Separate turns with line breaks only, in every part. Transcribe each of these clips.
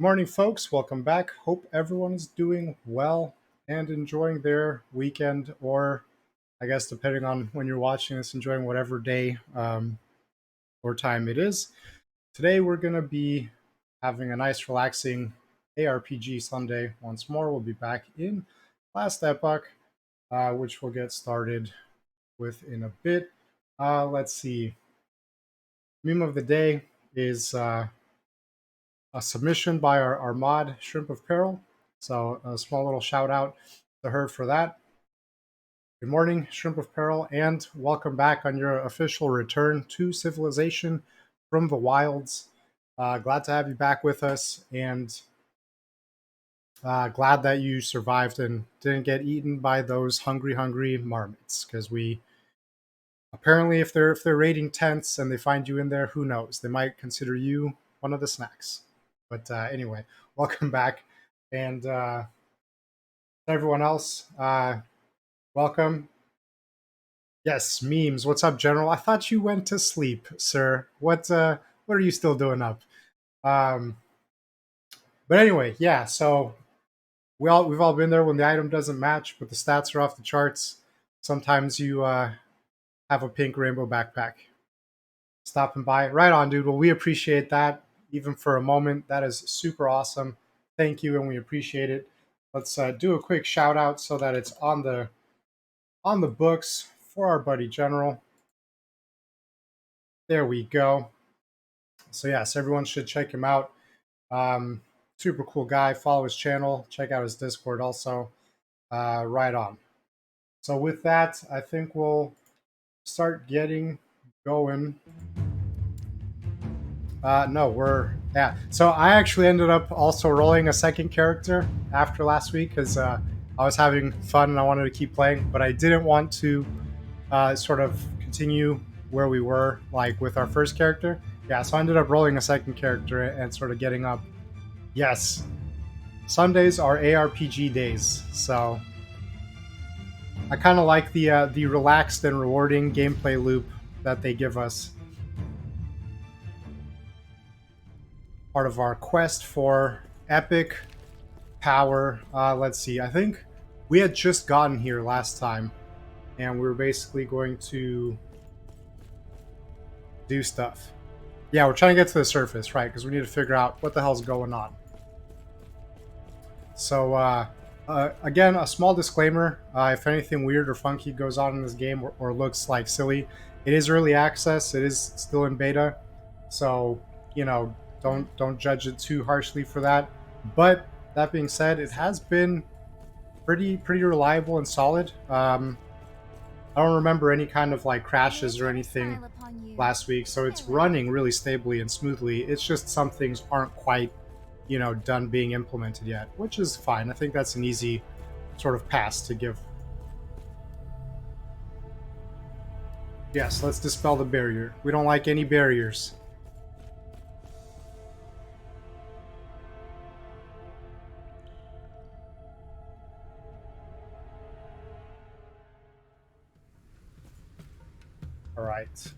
Morning, folks. Welcome back. Hope everyone is doing well and enjoying their weekend, or I guess depending on when you're watching this, enjoying whatever day or time it is. Today, we're going to be having a nice, relaxing ARPG Sunday once more. We'll be back in last Epoch, which we'll get started with in a bit. Let's see. Meme of the day is a submission by our mod, Shrimp of Peril. So a small little shout out to her for that. Good morning, Shrimp of Peril, and welcome back on your official return to civilization from the wilds. Glad to have you back with us, and glad that you survived and didn't get eaten by those hungry marmots. Because we apparently, if they're raiding tents and they find you in there, who knows? They might consider you one of the snacks. But anyway, welcome back, and everyone else, welcome. Yes, memes. What's up, General? I thought you went to sleep, sir. What are you still doing up? Um, but anyway, yeah. So we've all been there when the item doesn't match, but the stats are off the charts. Sometimes you have a pink rainbow backpack. Stopping by, right on, dude. Well, we appreciate that, even for a moment. That is super awesome. Thank you, and we appreciate it. Let's do a quick shout out so that it's on the books for our buddy General. There we go. So yes, everyone should check him out. Super cool guy. Follow his channel. Check out his Discord also. Right on. So with that, I think we'll start getting going. No, yeah. So I actually ended up also rolling a second character after last week because I was having fun and I wanted to keep playing, but I didn't want to sort of continue where we were, like with our first character. Yeah, so I ended up rolling a second character and sort of getting up. Yes, Sundays are ARPG days, so I kind of like the relaxed and rewarding gameplay loop that they give us. Part of our quest for epic power. Let's see. I think we had just gotten here last time, and we were basically going to do stuff. Yeah, we're trying to get to the surface, right? Because we need to figure out what the hell's going on. So, again, a small disclaimer: if anything weird or funky goes on in this game or looks like silly, it is early access. It is still in beta, so don't judge it too harshly for that. But that being said, it has been pretty reliable and solid. I don't remember any kind of like crashes or anything last week, so it's running really stably and smoothly. It's just some things aren't quite, done being implemented yet, which is fine. I think that's an easy sort of pass to give. Yes, let's dispel the barrier. We don't like any barriers. All right.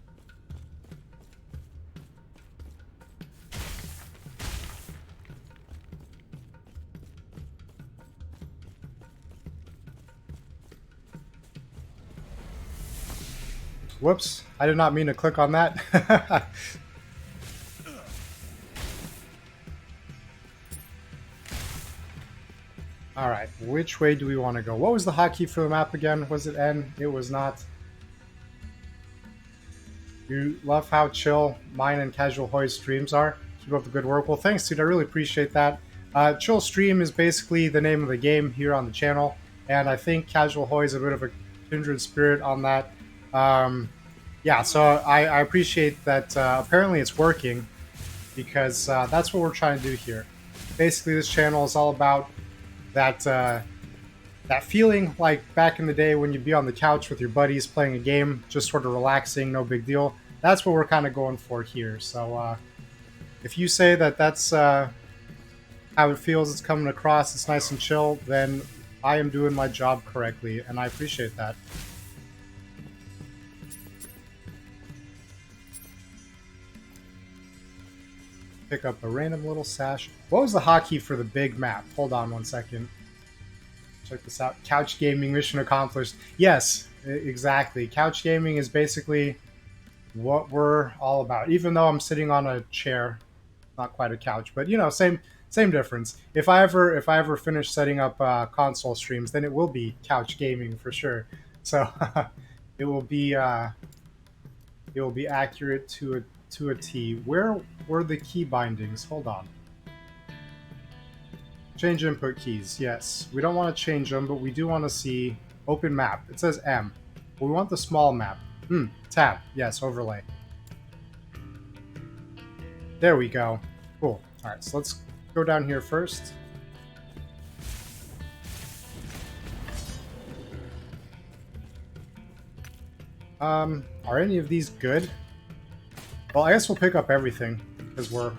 Whoops, I did not mean to click on that. All right, which way do we want to go? What was the hotkey for the map again? Was it N? It was not. You love how chill mine and Casual Hoy's streams are. Keep up the good work. Well, thanks, dude. I really appreciate that. Chill Stream is basically the name of the game here on the channel, and I think Casual Hoy is a bit of a kindred spirit on that. Yeah, so I appreciate that. Apparently, it's working because that's what we're trying to do here. Basically, this channel is all about that feeling like back in the day when you'd be on the couch with your buddies playing a game, just sort of relaxing, no big deal. That's what we're kind of going for here. So if you say that that's how it feels, it's coming across, it's nice and chill, then I am doing my job correctly, and I appreciate that. pick up a random little sash. What was the hotkey for the big map? Hold on one second. Check this out. Couch gaming mission accomplished. Yes, exactly. Couch gaming is basically what we're all about. Even though I'm sitting on a chair, not quite a couch, but you know, same difference. If I ever finish setting up console streams, then it will be couch gaming for sure. So it will be accurate to a T. Where were the key bindings? Hold on. Change input keys. Yes, we don't want to change them, but we do want to see open map. It says M. But we want the small map. Tab. Yes, overlay. There we go. Cool. All right, so let's go down here first. Are any of these good? Well, I guess we'll pick up everything because we're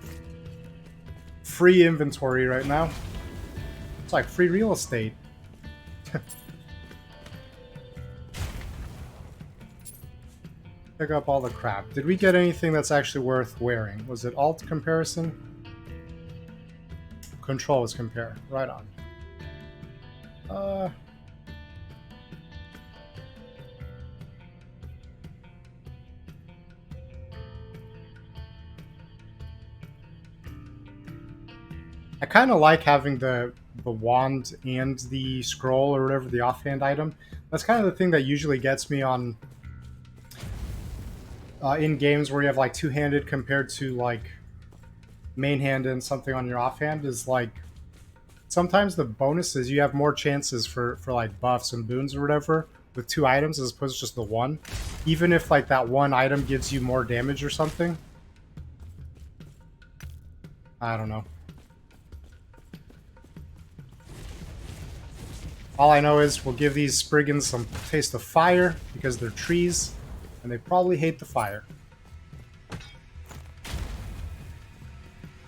free inventory right now. It's like free real estate. Pick up all the crap. Did we get anything that's actually worth wearing? Was it alt comparison? Controls compare. Right on. I kind of like having the wand and the scroll or whatever, the offhand item. That's kind of the thing that usually gets me on in games where you have like two-handed compared to like main hand and something on your offhand is like sometimes the bonuses you have more chances for like buffs and boons or whatever with two items as opposed to just the one, even if like that one item gives you more damage or something. I don't know. All I know is we'll give these Spriggans some taste of fire because they're trees and they probably hate the fire.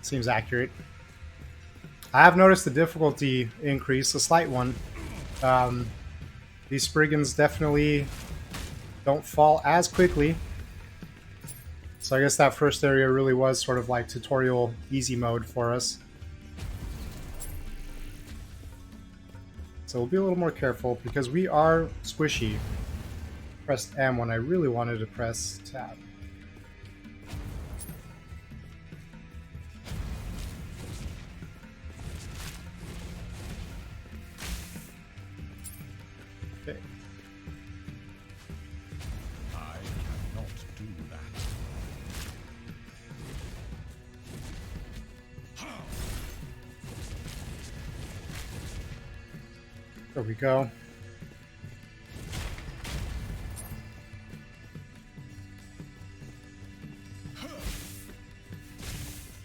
Seems accurate. I have noticed the difficulty increase, a slight one. These Spriggans definitely don't fall as quickly. So I guess that first area really was sort of like tutorial easy mode for us. So we'll be a little more careful because we are squishy. Pressed M when I really wanted to press tab. Okay.
I cannot do that.
There we go.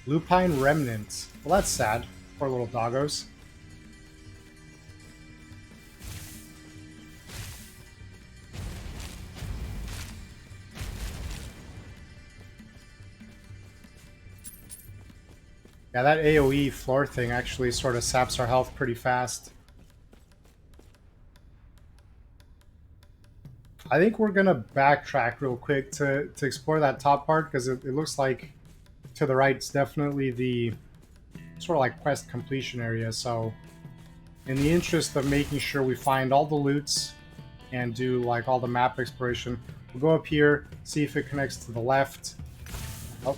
Lupine Remnant. Well, that's sad. Poor little doggos. Yeah, that AoE floor thing actually sort of saps our health pretty fast. I think we're gonna backtrack real quick to explore that top part because it looks like to the right is definitely the sort of like quest completion area. So in the interest of making sure we find all the loots and do like all the map exploration, we'll go up here, see if it connects to the left. Oh.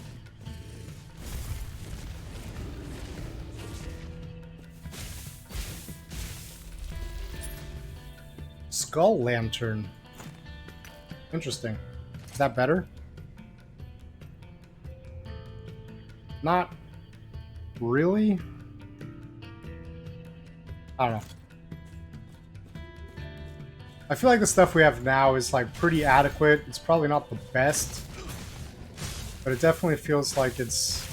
Skull Lantern. Interesting. Is that better? Not really? I don't know. I feel like the stuff we have now is like pretty adequate. It's probably not the best, but it definitely feels like it's,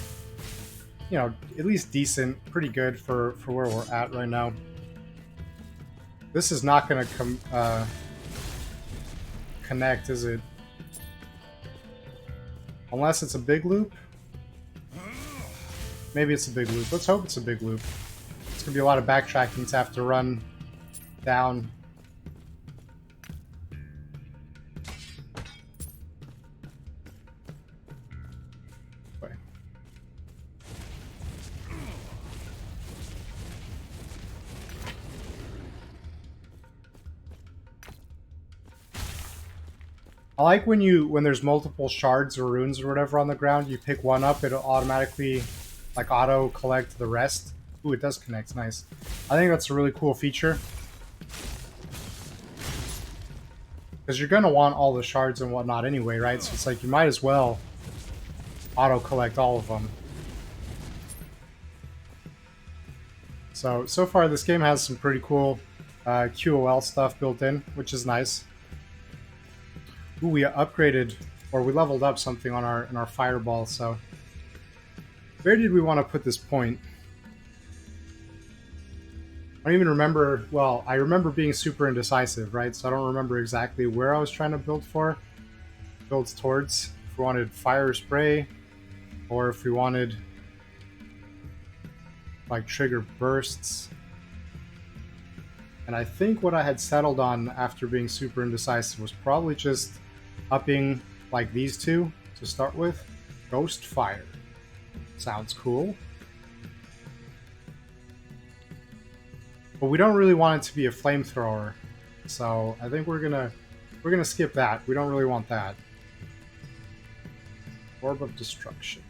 you know, at least decent, pretty good for where we're at right now. This is not going to connect, is it? Unless it's a big loop? Maybe it's a big loop. Let's hope it's a big loop. It's going to be a lot of backtracking to have to run down. I like when there's multiple shards or runes or whatever on the ground, you pick one up, it'll automatically like auto collect the rest. Ooh, it does connect, nice. I think that's a really cool feature. Because you're gonna want all the shards and whatnot anyway, right? So it's like you might as well auto collect all of them. So far this game has some pretty cool QOL stuff built in, which is nice. Ooh, we upgraded, or we leveled up something on our fireball, so... Where did we want to put this point? I don't even remember... Well, I remember being super indecisive, right? So I don't remember exactly where I was trying to build towards. If we wanted fire spray, or if we wanted... like, trigger bursts. And I think what I had settled on after being super indecisive was probably just upping, like, these two to start with. Ghost Fire. Sounds cool. But we don't really want it to be a flamethrower. So I think we're gonna skip that. We don't really want that. Orb of Destruction.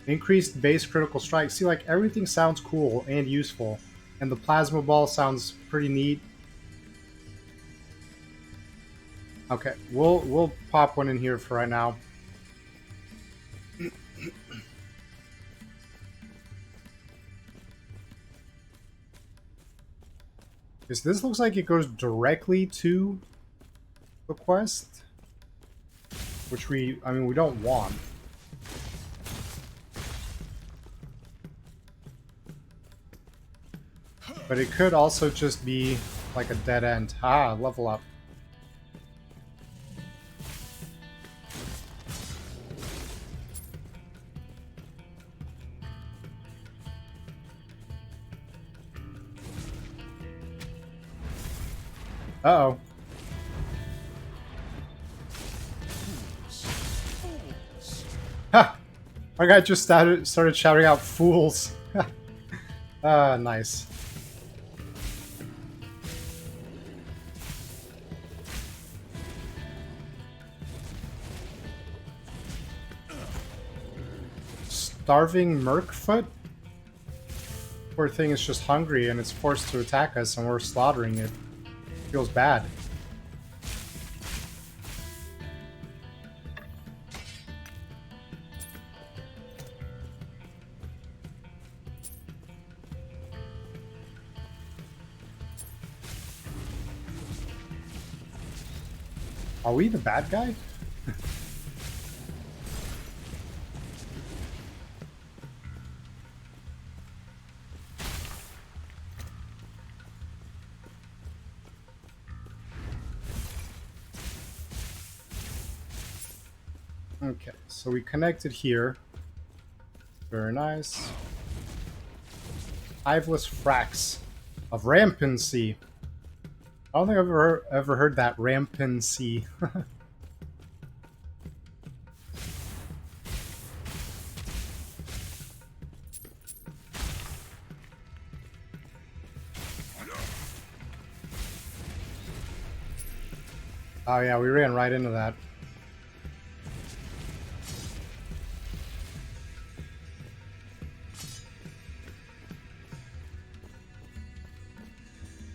Increased base critical strike. See, like, everything sounds cool and useful. And the plasma ball sounds pretty neat. Okay, we'll pop one in here for right now. Because this looks like it goes directly to the quest. Which we don't want. But it could also just be like a dead end. Ah, level up. Uh-oh. Ha! Our guy just started shouting out fools. Ah, nice. Starving Mercfoot? Poor thing is just hungry and it's forced to attack us and we're slaughtering it. Feels bad. Are we the bad guy? Okay, so we connected here. Very nice. Hiveless Frax of Rampancy. I don't think I've ever heard that, Rampancy. Oh yeah, we ran right into that.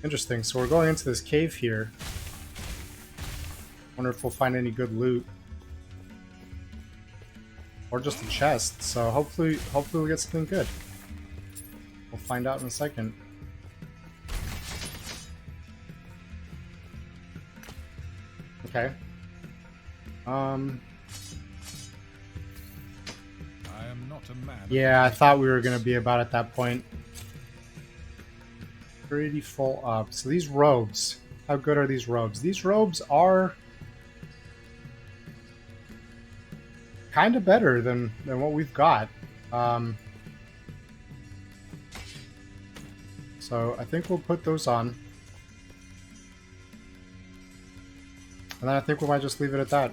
Interesting, so we're going into this cave here. Wonder if we'll find any good loot. Or just a chest, so hopefully we'll get something good. We'll find out in a second. Okay.
I am not a man.
Yeah, I thought we were gonna be about at that point. Pretty full up. So these robes, how good are these robes? These robes are kind of better than what we've got. So I think we'll put those on. And then I think we might just leave it at that.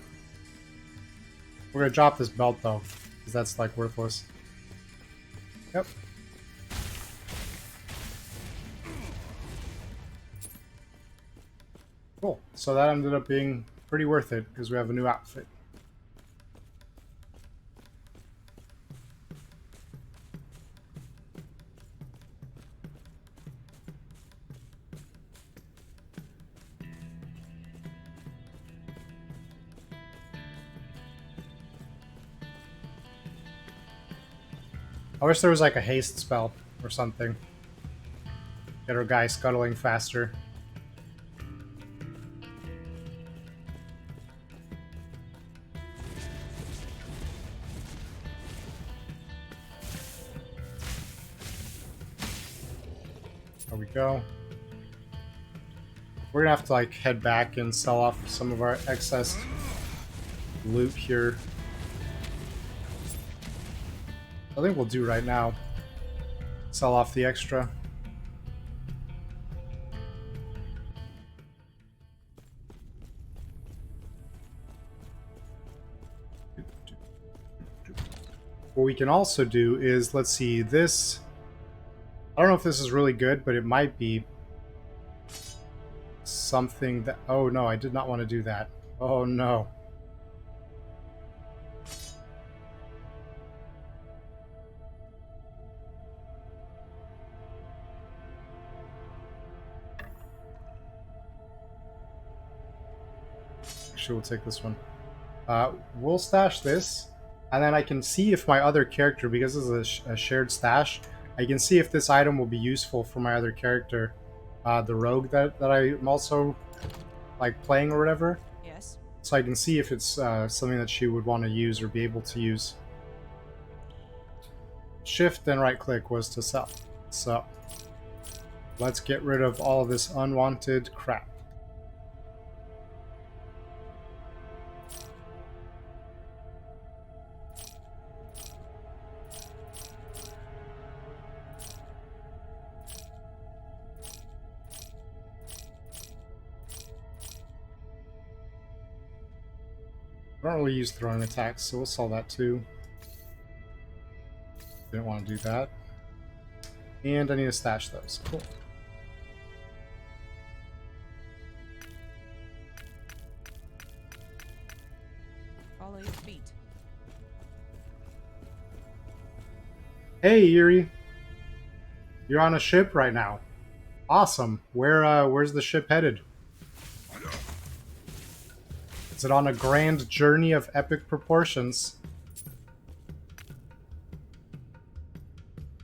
We're gonna drop this belt though, because that's like worthless. Yep. Cool. So that ended up being pretty worth it because we have a new outfit. I wish there was like a haste spell or something. Get our guy scuttling faster. There we go. We're gonna have to like head back and sell off some of our excess loot here. I think we'll do right now. Sell off the extra. What we can also do is, let's see, this... I don't know if this is really good, but it might be something that... Oh no, I did not want to do that. Oh no. Actually, we'll take this one. We'll stash this, and then I can see if my other character, because this is a shared stash, I can see if this item will be useful for my other character, the rogue that I'm also like playing or whatever.
Yes.
So I can see if it's something that she would want to use or be able to use. Shift and right click was to sell. So let's get rid of all of this unwanted crap. I don't really use throwing attacks, so we'll sell that too. Didn't want to do that. And I need to stash those. Cool.
Follow your feet.
Hey, Yuri. You're on a ship right now. Awesome. Where's the ship headed? Is it on a grand journey of epic proportions?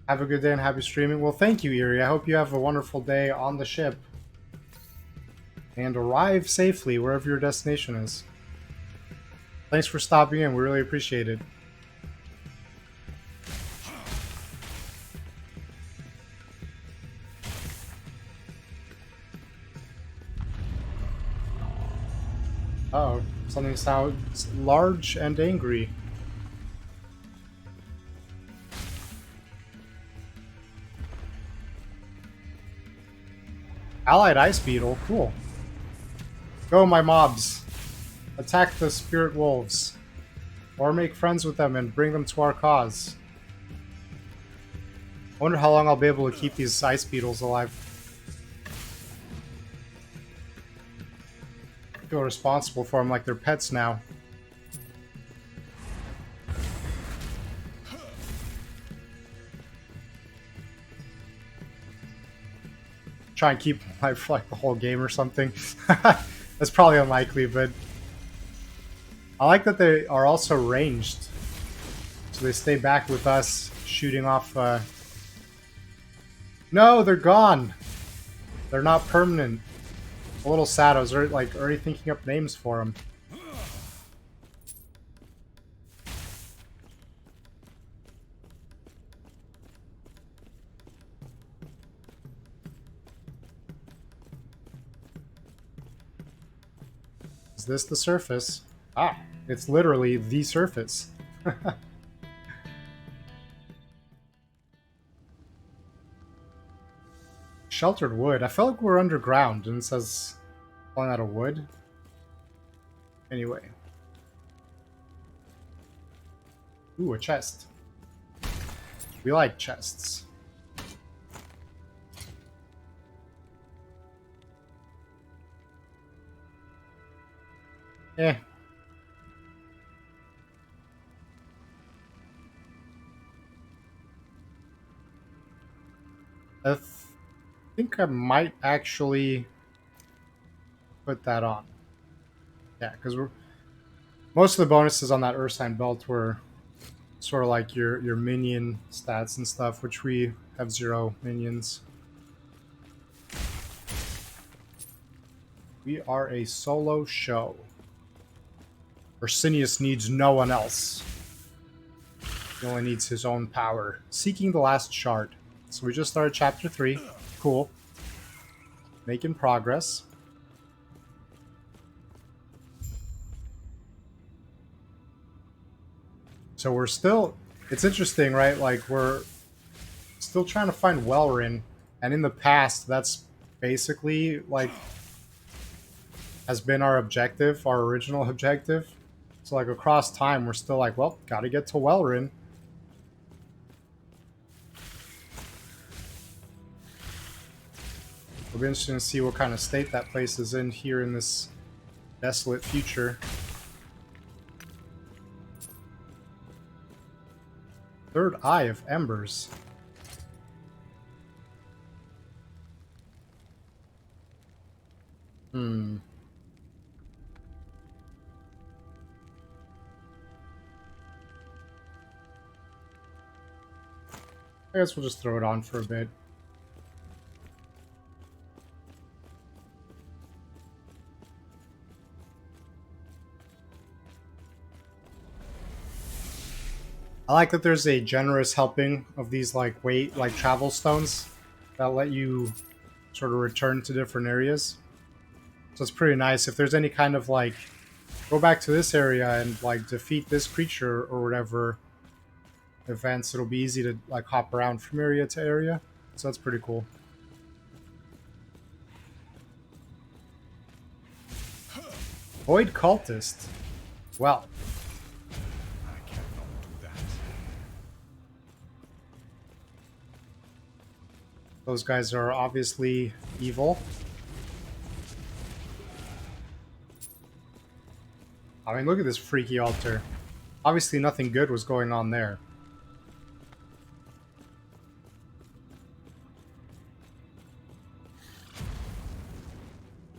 Have a good day and happy streaming. Well, thank you, Yuri. I hope you have a wonderful day on the ship. And arrive safely wherever your destination is. Thanks for stopping in. We really appreciate it. Uh-oh. Something sounds large and angry. Allied Ice Beetle? Cool. Go, my mobs. Attack the spirit wolves. Or make friends with them and bring them to our cause. I wonder how long I'll be able to keep these ice beetles alive. I feel responsible for them like they're pets now. Try and keep alive for like the whole game or something. That's probably unlikely, but I like that they are also ranged. So they stay back with us, shooting off... No, they're gone! They're not permanent. A little sad. I was already thinking up names for them. Is this the surface? Ah, it's literally the surface. Sheltered wood. I felt like we're underground, and it says falling out of wood. Anyway. Ooh, a chest. We like chests. Eh. I think I might actually put that on. Yeah, because we're most of the bonuses on that Ursine belt were sort of like your minion stats and stuff, which we have 0 minions. We are a solo show. Ursinius needs no one else. He only needs his own power. Seeking the last shard. So we just started chapter 3. Cool. Making progress. So we're still... It's interesting, right? Like, we're still trying to find Welrin. And in the past, that's basically, like, has been our objective, our original objective. So, like, across time, we're still like, well, gotta get to Welrin. It'll be interesting to see what kind of state that place is in here in this desolate future. Third Eye of Embers. I guess we'll just throw it on for a bit. I like that there's a generous helping of these like travel stones that let you sort of return to different areas. So it's pretty nice. If there's any kind of like go back to this area and like defeat this creature or whatever events, it'll be easy to like hop around from area to area. So that's pretty cool. Void Cultist. Well.
I cannot do that.
Those guys are obviously evil. I mean, look at this freaky altar. Obviously nothing good was going on there.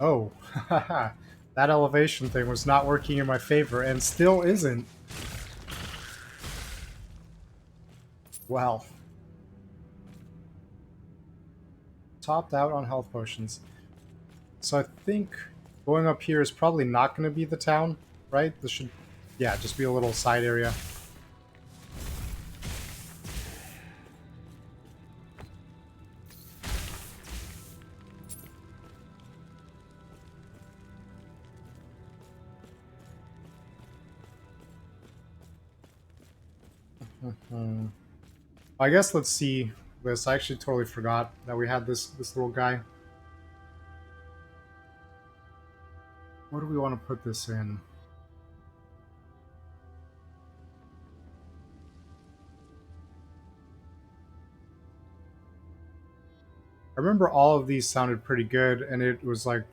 Oh, that elevation thing was not working in my favor and still isn't. Well. Topped out on health potions. So I think going up here is probably not going to be the town, right? This should, yeah, just be a little side area. I guess let's see this. I actually totally forgot that we had this little guy. What do we want to put this in? I remember all of these sounded pretty good, and it was like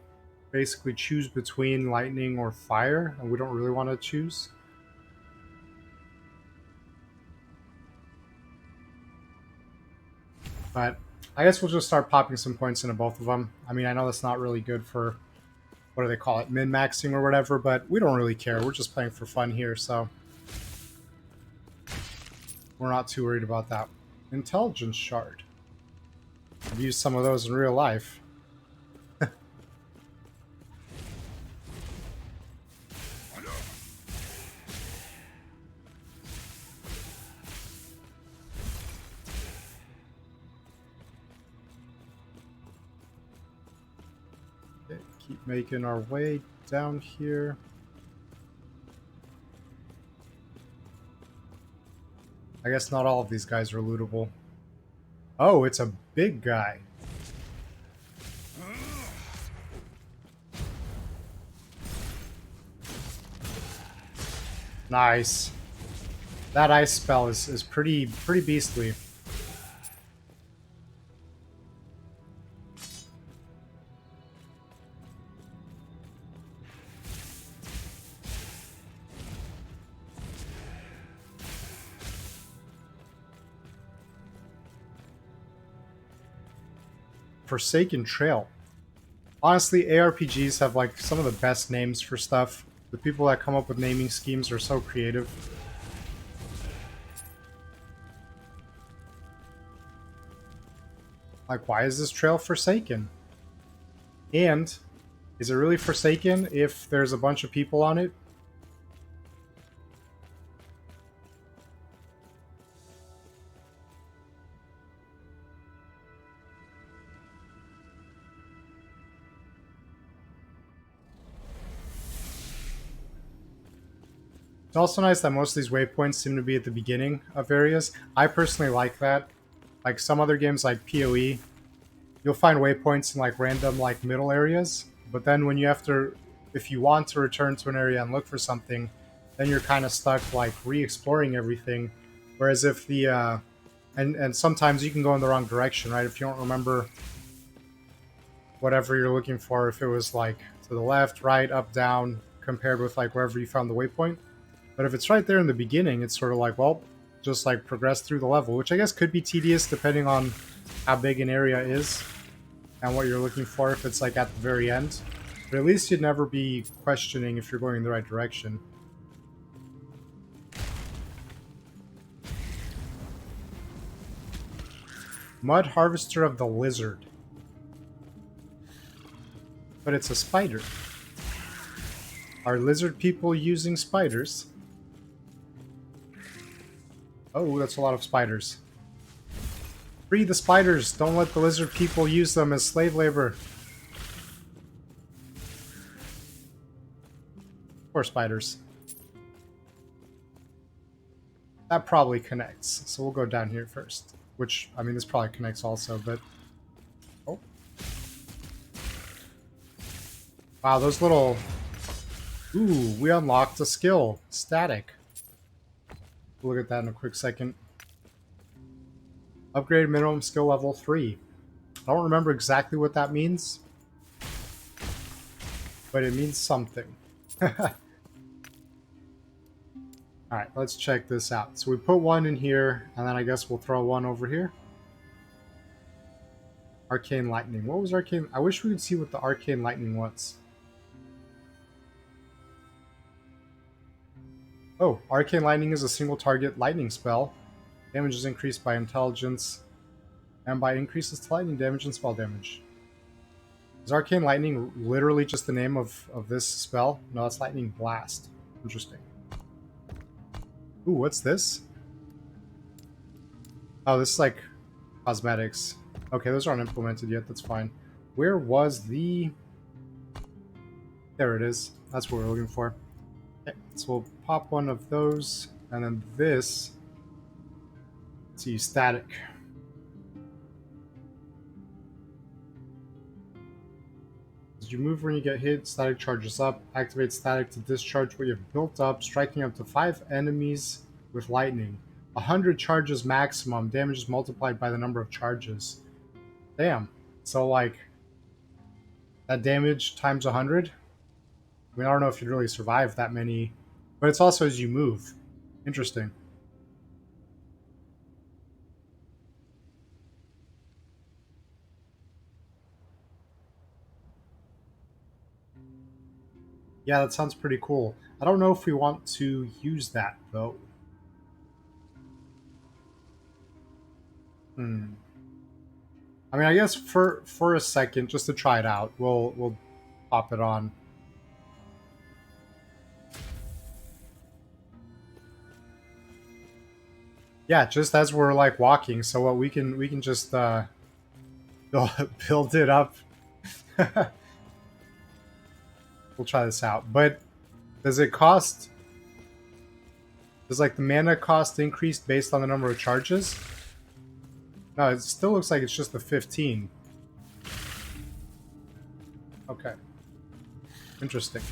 basically choose between lightning or fire, and we don't really want to choose. But I guess we'll just start popping some points into both of them. I mean, I know that's not really good for, what do they call it, min-maxing or whatever, but we don't really care. We're just playing for fun here, so we're not too worried about that. Intelligence shard. I've used some of those in real life. Okay, keep making our way down here. I guess not all of these guys are lootable. Oh, it's a big guy. Nice. That ice spell is pretty beastly. Forsaken Trail. Honestly, ARPGs have like some of the best names for stuff. The people that come up with naming schemes are so creative. Like, why is this trail forsaken? And is it really forsaken if there's a bunch of people on it? It's also nice that most of these waypoints seem to be at the beginning of areas. I personally like that. Like some other games like PoE, you'll find waypoints in like random like middle areas, but then when you have to, if you want to return to an area and look for something, then you're kind of stuck like re-exploring everything. Whereas if the and sometimes you can go in the wrong direction, right? If you don't remember whatever you're looking for, if it was like to the left, right, up, down, compared with like wherever you found the waypoint. But if it's right there in the beginning, it's sort of like, well, just like progress through the level, which I guess could be tedious depending on how big an area is and what you're looking for if it's like at the very end. But at least you'd never be questioning if you're going in the right direction. Mud Harvester of the Lizard. But it's a spider. Are lizard people using spiders? Oh, that's a lot of spiders. Free the spiders! Don't let the lizard people use them as slave labor. Poor spiders. That probably connects, so we'll go down here first. Which, I mean, this probably connects also, but... Oh. Wow, those little... Ooh, we unlocked a skill. Static. We'll look at that in a quick second. Upgrade minimum skill level 3. I don't remember exactly what that means, but it means something. Alright, let's check this out. So we put one in here, and then I guess we'll throw one over here. Arcane Lightning. What was Arcane? I wish we could see what the Arcane Lightning was. Oh, Arcane Lightning is a single target lightning spell. Damage is increased by intelligence and by increases to lightning damage and spell damage. Is Arcane Lightning literally just the name of this spell? No, that's Lightning Blast. Interesting. Ooh, what's this? Oh, this is like cosmetics. Okay, those aren't implemented yet, that's fine. Where was the... There it is. That's what we're looking for. Okay, so we'll pop one of those, and then this... Let's see, static. As you move when you get hit, static charges up. Activate static to discharge what you've built up, striking up to 5 enemies with lightning. 100 charges maximum. Damage is multiplied by the number of charges. Damn. So, like, that damage times 100? I mean, I don't know if you'd really survive that many, but it's also as you move. Interesting. Yeah, that sounds pretty cool. I don't know if we want to use that, though. I mean, I guess for a second, just to try it out, we'll pop it on. Yeah, just as we're like walking, so what we can just build it up. We'll try this out. But does it cost? Does like the mana cost increase based on the number of charges? No, it still looks like it's just the 15. Okay. Interesting.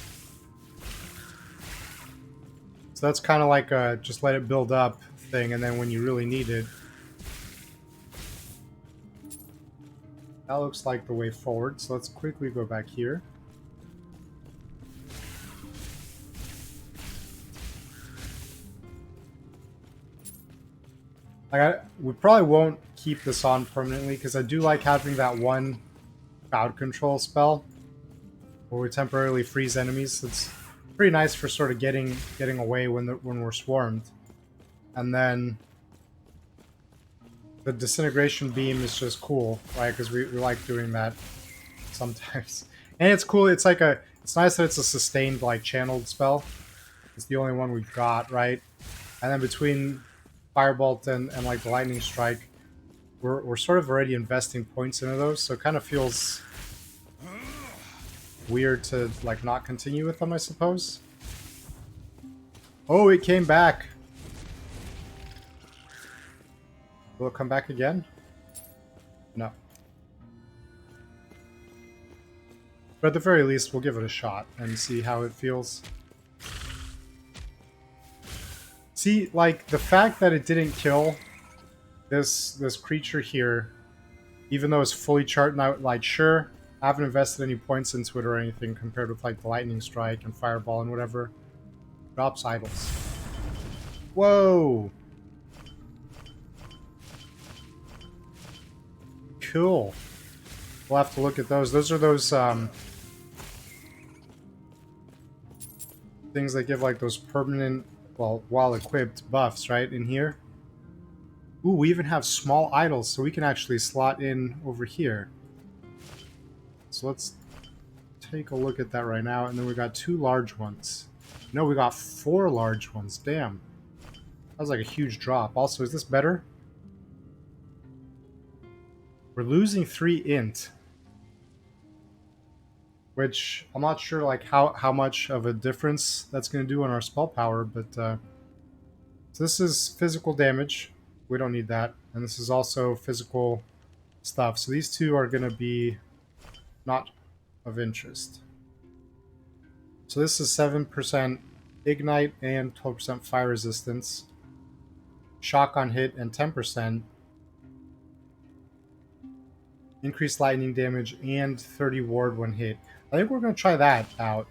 So that's kind of like a just let it build up thing, and then when you really need it. That looks like the way forward, so let's quickly go back here. We probably won't keep this on permanently, because I do like having that one crowd control spell, where we temporarily freeze enemies. It's pretty nice for sort of getting away when we're swarmed. And then the disintegration beam is just cool, right? Because we like doing that sometimes. And it's cool. It's like it's nice that it's a sustained, like, channeled spell. It's the only one we've got, right? And then between Firebolt and like the Lightning Strike, we're sort of already investing points into those, so it kind of feels weird to like not continue with them, I suppose. Oh, it came back. Will it come back again? No. But at the very least, we'll give it a shot and see how it feels. See, like, the fact that it didn't kill this creature here, even though it's fully charged now, like, sure, I haven't invested any points into it or anything compared with, like, the Lightning Strike and Fireball and whatever. Drops idols. Whoa! Cool. We'll have to look at those. Those are those, things that give, like, those permanent, well, while equipped buffs, right, in here. Ooh, we even have small idols, so we can actually slot in over here. So let's take a look at that right now, and then we got 2 large ones. No, we got 4 large ones. Damn. That was like a huge drop. Also, is this better? We're losing 3 int. Which, I'm not sure like how much of a difference that's going to do on our spell power, but so this is physical damage. We don't need that. And this is also physical stuff. So these two are going to be not of interest. So this is 7% ignite and 12% fire resistance. Shock on hit and 10%. Increased lightning damage and 30 ward when hit. I think we're going to try that out.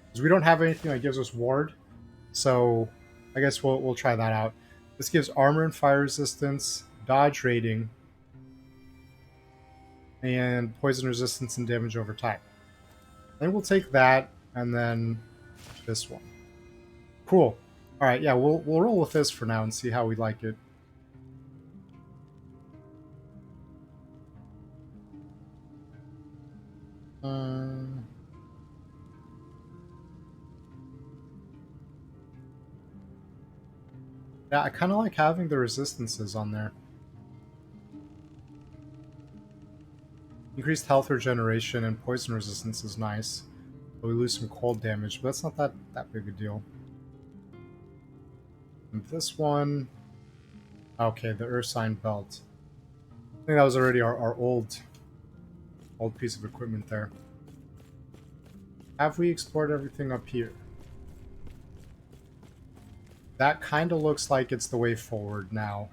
Because we don't have anything that gives us ward. So I guess we'll try that out. This gives armor and fire resistance, dodge rating, and poison resistance and damage over time. I think we'll take that and then this one. Cool. Alright, yeah, we'll roll with this for now and see how we like it. Yeah, I kind of like having the resistances on there. Increased health regeneration and poison resistance is nice. But we lose some cold damage, but that's not that big a deal. And this one... Okay, the Ursine Belt. I think that was already our old piece of equipment there. Have we explored everything up here? That kind of looks like it's the way forward now.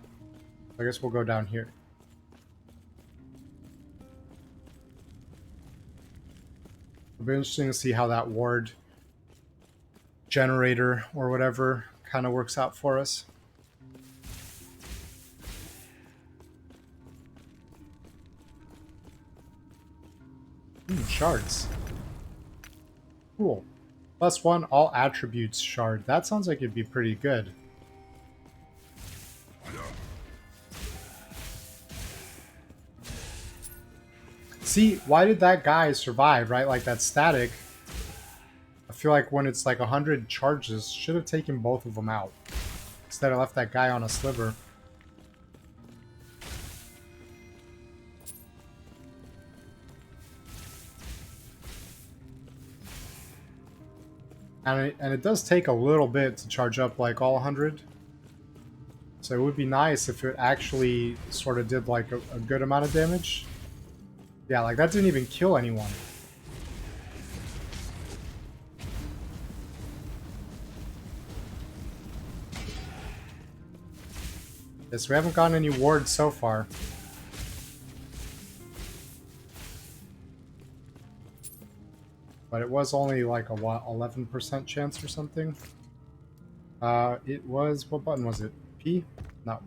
I guess we'll go down here. It'll be interesting to see how that ward generator or whatever kind of works out for us. Shards. Cool. +1 all attributes shard. That sounds like it'd be pretty good. See, why did that guy survive, right? Like, that static. I feel like when it's like 100 charges, should have taken both of them out. Instead, I left that guy on a sliver. And it does take a little bit to charge up like all 100. So it would be nice if it actually sort of did like a good amount of damage. Yeah, like that didn't even kill anyone. Yes, we haven't gotten any wards so far. But it was only like a, what, 11% chance or something? It was, what button was it? P? No.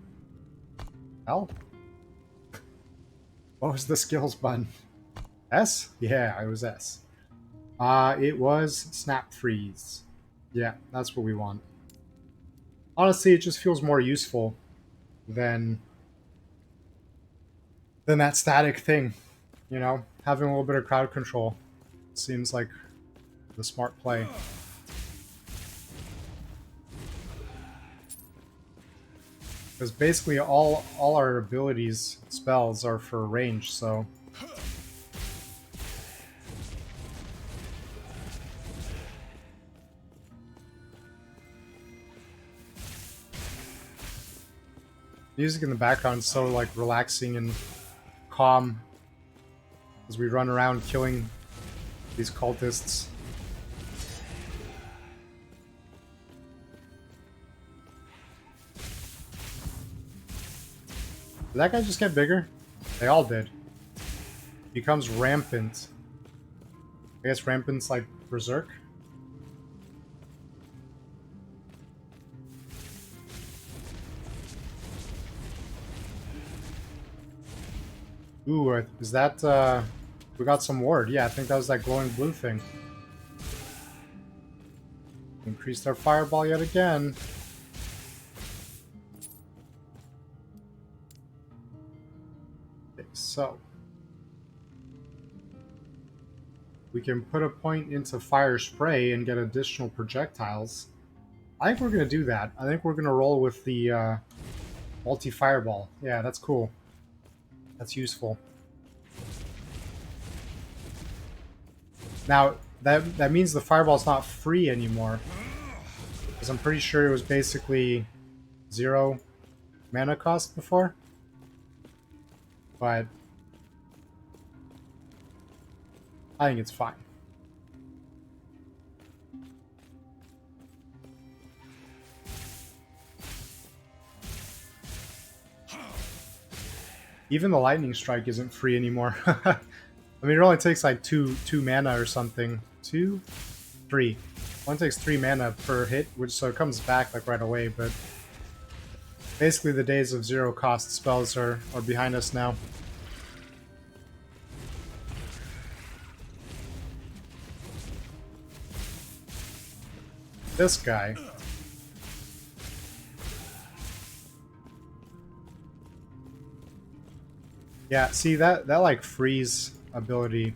L? What was the skills button? S? Yeah, it was S. It was Snap Freeze. Yeah, that's what we want. Honestly, it just feels more useful than that static thing. You know, having a little bit of crowd control seems like the smart play. Because basically all our abilities, spells, are for range, so... Music in the background is so, like, relaxing and calm as we run around killing these cultists. Did that guy just get bigger? They all did. Becomes rampant. I guess rampant's like berserk. Ooh, is that, we got some ward. Yeah, I think that was that glowing blue thing. Increased our fireball yet again. Okay, so... we can put a point into fire spray and get additional projectiles. I think we're going to do that. I think we're going to roll with the multi-fireball. Yeah, that's cool. That's useful. Now, that means the fireball's not free anymore. Because I'm pretty sure it was basically 0 mana cost before. But I think it's fine. Even the lightning strike isn't free anymore. I mean, it only takes like two mana or something. 2? 3. One takes 3 mana per hit, which so it comes back like right away, but basically the days of 0 cost spells are behind us now. This guy. Yeah, see that like freeze ability.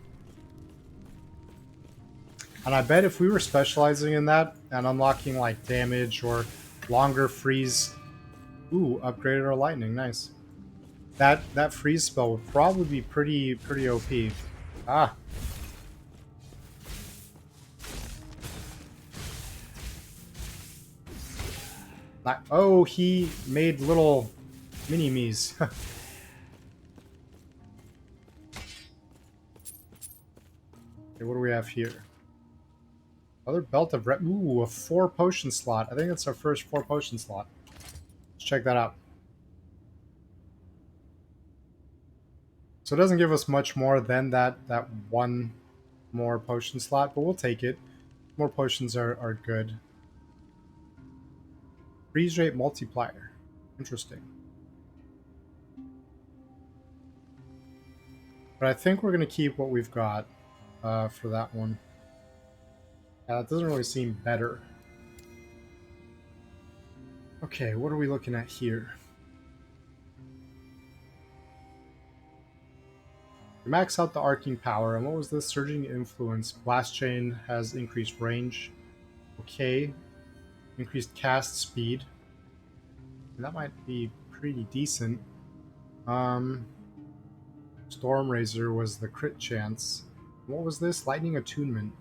And I bet if we were specializing in that and unlocking like damage or longer freeze, ooh, upgraded our lightning, nice. That freeze spell would probably be pretty OP. Ah. Oh, he made little mini-me's. Okay, what do we have here? Other belt of red. Ooh, a 4 potion slot. I think that's our first 4 potion slot. Let's check that out. So it doesn't give us much more than that 1 more potion slot, but we'll take it. More potions are good. Freeze rate multiplier. Interesting. But I think we're going to keep what we've got for that one. That doesn't really seem better. Okay, what are we looking at here? We max out the arcing power, and what was this? Surging influence. Blast chain has increased range. Okay. Increased cast speed. That might be pretty decent. Storm Razor was the crit chance. What was this? Lightning attunement.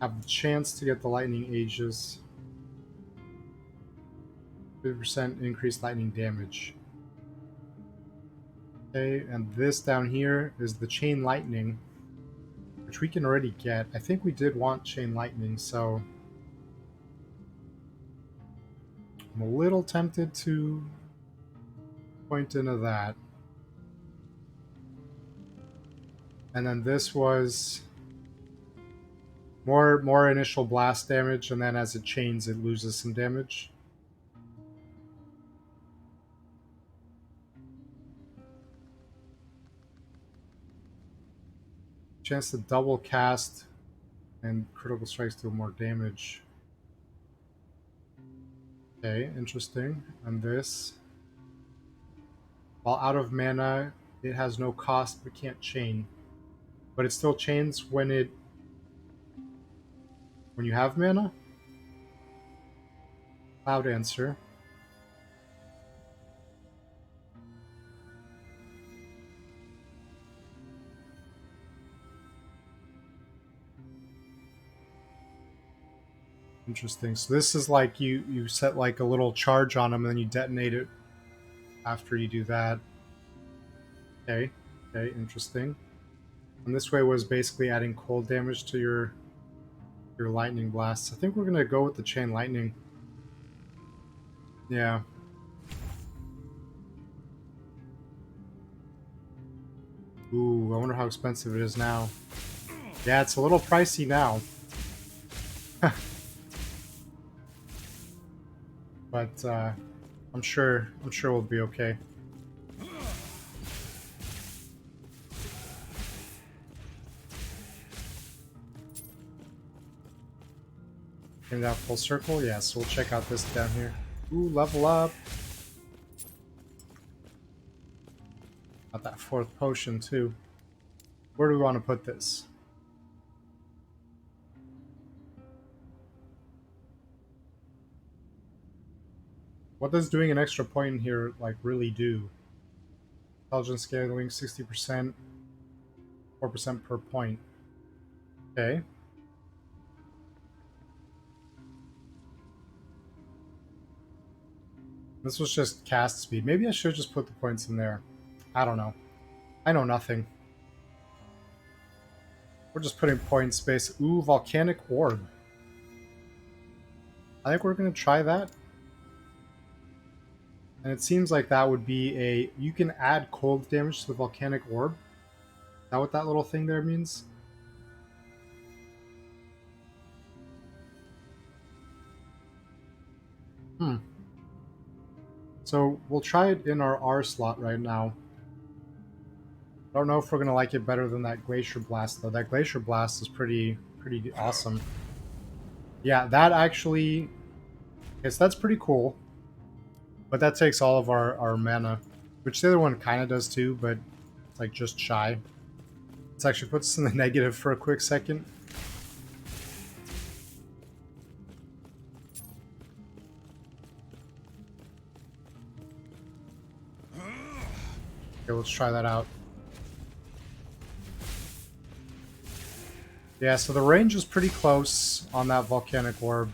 Have the chance to get the lightning ages. 50% increased lightning damage. Okay, and this down here is the chain lightning, which we can already get. I think we did want chain lightning, so I'm a little tempted to point into that. And then this was more initial blast damage, and then as it chains, it loses some damage. Chance to double cast and critical strikes deal more damage. Okay, interesting. And this. While out of mana, it has no cost but can't chain. But it still chains when you have mana? Cloud answer. Interesting. So this is like you set like a little charge on them and then you detonate it after you do that. Okay. Okay, interesting. And this way was basically adding cold damage to your lightning blasts. I think we're gonna go with the chain lightning. Yeah. Ooh, I wonder how expensive it is now. Yeah, it's a little pricey now. But I'm sure we'll be okay. Came down full circle? Yeah, so we'll check out this down here. Ooh, level up. Got that 4th potion too. Where do we want to put this? What does doing an extra point in here like really do? Intelligence scaling 60%, 4% per point. Okay. This was just cast speed. Maybe I should just put the points in there. I don't know. I know nothing. We're just putting points base. Ooh, volcanic orb. I think we're gonna try that. And it seems like that would be a... You can add cold damage to the volcanic orb. Is that what that little thing there means? So we'll try it in our R slot right now. I don't know if we're gonna like it better than that Glacier Blast though. That Glacier Blast is pretty awesome. Yeah, that actually... Yes, that's pretty cool. But that takes all of our mana. Which the other one kind of does too, but it's like just shy. This actually puts us in the negative for a quick second. Okay, let's try that out. Yeah, so the range is pretty close on that volcanic orb.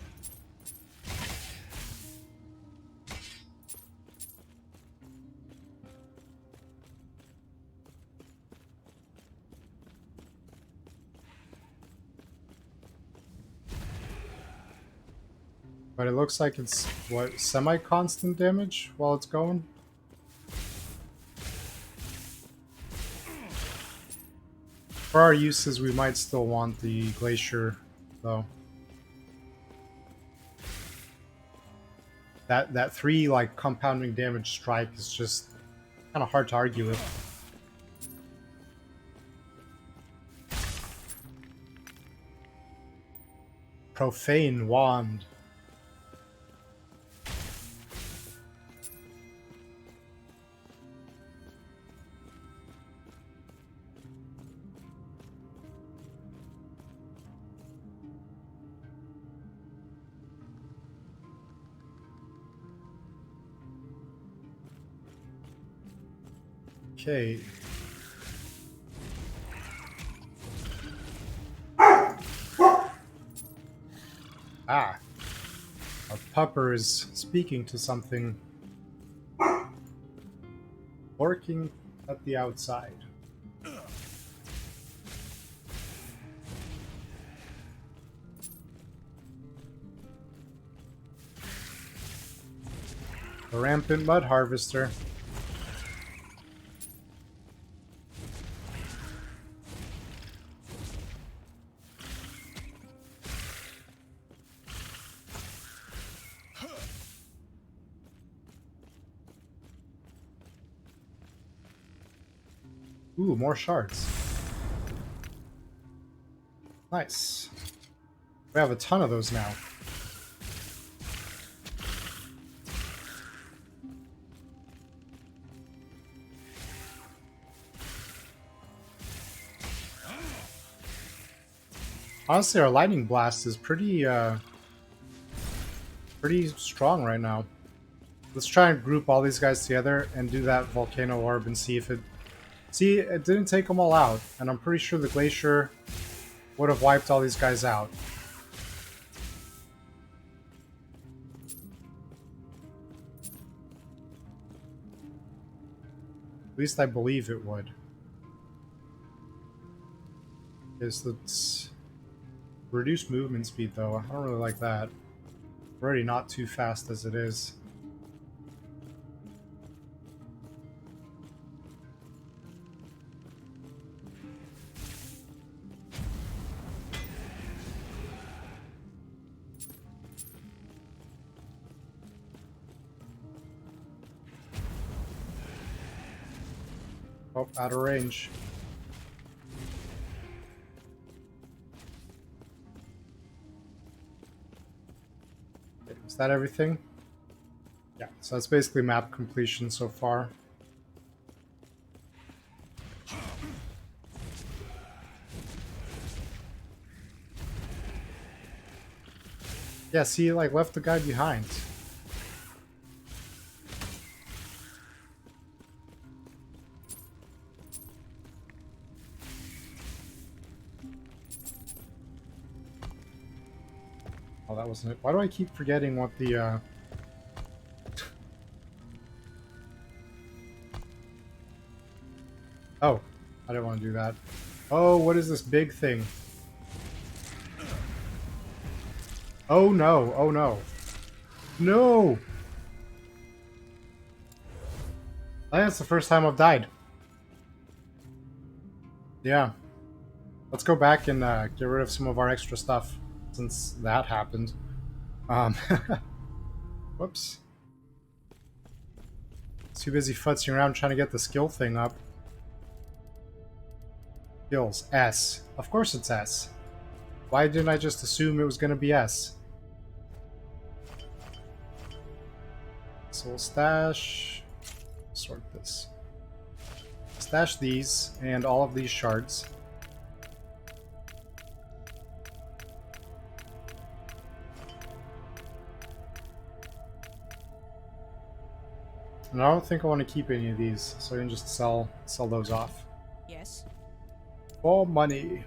But it looks like it's, what, semi-constant damage while it's going? For our uses, we might still want the Glacier, though. That 3, like, compounding damage strike is just kind of hard to argue with. Profane Wand. Okay. Ah. Our pupper is speaking to something lurking at the outside. The rampant mud harvester. Ooh, more shards. Nice. We have a ton of those now. Honestly, our lightning blast is pretty strong right now. Let's try and group all these guys together and do that volcano orb and see if it... See, it didn't take them all out, and I'm pretty sure the Glacier would have wiped all these guys out. At least I believe it would. Let's reduce movement speed, though. I don't really like that. We're already not too fast as it is. Oh, out of range. Is that everything? Yeah, so that's basically map completion so far. Yeah, see, like, left the guy behind. Oh, that wasn't it. Why do I keep forgetting what the, Oh, I didn't want to do that. Oh, what is this big thing? Oh no, oh no. No! I think that's the first time I've died. Yeah. Let's go back and get rid of some of our extra stuff, since that happened. Whoops. Too busy futzing around trying to get the skill thing up. Skills. S. Of course it's S. Why didn't I just assume it was going to be S? So we'll stash... Sort this. Stash these and all of these shards. And I don't think I want to keep any of these, so I can just sell those off.
Yes.
For money.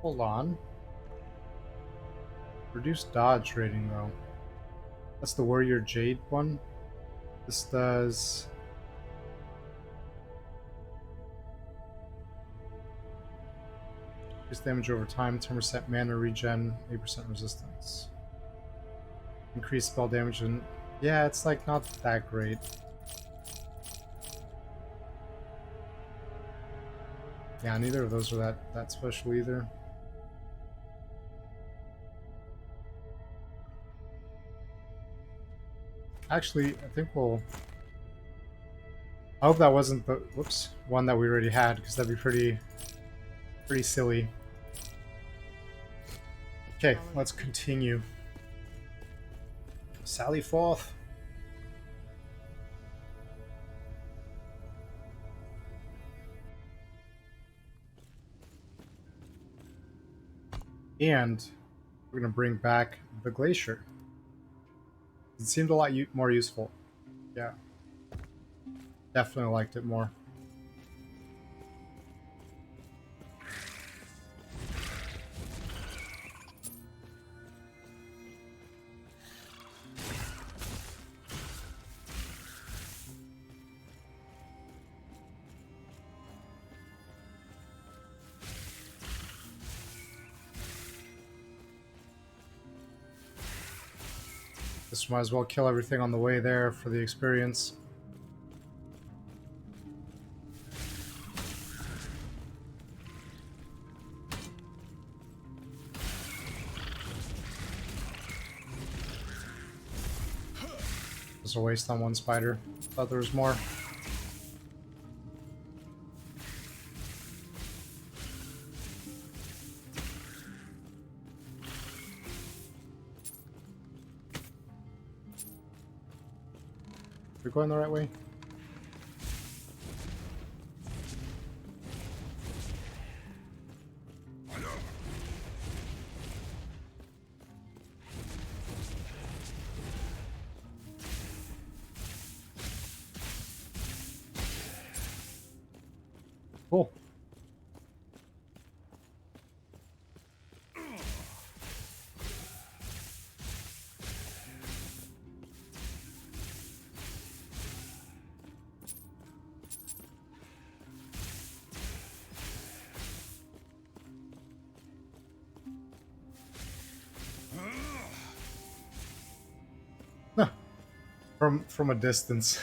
Hold on. Reduce dodge rating, though. That's the Warrior Jade one. This does... Increase damage over time, 10% mana regen, 8% resistance. Increase spell damage and... Yeah, it's like not that great. Yeah, neither of those are that special either. Actually, I think we'll... I hope that wasn't the one that we already had, because that'd be pretty silly. Okay, let's continue. Sally forth. And we're going to bring back the Glacier. It seemed a lot more useful. Yeah. Definitely liked it more. Just might as well kill everything on the way there for the experience. Just a waste on one spider. Thought there was more. We're going the right way? Cool. From a distance.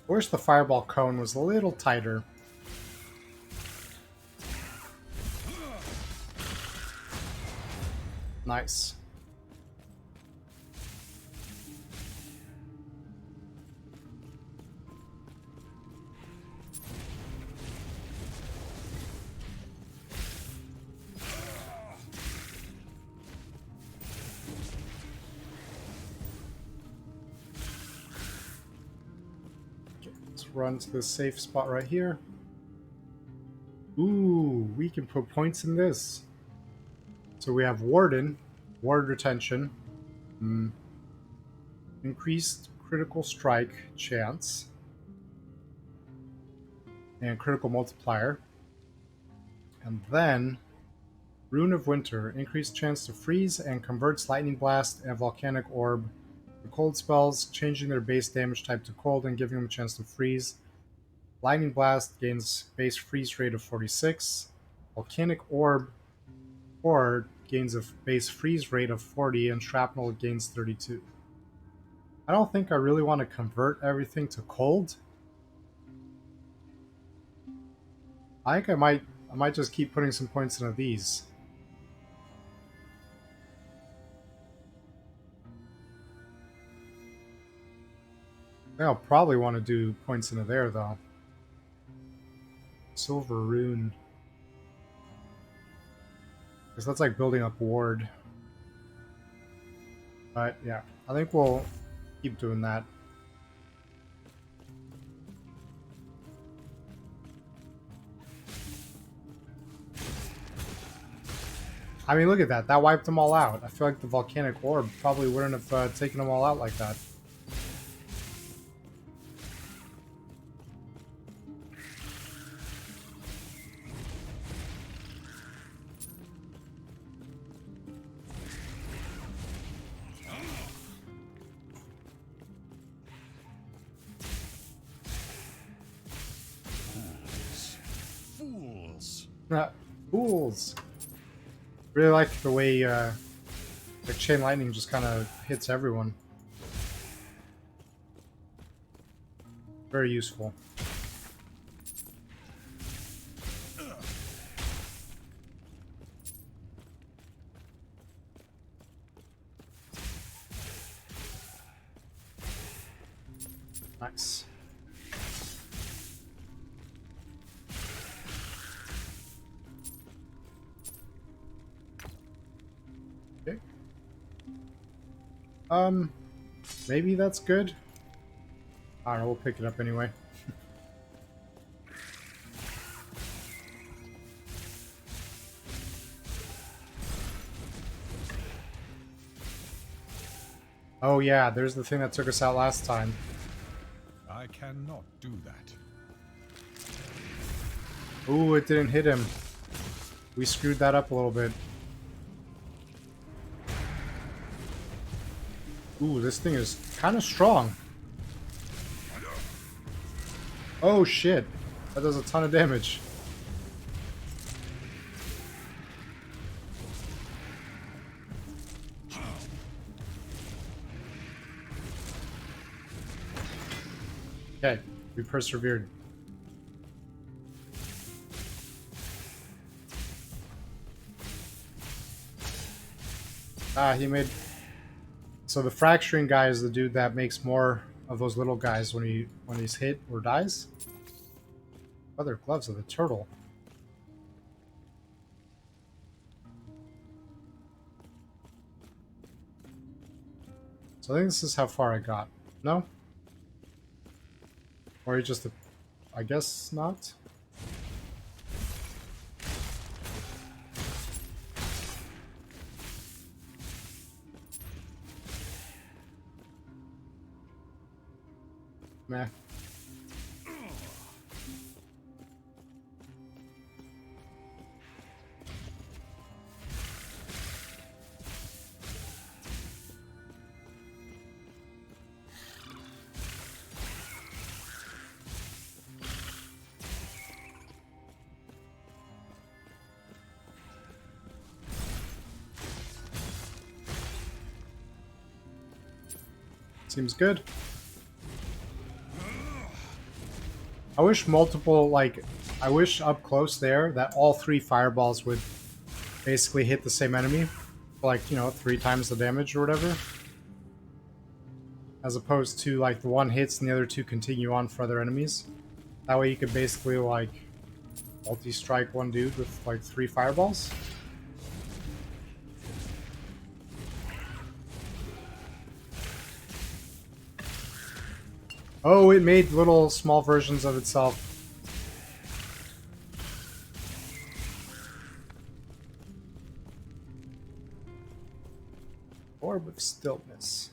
Wish the fireball cone was a little tighter. Nice. Let's run to the safe spot right here. Ooh, we can put points in this. So we have Warden, Ward Retention, increased critical strike chance, and critical multiplier. And then Rune of Winter, increased chance to freeze and converts Lightning Blast and Volcanic Orb to cold spells, changing their base damage type to cold and giving them a chance to freeze. Lightning Blast gains base freeze rate of 46. Volcanic Orb gains a base freeze rate of 40, and Shrapnel gains 32. I don't think I really want to convert everything to cold. I think I might just keep putting some points into these. I think I'll probably want to do points into there though. Silver Rune. Because that's like building up ward. But yeah, I think we'll keep doing that. I mean, look at that. That wiped them all out. I feel like the Volcanic Orb probably wouldn't have taken them all out like that.
Fools.
Fools. Really like the way the Chain Lightning just kind of hits everyone. Very useful. Nice. Okay. Maybe that's good. I don't know, we'll pick it up anyway. Oh yeah, there's the thing that took us out last time.
I cannot do that.
Ooh, it didn't hit him. We screwed that up a little bit. Ooh, this thing is kind of strong. Oh shit, that does a ton of damage. Okay, we persevered. Ah, he made... So the fracturing guy is the dude that makes more of those little guys when he's hit or dies. Other gloves of the turtle. So I think this is how far I got. No? Or you just... I guess not? Meh. Seems good. I wish multiple, like, I wish up close there that all 3 fireballs would basically hit the same enemy. Like, you know, 3 times the damage or whatever. As opposed to, like, the one hits and the other 2 continue on for other enemies. That way you could basically, like, multi-strike one dude with, like, 3 fireballs. Oh, it made little small versions of itself. Orb of Stillness.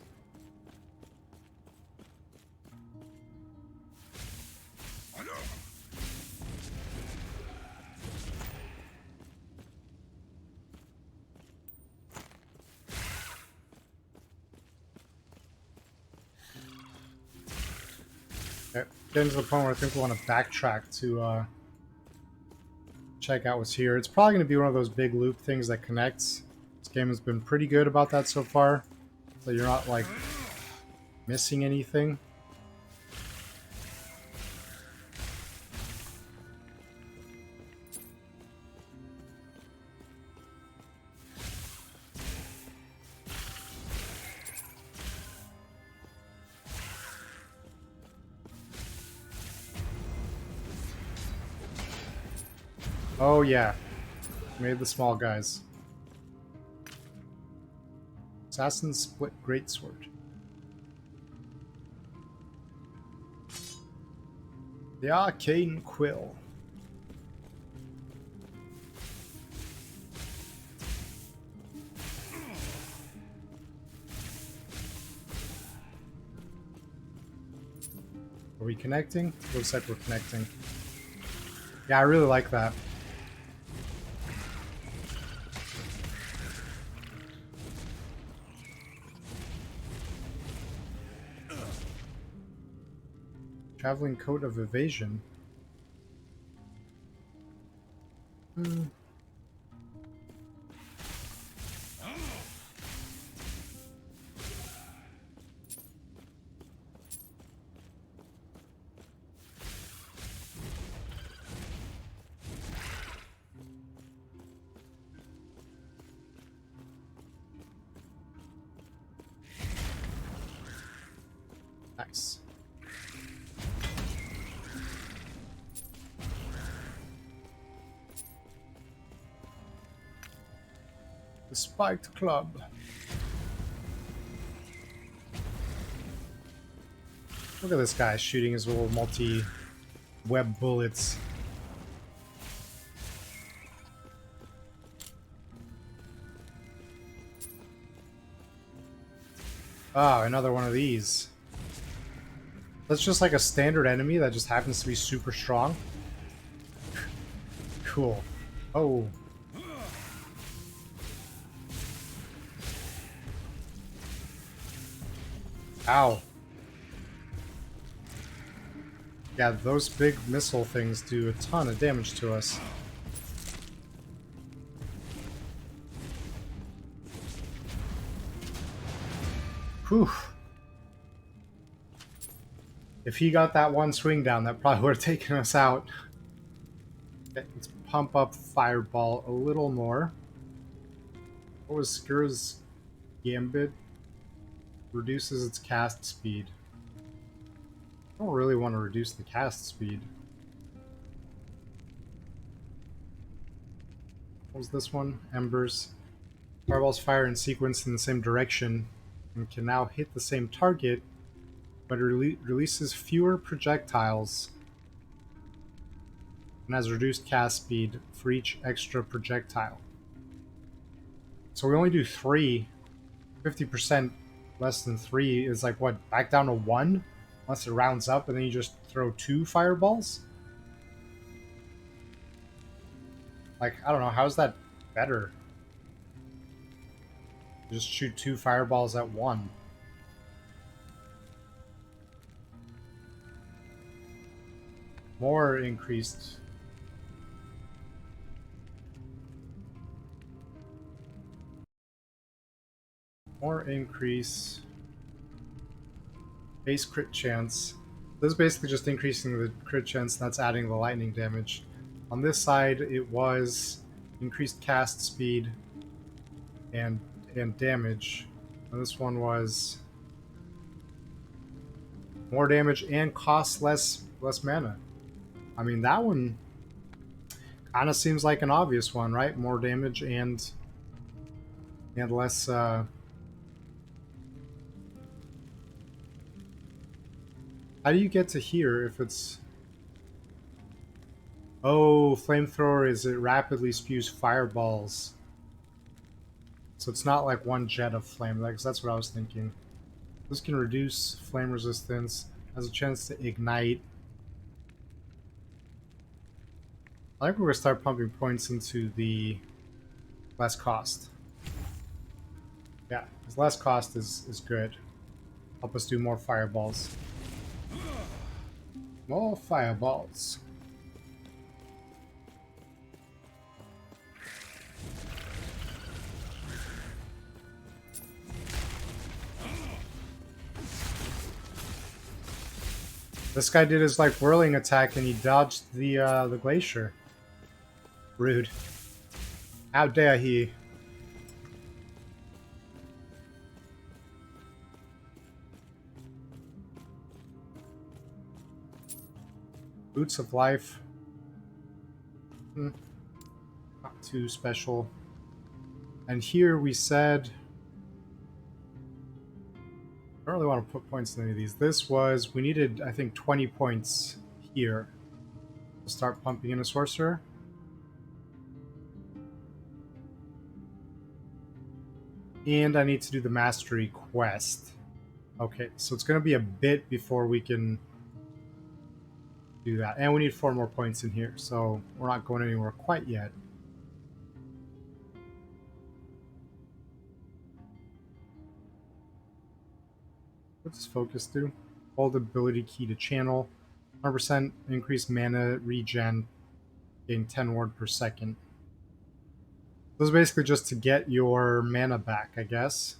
Okay, getting to the point where I think we want to backtrack to check out what's here. It's probably going to be one of those big loop things that connects. This game has been pretty good about that so far, so you're not, like, missing anything. Oh yeah, made the small guys. Assassin's Split Greatsword. The Arcane Quill. Are we connecting? Looks like we're connecting. Yeah, I really like that. Traveling Coat of Evasion. Nice. The Spiked Club. Look at this guy shooting his little multi-web bullets. Oh, another one of these. That's just like a standard enemy that just happens to be super strong. Cool. Oh. Ow. Yeah, those big missile things do a ton of damage to us. Whew. If he got that one swing down, that probably would have taken us out. Okay, let's pump up Fireball a little more. What was Skir's Gambit? Reduces its cast speed. I don't really want to reduce the cast speed. What was this one? Embers. Fireballs fire in sequence in the same direction and can now hit the same target, but releases fewer projectiles and has reduced cast speed for each extra projectile. So we only do 3. 50% less than 3 is like, what, back down to 1? Unless it rounds up and then you just throw 2 fireballs? Like, I don't know, how's that better? Just shoot 2 fireballs at 1. More increased. More increase. Base crit chance. This is basically just increasing the crit chance, that's adding the lightning damage. On this side, it was increased cast speed and damage. And this one was more damage and costs less mana. I mean, that one kind of seems like an obvious one, right? More damage and less. How do you get to here if it's? Oh, flamethrower is it rapidly spews fireballs. So it's not like one jet of flame. That's what I was thinking. This can reduce flame resistance. Has a chance to ignite. I think we're gonna start pumping points into the less cost. Yeah, because less cost is good. Help us do more fireballs. More fireballs. This guy did his like whirling attack and he dodged the glacier. Rude. How dare he? Boots of Life. Not too special. And here we said... I don't really want to put points in any of these. This was... We needed, I think, 20 points here to start pumping in a sorcerer. And I need to do the Mastery quest. Okay, so it's going to be a bit before we can do that. And we need 4 more points in here, so we're not going anywhere quite yet. What does focus do? Hold ability key to channel. 100% increased mana regen, gain 10 ward per second. This is basically just to get your mana back, I guess.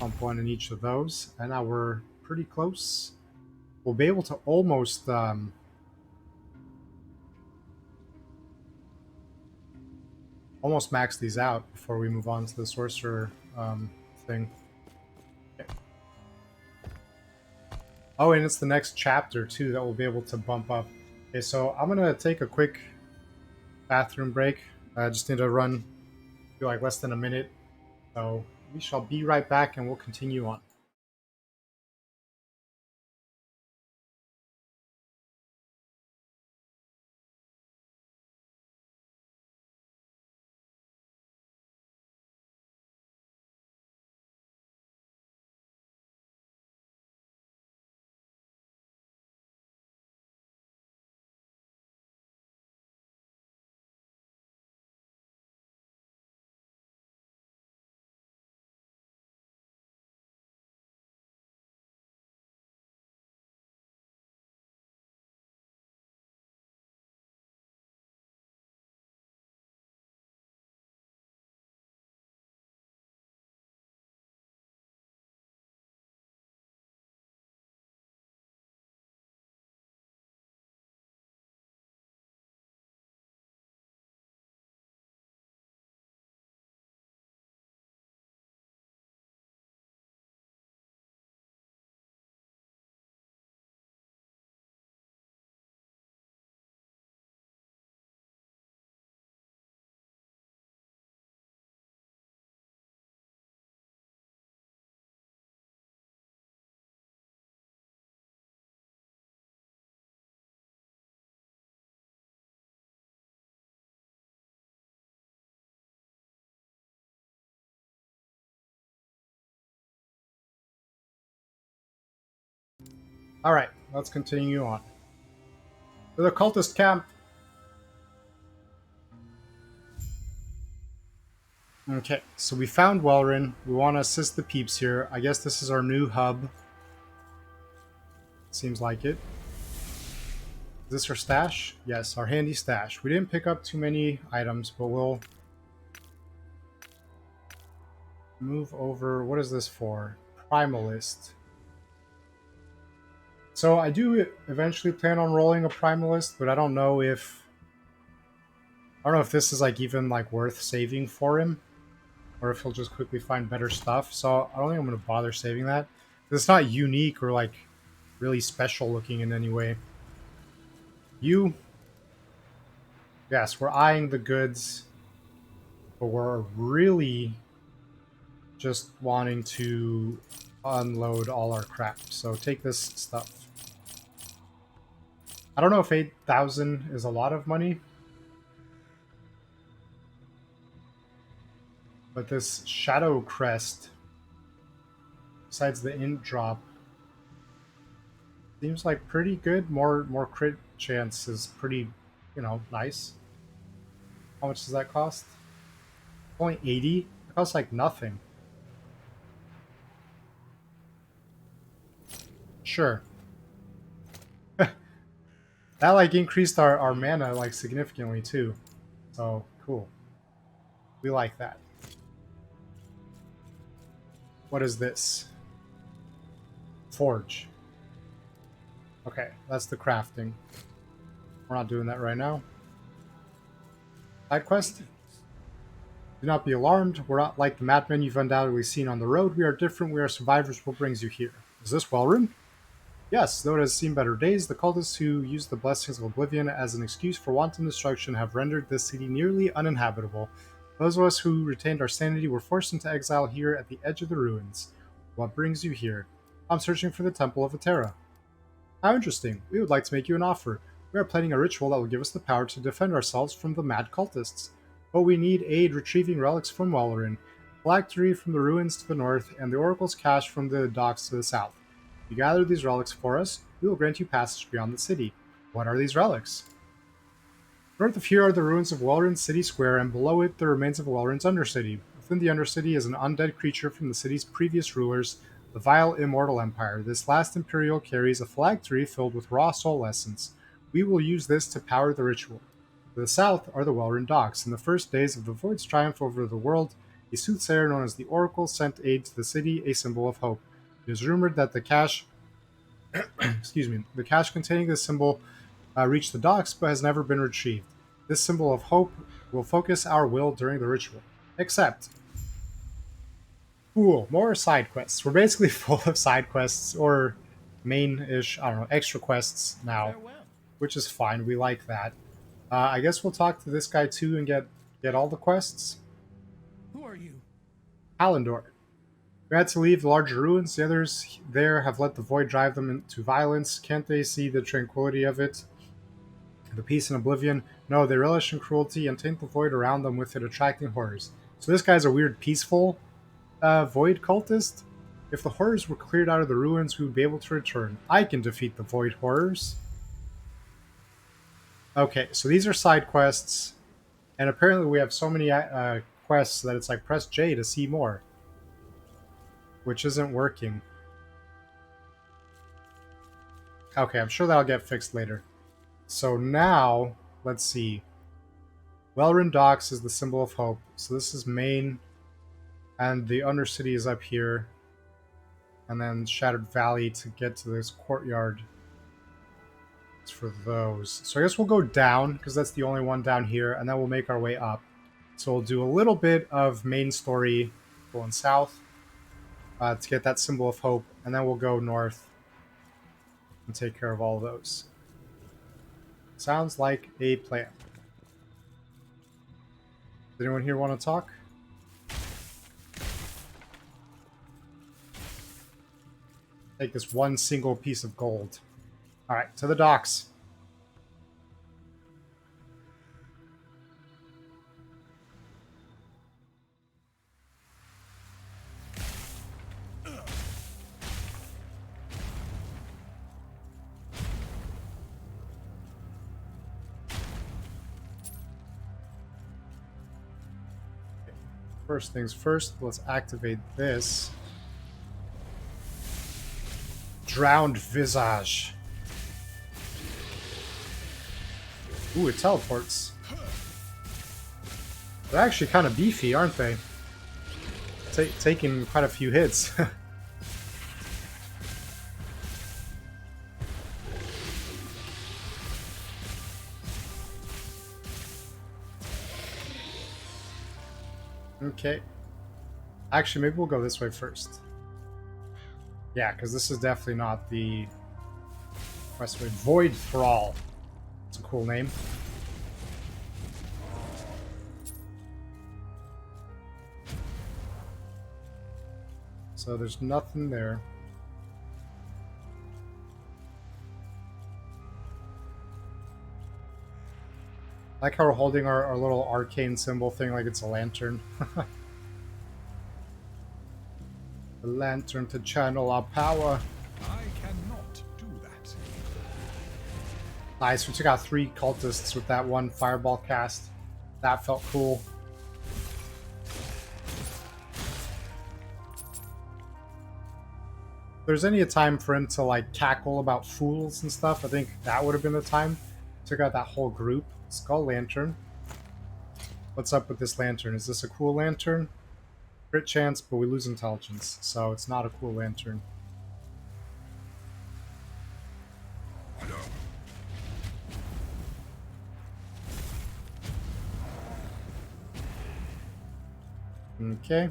Pump 1 in each of those, and now we're pretty close. We'll be able to almost almost max these out before we move on to the sorcerer thing. Okay. Oh, and it's the next chapter too that we'll be able to bump up. Okay, so I'm gonna take a quick bathroom break. I just need to run, feel like less than a minute. So we shall be right back and we'll continue on. Alright, let's continue on. To the cultist camp. Okay, so we found Welrin. We want to assist the peeps here. I guess this is our new hub. Seems like it. Is this our stash? Yes, our handy stash. We didn't pick up too many items, but we'll move over. What is this for? Primalist. So I do eventually plan on rolling a Primalist, but I don't know if this is like even like worth saving for him, or if he'll just quickly find better stuff. So I don't think I'm gonna bother saving that. It's not unique or like really special looking in any way. You, yes, we're eyeing the goods, but we're really just wanting to unload all our crap. So take this stuff. I don't know if 8,000 is a lot of money, but this Shadow Crest, besides the int drop, seems like pretty good. More crit chance is pretty, nice. How much does that cost? Only 80? It costs like nothing. Sure. That like increased our mana like significantly too. So cool. We like that. What is this? Forge. Okay, that's the crafting. We're not doing that right now. Side quest? Do not be alarmed. We're not like the madmen you've undoubtedly seen on the road. We are different. We are survivors. What brings you here? Is this Welrin? Yes, though it has seen better days, the cultists who use the blessings of oblivion as an excuse for wanton destruction have rendered this city nearly uninhabitable. Those of us who retained our sanity were forced into exile here at the edge of the ruins. What brings you here? I'm searching for the Temple of Atera. How interesting. We would like to make you an offer. We are planning a ritual that will give us the power to defend ourselves from the mad cultists. But we need aid retrieving relics from Wellerin, phylactery from the ruins to the north, and the Oracle's cache from the docks to the south. If you gather these relics for us, we will grant you passage beyond the city. What are these relics? North of here are the ruins of Welrin City Square, and below it the remains of Welrin's Undercity. Within the Undercity is an undead creature from the city's previous rulers, the vile Immortal Empire. This last Imperial carries a phylactery filled with raw soul essence. We will use this to power the ritual. To the south are the Welrin Docks. In the first days of the Void's triumph over the world, a soothsayer known as the Oracle sent aid to the city, a symbol of hope. It is rumored that the cache, the cache containing this symbol reached the docks but has never been retrieved. This symbol of hope will focus our will during the ritual. Except, cool, more side quests. We're basically full of side quests or main-ish, I don't know, extra quests now,
Farewell.
which is fine. We like that. I guess we'll talk to this guy too and get all the quests.
Who are you?
Hallandor. We had to leave the larger ruins. The others there have let the void drive them into violence. Can't they see the tranquility of it? The peace and oblivion? No, they relish in cruelty and taint the void around them with it, attracting horrors. So this guy's a weird peaceful void cultist. If the horrors were cleared out of the ruins, we would be able to return. I can defeat the void horrors. Okay, so these are side quests. And apparently we have so many quests that it's like press J to see more. Which isn't working. Okay, I'm sure that'll get fixed later. So now, let's see. Welrin Docks is the symbol of hope. So this is main, and the Undercity is up here. And then Shattered Valley to get to this courtyard. It's for those. So I guess we'll go down, because that's the only one down here, and then we'll make our way up. So we'll do a little bit of main story going south. To get that symbol of hope, and then we'll go north and take care of all those. Sounds like a plan. Does anyone here want to talk? Take this one single piece of gold. Alright, to the docks. First things first, let's activate this. Drowned Visage. Ooh, it teleports. They're actually kind of beefy, aren't they? Taking quite a few hits. Okay. Actually, maybe we'll go this way first. Yeah, because this is definitely not the quest way. Void Thrall. It's a cool name. So there's nothing there. I like how we're holding our little arcane symbol thing like it's a lantern. The lantern to channel our power.
I cannot do that.
Nice, we took out 3 cultists with that one fireball cast. That felt cool. If there's any time for him to like cackle about fools and stuff, I think that would have been the time. Took out that whole group. Skull Lantern. What's up with this lantern? Is this a cool lantern? Crit chance, but we lose intelligence, so it's not a cool lantern. Okay.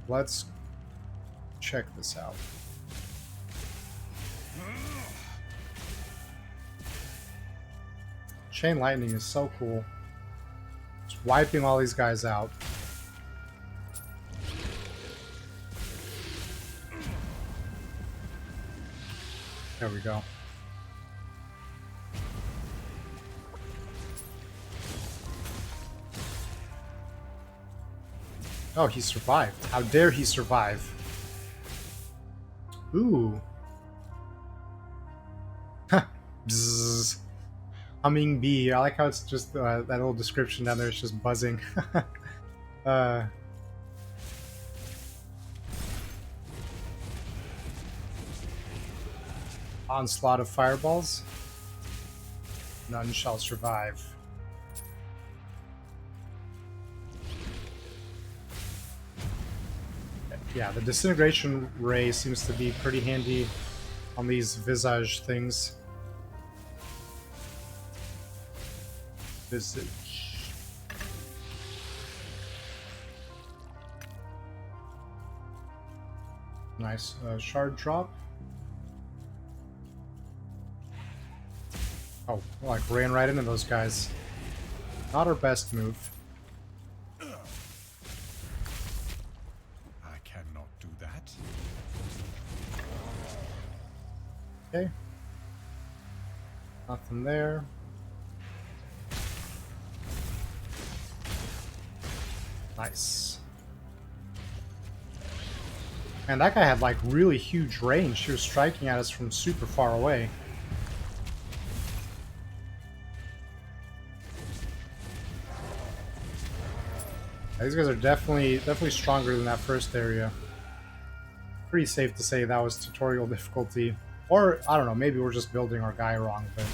Let's check this out. Chain lightning is so cool. Just wiping all these guys out. There we go. Oh, he survived. How dare he survive? Ooh. Bzzz. Humming bee. I like how it's just that little description down there. It's just buzzing. Onslaught of fireballs. None shall survive. Yeah, the disintegration ray seems to be pretty handy on these visage things. Visage. Nice shard drop. Oh, like ran right into those guys. Not our best move.
I cannot do that.
Okay. Nothing there. Nice. And that guy had like really huge range. He was striking at us from super far away. These guys are definitely stronger than that first area. Pretty safe to say that was tutorial difficulty. Or, I don't know, maybe we're just building our guy wrong, but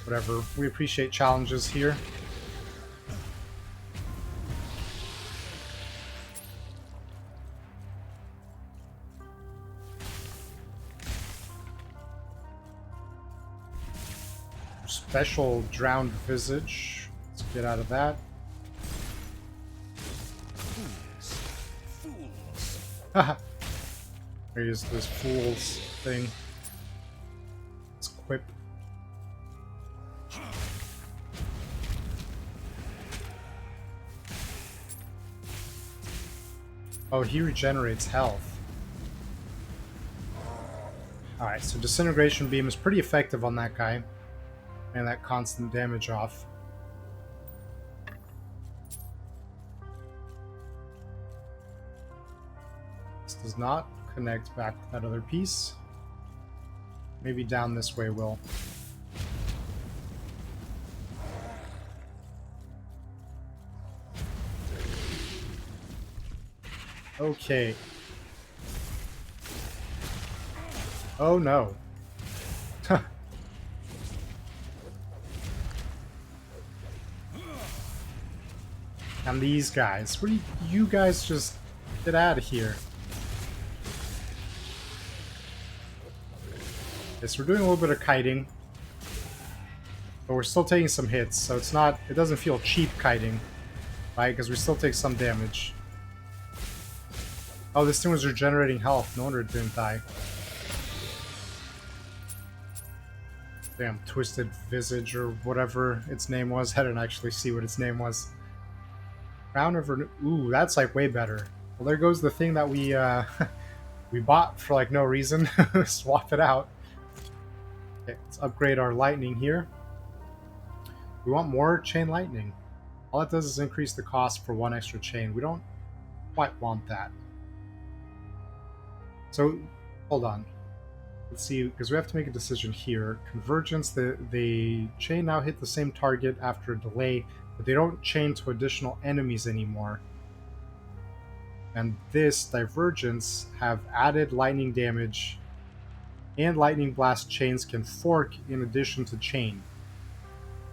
whatever. We appreciate challenges here. Special drowned visage. Let's get out of that. There's this fool's thing. Let's equip. Oh, he regenerates health. Alright, so Disintegration Beam is pretty effective on that guy. And that constant damage off. Does not connect back with that other piece. Maybe down this way will. Okay. Oh no. And these guys. Where do you guys just get out of here? Okay, so we're doing a little bit of kiting. But we're still taking some hits, so it's not... It doesn't feel cheap kiting. Right? Because we still take some damage. Oh, this thing was regenerating health. No wonder it didn't die. Damn, Twisted Visage or whatever its name was. I didn't actually see what its name was. Crown of Renew... Ooh, that's like way better. Well, there goes the thing that we we bought for like no reason. Swap it out. Okay, let's upgrade our lightning here. We want more chain lightning. All it does is increase the cost for one extra chain. We don't quite want that. So, hold on. Let's see, because we have to make a decision here. Convergence, the chain now hit the same target after a delay, but they don't chain to additional enemies anymore. And this Divergence have added lightning damage, and Lightning Blast chains can fork in addition to chain.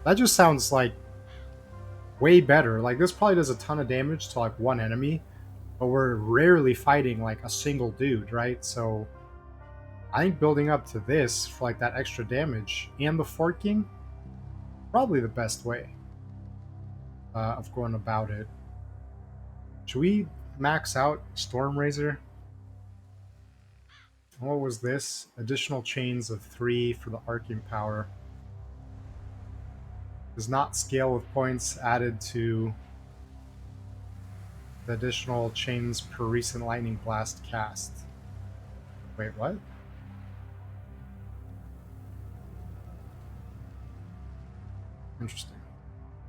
That just sounds like way better. Like, this probably does a ton of damage to like one enemy, but we're rarely fighting like a single dude, right? So I think building up to this for like that extra damage and the forking, probably the best way of going about it. Should we max out Storm Razor? What was this? Additional chains of 3 for the arcing power. Does not scale with points added to the additional chains per recent lightning blast cast. Wait, what? Interesting.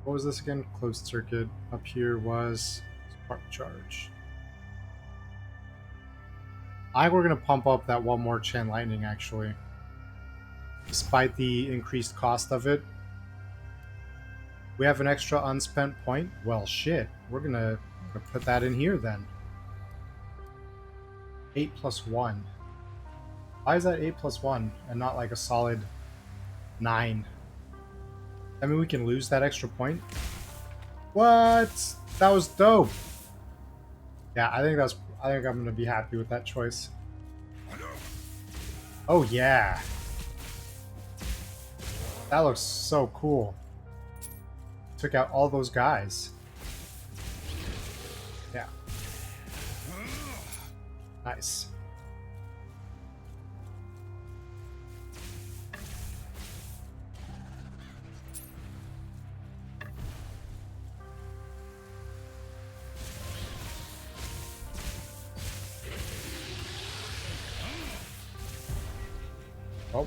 What was this again? Closed circuit. Up here was spark charge. I think we're going to pump up that one more chain lightning, actually. Despite the increased cost of it. We have an extra unspent point. Well, shit. We're going to put that in here, then. 8 plus 1. Why is that 8 plus 1 and not like a solid 9? I mean, we can lose that extra point. What? That was dope. Yeah, I think I'm gonna be happy with that choice. Oh yeah. That looks so cool. Took out all those guys. Yeah. Nice. Oh.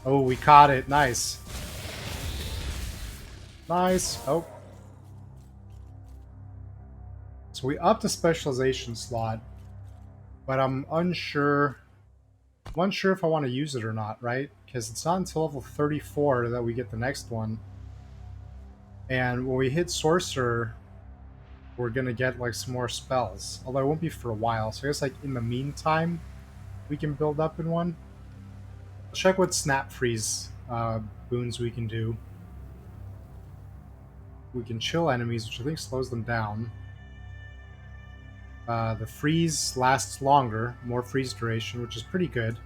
Oh, we caught it. Nice. Nice. Oh. So we upped the specialization slot, but I'm unsure. I'm unsure if I want to use it or not, right? Because it's not until level 34 that we get the next one. And when we hit Sorcerer, we're gonna get like some more spells. Although it won't be for a while. So I guess like in the meantime, we can build up in one. Let's check what Snap Freeze boons we can do. We can chill enemies, which I think slows them down. The freeze lasts longer, more freeze duration, which is pretty good.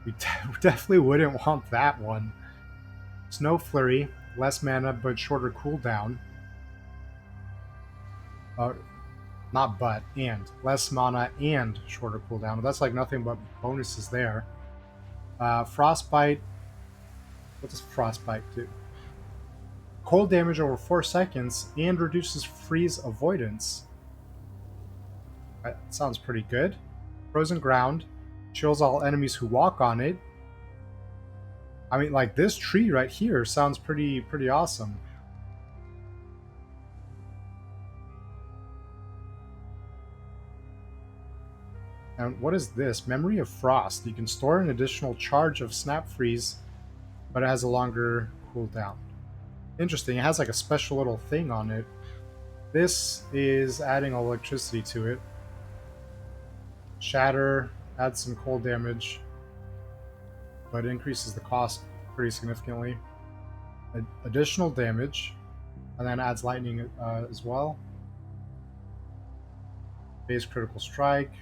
We definitely wouldn't want that one. Snow Flurry, less mana but shorter cooldown. Not but, and. Less mana and shorter cooldown. That's like nothing but bonuses there. Frostbite. What does Frostbite do? Cold damage over 4 seconds and reduces freeze avoidance. That sounds pretty good. Frozen Ground. Chills all enemies who walk on it. I mean, like, this tree right here sounds pretty awesome. And what is this? Memory of Frost. You can store an additional charge of Snap Freeze, but it has a longer cooldown. Interesting. It has like a special little thing on it. This is adding electricity to it. Shatter adds some cold damage, but increases the cost pretty significantly. Additional damage, and then adds lightning as well. Base critical strike,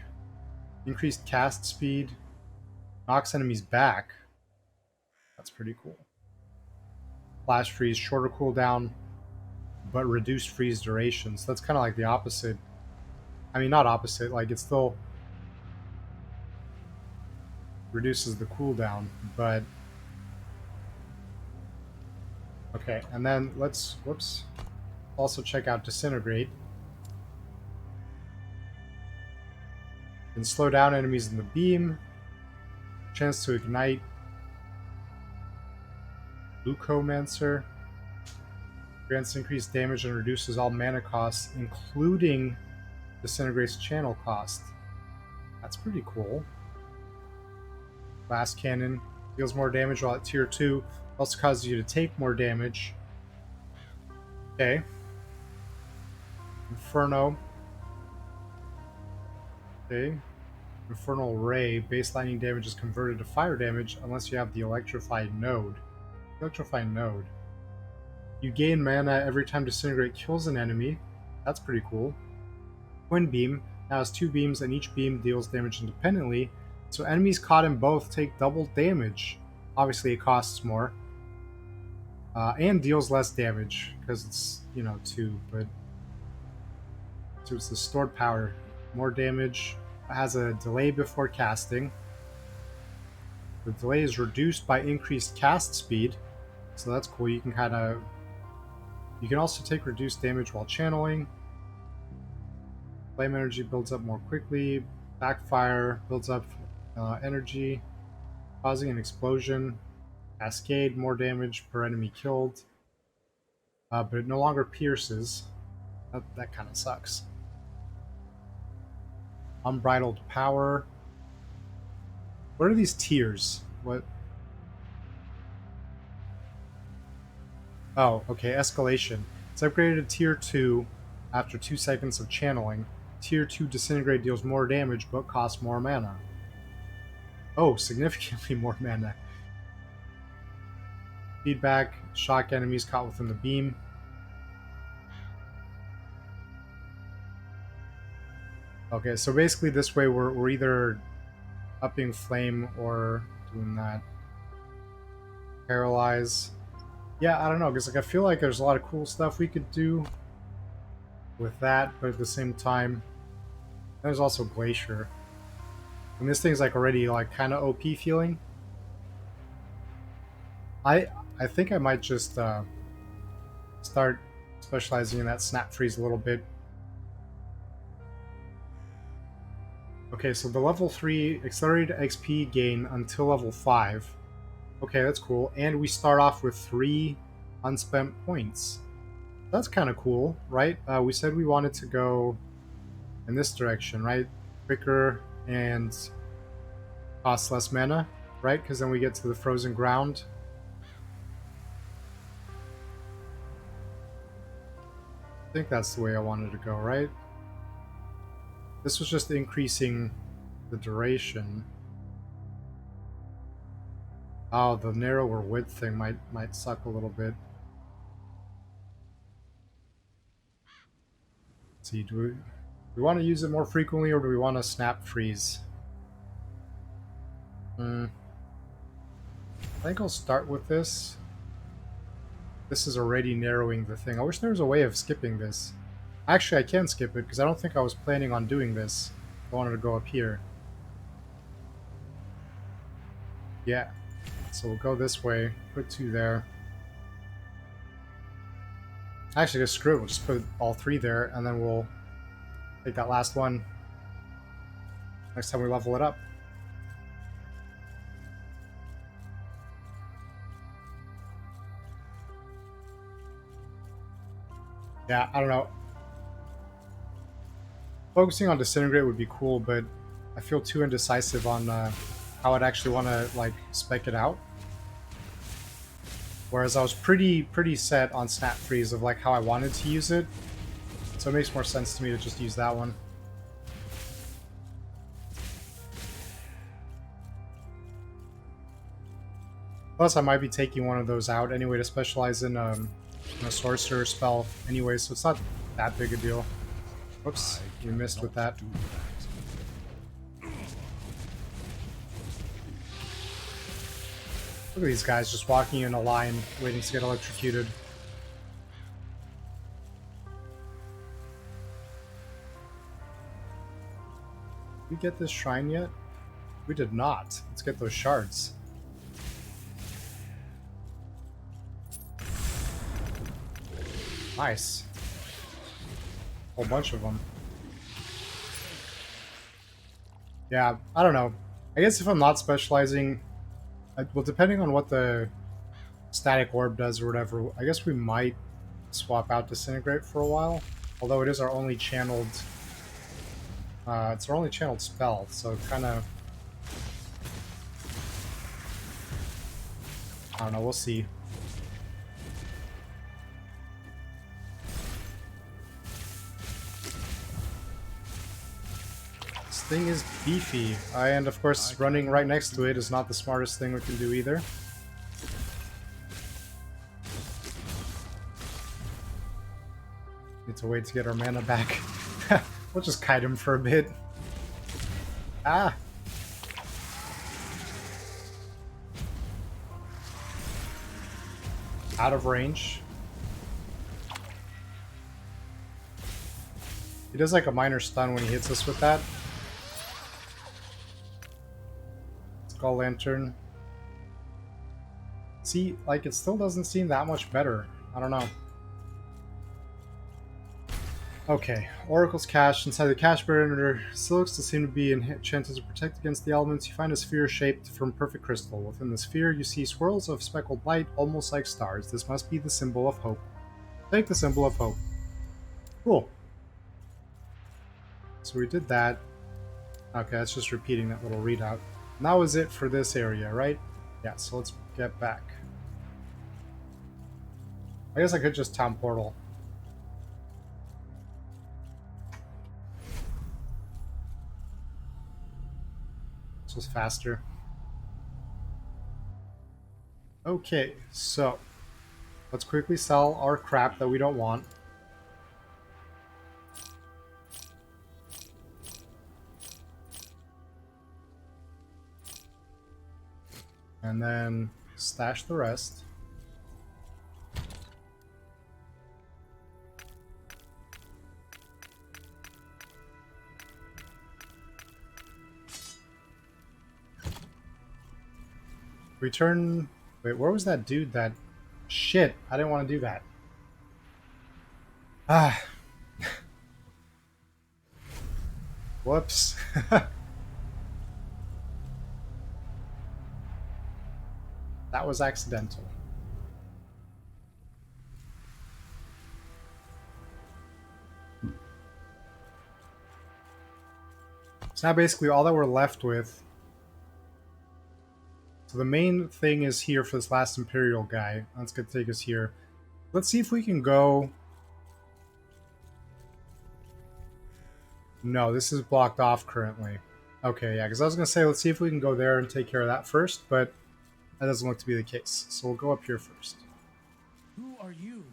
increased cast speed, knocks enemies back. That's pretty cool. Flash freeze, shorter cooldown, but reduced freeze duration. So that's kind of like the opposite. I mean, not opposite. Like it still reduces the cooldown, but okay. And then let's also check out disintegrate. Can slow down enemies in the beam. Chance to ignite. Glucomancer. Grants increased damage and reduces all mana costs, including disintegrates channel cost. That's pretty cool. Blast cannon deals more damage while at tier 2. Also causes you to take more damage. Okay. Inferno. Okay. Infernal Ray. Base lightning damage is converted to fire damage unless you have the Electrified Node. Electrified Node. You gain mana every time Disintegrate kills an enemy. That's pretty cool. Twin Beam now has 2 beams and each beam deals damage independently, so enemies caught in both take double damage. Obviously it costs more. And deals less damage, because it's, 2, but... So it's the stored power. More damage. It has a delay before casting. The delay is reduced by increased cast speed, so that's cool. You can You can also take reduced damage while channeling. Flame energy builds up more quickly. Backfire builds up energy, causing an explosion. Cascade, more damage per enemy killed. But it no longer pierces. That kind of sucks. Unbridled power. What are these tiers? What? Oh, okay, escalation. It's upgraded to tier 2 after 2 seconds of channeling. Tier 2 disintegrate deals more damage but costs more mana. Oh, significantly more mana. Feedback, shock enemies caught within the beam. Okay, so basically this way we're either upping flame or doing that. Paralyze. Yeah, I don't know, because I feel like there's a lot of cool stuff we could do with that, but at the same time, there's also Glacier. And this thing's already kind of OP feeling. I think I might just start specializing in that snap freeze a little bit. Okay, so the level 3 accelerated XP gain until level 5. Okay, that's cool. And we start off with 3 unspent points. That's kind of cool, right? We said we wanted to go in this direction, right? Quicker and cost less mana, right? Because then we get to the frozen ground. I think that's the way I wanted to go, right? This was just increasing the duration. Oh, the narrower width thing might suck a little bit. Let's see, do we want to use it more frequently or do we want to snap freeze? I think I'll start with this. This is already narrowing the thing. I wish there was a way of skipping this. Actually, I can skip it because I don't think I was planning on doing this. I wanted to go up here. Yeah. So we'll go this way. Put 2 there. Actually, just screw it. We'll just put all 3 there, and then we'll take that last one next time we level it up. Yeah, I don't know. Focusing on Disintegrate would be cool, but I feel too indecisive on how I'd actually want to spec it out. Whereas I was pretty set on Snap Freeze of how I wanted to use it. So it makes more sense to me to just use that one. Plus, I might be taking one of those out anyway to specialize in a sorcerer spell anyway, so it's not that big a deal. Whoops, we missed with that.
Do that.
Look at these guys just walking in a line, waiting to get electrocuted. Did we get this shrine yet? We did not. Let's get those shards. Nice. Whole bunch of them. Yeah, I don't know. I guess if I'm not specializing, well, depending on what the static orb does or whatever, I guess we might swap out Disintegrate for a while. Although it is our only channeled, it's our only channeled spell, so kind of, I don't know. We'll see. This thing is beefy, and of course, running right next to it is not the smartest thing we can do either. Need to wait to get our mana back. We'll just kite him for a bit. Ah! Out of range. He does like a minor stun when he hits us with that. Skull Lantern. See, like, it still doesn't seem that much better. I don't know. Okay, Oracle's Cache. Inside the cache barrier still looks to seem to be enchanted to protect against the elements. You find a sphere shaped from perfect crystal. Within the sphere, you see swirls of speckled light, almost like stars. This must be the symbol of hope. Take the symbol of hope. Cool. So we did that. Okay, that's just repeating that little readout. And that was it for this area, right? Yeah, so let's get back. I guess I could just town portal. This was faster. Okay, so let's quickly sell our crap that we don't want. And then stash the rest. Return... Wait, where was that dude that... Shit, I didn't want to do that. Ah. Whoops. That was accidental. So now basically all that we're left with... So the main thing is here for this last Imperial guy. That's going to take us here. Let's see if we can go... No, this is blocked off currently. Okay, yeah, because I was going to say, let's see if we can go there and take care of that first, but that doesn't look to be the case. So we'll go up here first.
Who are you?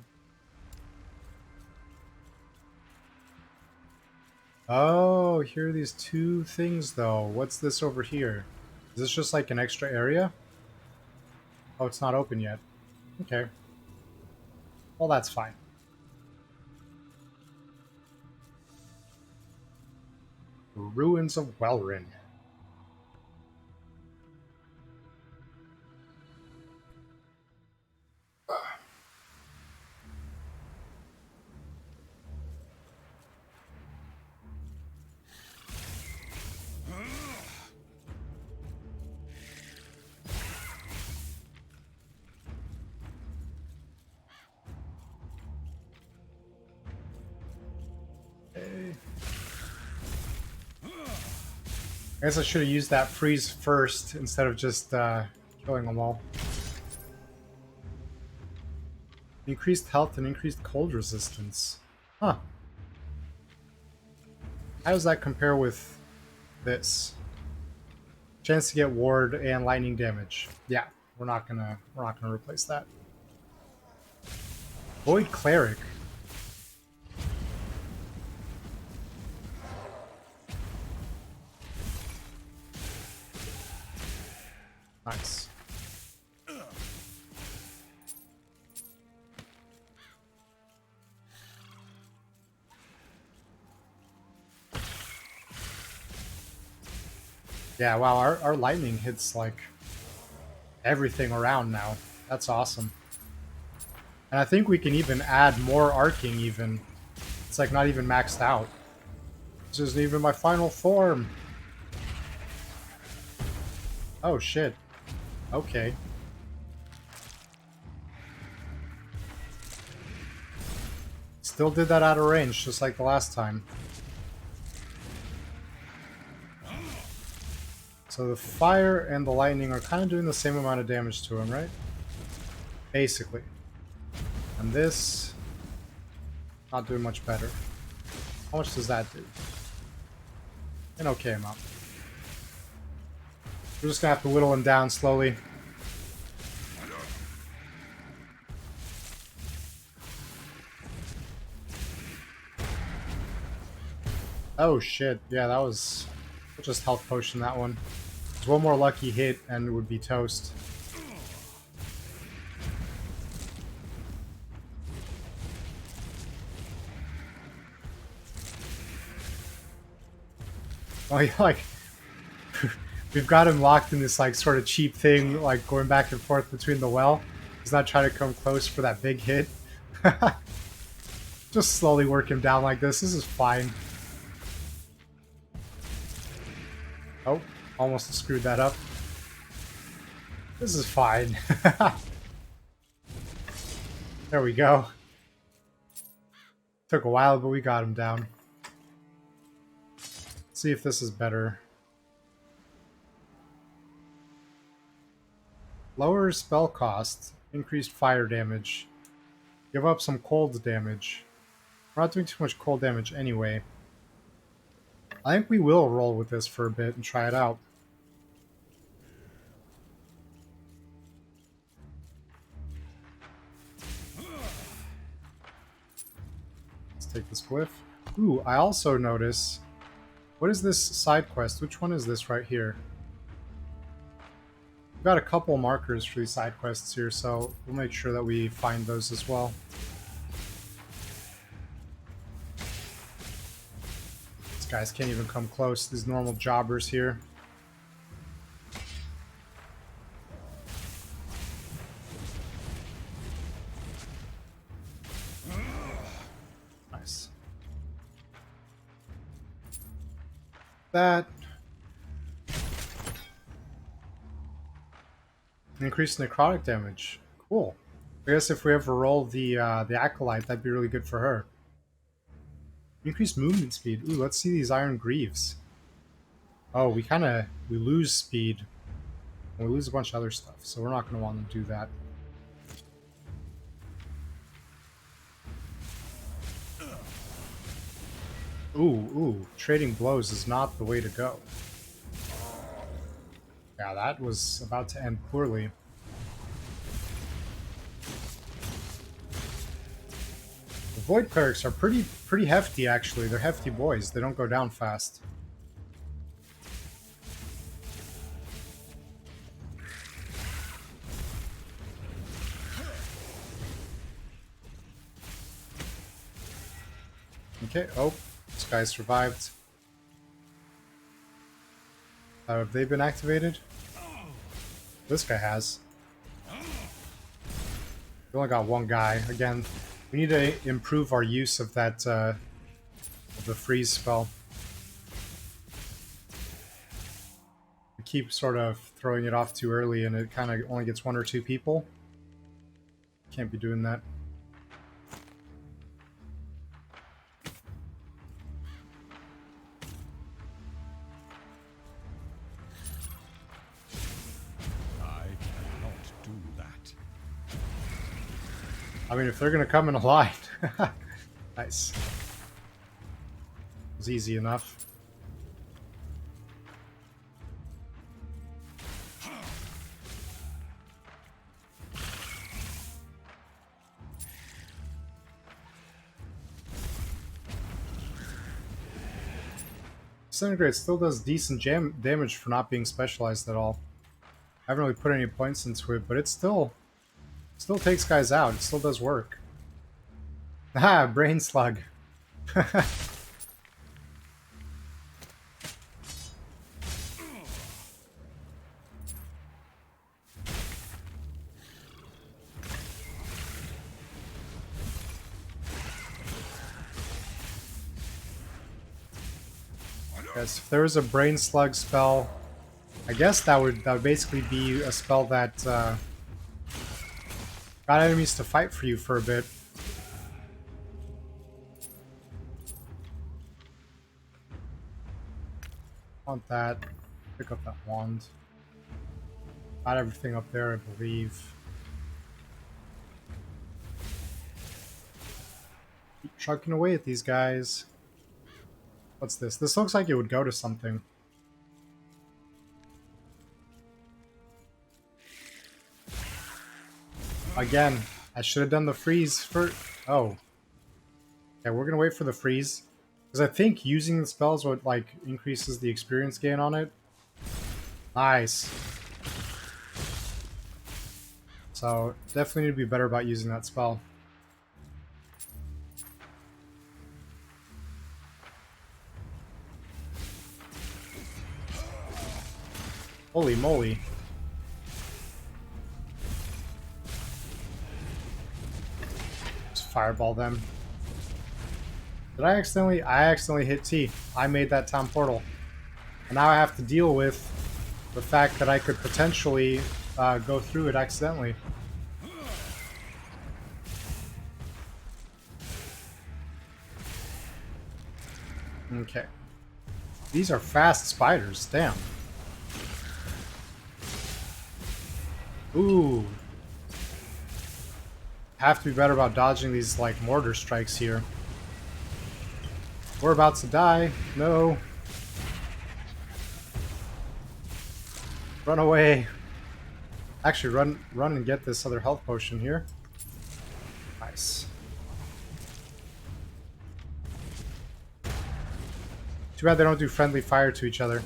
Oh, here are these two things, though. What's this over here? Is this just like an extra area? Oh, it's not open yet. Okay. Well, that's fine. The Ruins of Welrin. I guess I should have used that freeze first instead of just killing them all. Increased health and increased cold resistance. Huh. How does that compare with this? Chance to get ward and lightning damage. Yeah, we're not gonna replace that. Void Cleric. Nice. Yeah, wow, our lightning hits like everything around now. That's awesome. And I think we can even add more arcing even. It's like not even maxed out. This isn't even my final form. Oh shit. Okay. Still did that out of range, just like the last time. So the fire and the lightning are kind of doing the same amount of damage to him, right? Basically. And this... not doing much better. How much does that do? An okay amount. We're just gonna have to whittle him down slowly. Oh shit, yeah, that was just health potion, that one. There's one more lucky hit and it would be toast. Oh, yeah, like, we've got him locked in this, like, sort of cheap thing, like, going back and forth between the well. He's not trying to come close for that big hit. Just slowly work him down like this. This is fine. Oh, almost screwed that up. This is fine. There we go. Took a while, but we got him down. Let's see if this is better. Lower spell cost, increased fire damage. Give up some cold damage. We're not doing too much cold damage anyway. I think we will roll with this for a bit and try it out. Let's take this glyph. Ooh, I also notice... what is this side quest? Which one is this right here? We've got a couple markers for these side quests here, so we'll make sure that we find those as well. These guys can't even come close, these normal jobbers here. Nice. That. Increased necrotic damage. Cool. I guess if we ever roll the Acolyte, that'd be really good for her. Increased movement speed. Ooh, let's see these Iron Greaves. Oh, we lose speed. And we lose a bunch of other stuff, so we're not going to want to do that. Ooh, trading blows is not the way to go. Yeah, that was about to end poorly. The Void Clerics are pretty hefty, actually. They're hefty boys. They don't go down fast. Okay, oh, this guy survived. Have they been activated? This guy has. We only got one guy. Again, we need to improve our use of that, of the freeze spell. We keep sort of throwing it off too early and it kind of only gets 1 or 2 people. Can't be doing that. I mean, if they're gonna come in a line. Nice. was easy enough. Disintegrate still does decent damage for not being specialized at all. I haven't really put any points into it, but it still takes guys out. It still does work. Ah, brain slug. Yes, if there was a brain slug spell, I guess that would basically be a spell that got enemies to fight for you for a bit. Want that. Pick up that wand. Got everything up there, I believe. Keep chucking away at these guys. What's this? This looks like it would go to something. Again, I should have done the freeze for... Oh. Okay, we're gonna wait for the freeze. Because I think using the spells what like increases the experience gain on it. Nice. So definitely need to be better about using that spell. Holy moly. Just fireball them. Did I accidentally? I accidentally hit T. I made that town portal. And now I have to deal with the fact that I could potentially go through it accidentally. Okay. These are fast spiders, damn. Ooh. Have to be better about dodging these, like, mortar strikes here. We're about to die. No. Run away. Actually, run and get this other health potion here. Nice. Too bad they don't do friendly fire to each other.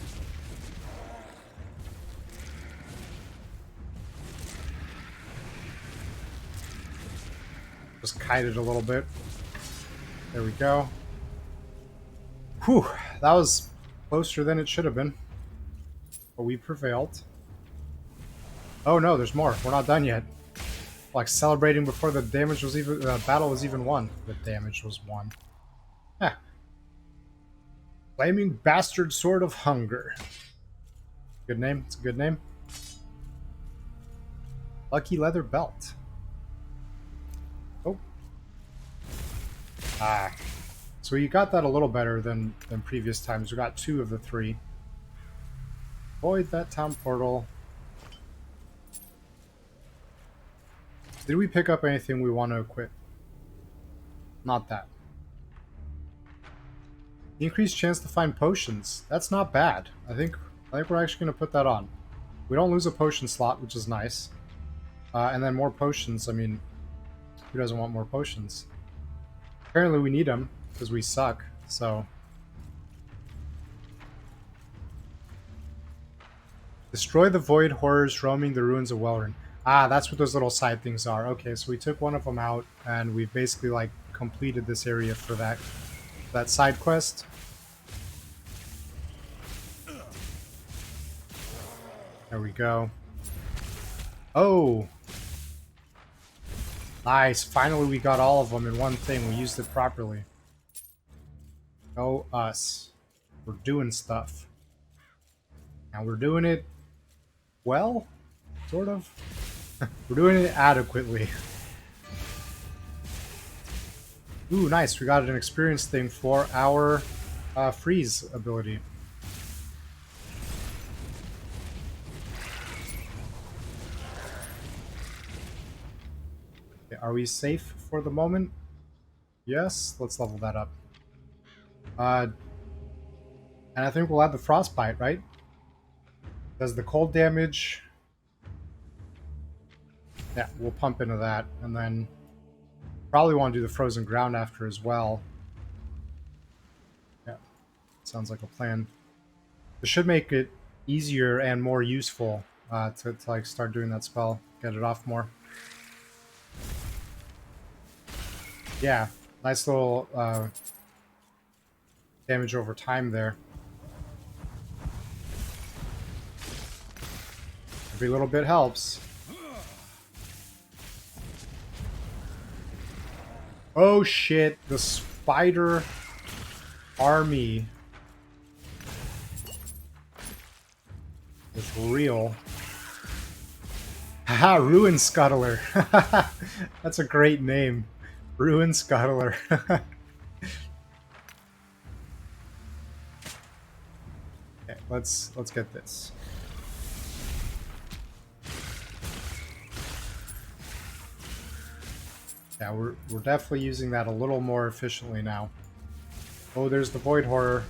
Just kite it a little bit. There we go. Whew, that was closer than it should have been. But we prevailed. Oh no, there's more. We're not done yet. Like celebrating before the damage was even battle was even won. The damage was won. Yeah. Flaming Bastard Sword of Hunger. Good name. It's a good name. Lucky Leather Belt. Oh. Ah. So you got that a little better than previous times. We got 2 of the 3. Avoid that town portal. Did we pick up anything we want to equip? Not that. Increased chance to find potions. That's not bad. I think we're actually going to put that on. We don't lose a potion slot, which is nice. And then more potions. I mean, who doesn't want more potions? Apparently we need them, because we suck, so... Destroy the void horrors roaming the ruins of Welryn. Ah, that's what those little side things are. Okay, so we took one of them out, and we've basically, like, completed this area for that side quest. There we go. Oh! Nice, finally we got all of them in one thing. We used it properly. Go us. We're doing stuff. And we're doing it well? Sort of? We're doing it adequately. Ooh, nice. We got an experience thing for our freeze ability. Okay, are we safe for the moment? Yes. Let's level that up. And I think we'll add the frostbite, right? Does the cold damage? Yeah, we'll pump into that, and then probably want to do the frozen ground after as well. Yeah, sounds like a plan. This should make it easier and more useful to like start doing that spell, get it off more. Yeah, nice little damage over time there. Every little bit helps. Oh shit, the spider army is real. Haha, Ruin Scuttler. That's a great name. Ruin Scuttler. Okay, let's get this. Yeah, we're definitely using that a little more efficiently now. Oh, there's the Void Horror.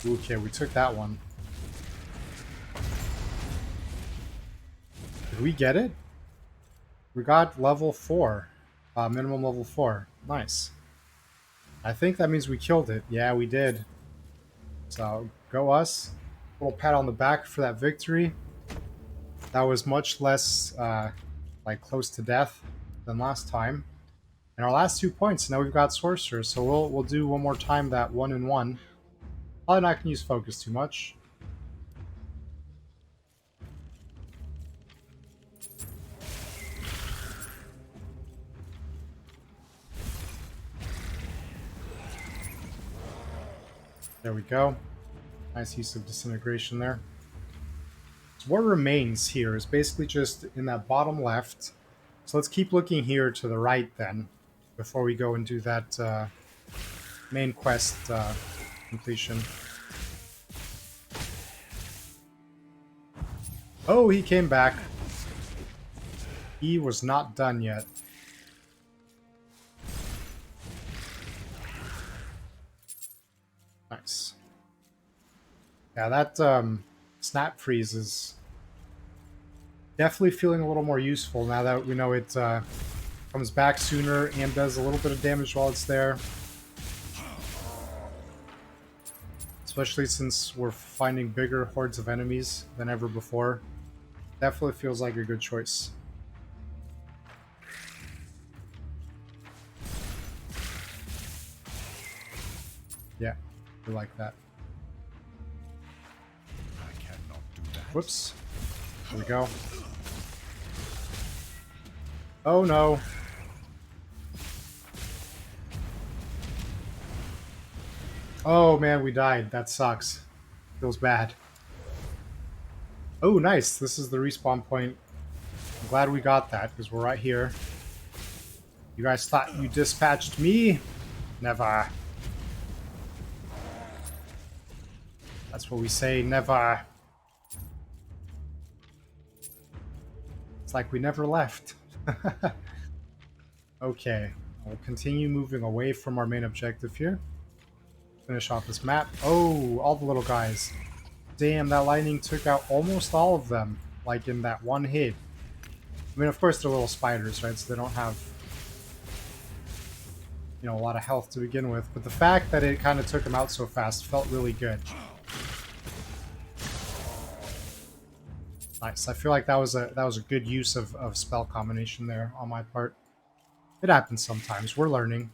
Okay, we took that one. Did we get it? We got level 4. Minimum level 4. Nice. I think that means we killed it. Yeah, we did. So, go us. A little pat on the back for that victory. That was much less, like, close to death than last time. And our last 2 points, now we've got Sorcerer, so we'll do one more time that 1 and 1. Probably not going to use Focus too much. There we go. Nice use of Disintegration there. So what remains here is basically just in that bottom left. So let's keep looking here to the right then, before we go and do that main quest completion. Oh, he came back. He was not done yet. Nice. Yeah, that snap freeze is definitely feeling a little more useful now that we know it comes back sooner and does a little bit of damage while it's there. Especially since we're finding bigger hordes of enemies than ever before. Definitely feels like a good choice. Yeah, we like that.
I cannot do that.
Whoops. Here we go. Oh no. Oh man, we died. That sucks. Feels bad. Oh, nice. This is the respawn point. I'm glad we got that, because we're right here. You guys thought you dispatched me? Never. That's what we say, never. It's like we never left. Okay, we'll continue moving away from our main objective here. Finish off this map. Oh, all the little guys. Damn, that lightning took out almost all of them, like in that one hit. I mean, of course they're little spiders, right? So they don't have, you know, a lot of health to begin with. But the fact that it kind of took them out so fast felt really good. Nice. I feel like that was a good use of spell combination there on my part. It happens sometimes. We're learning.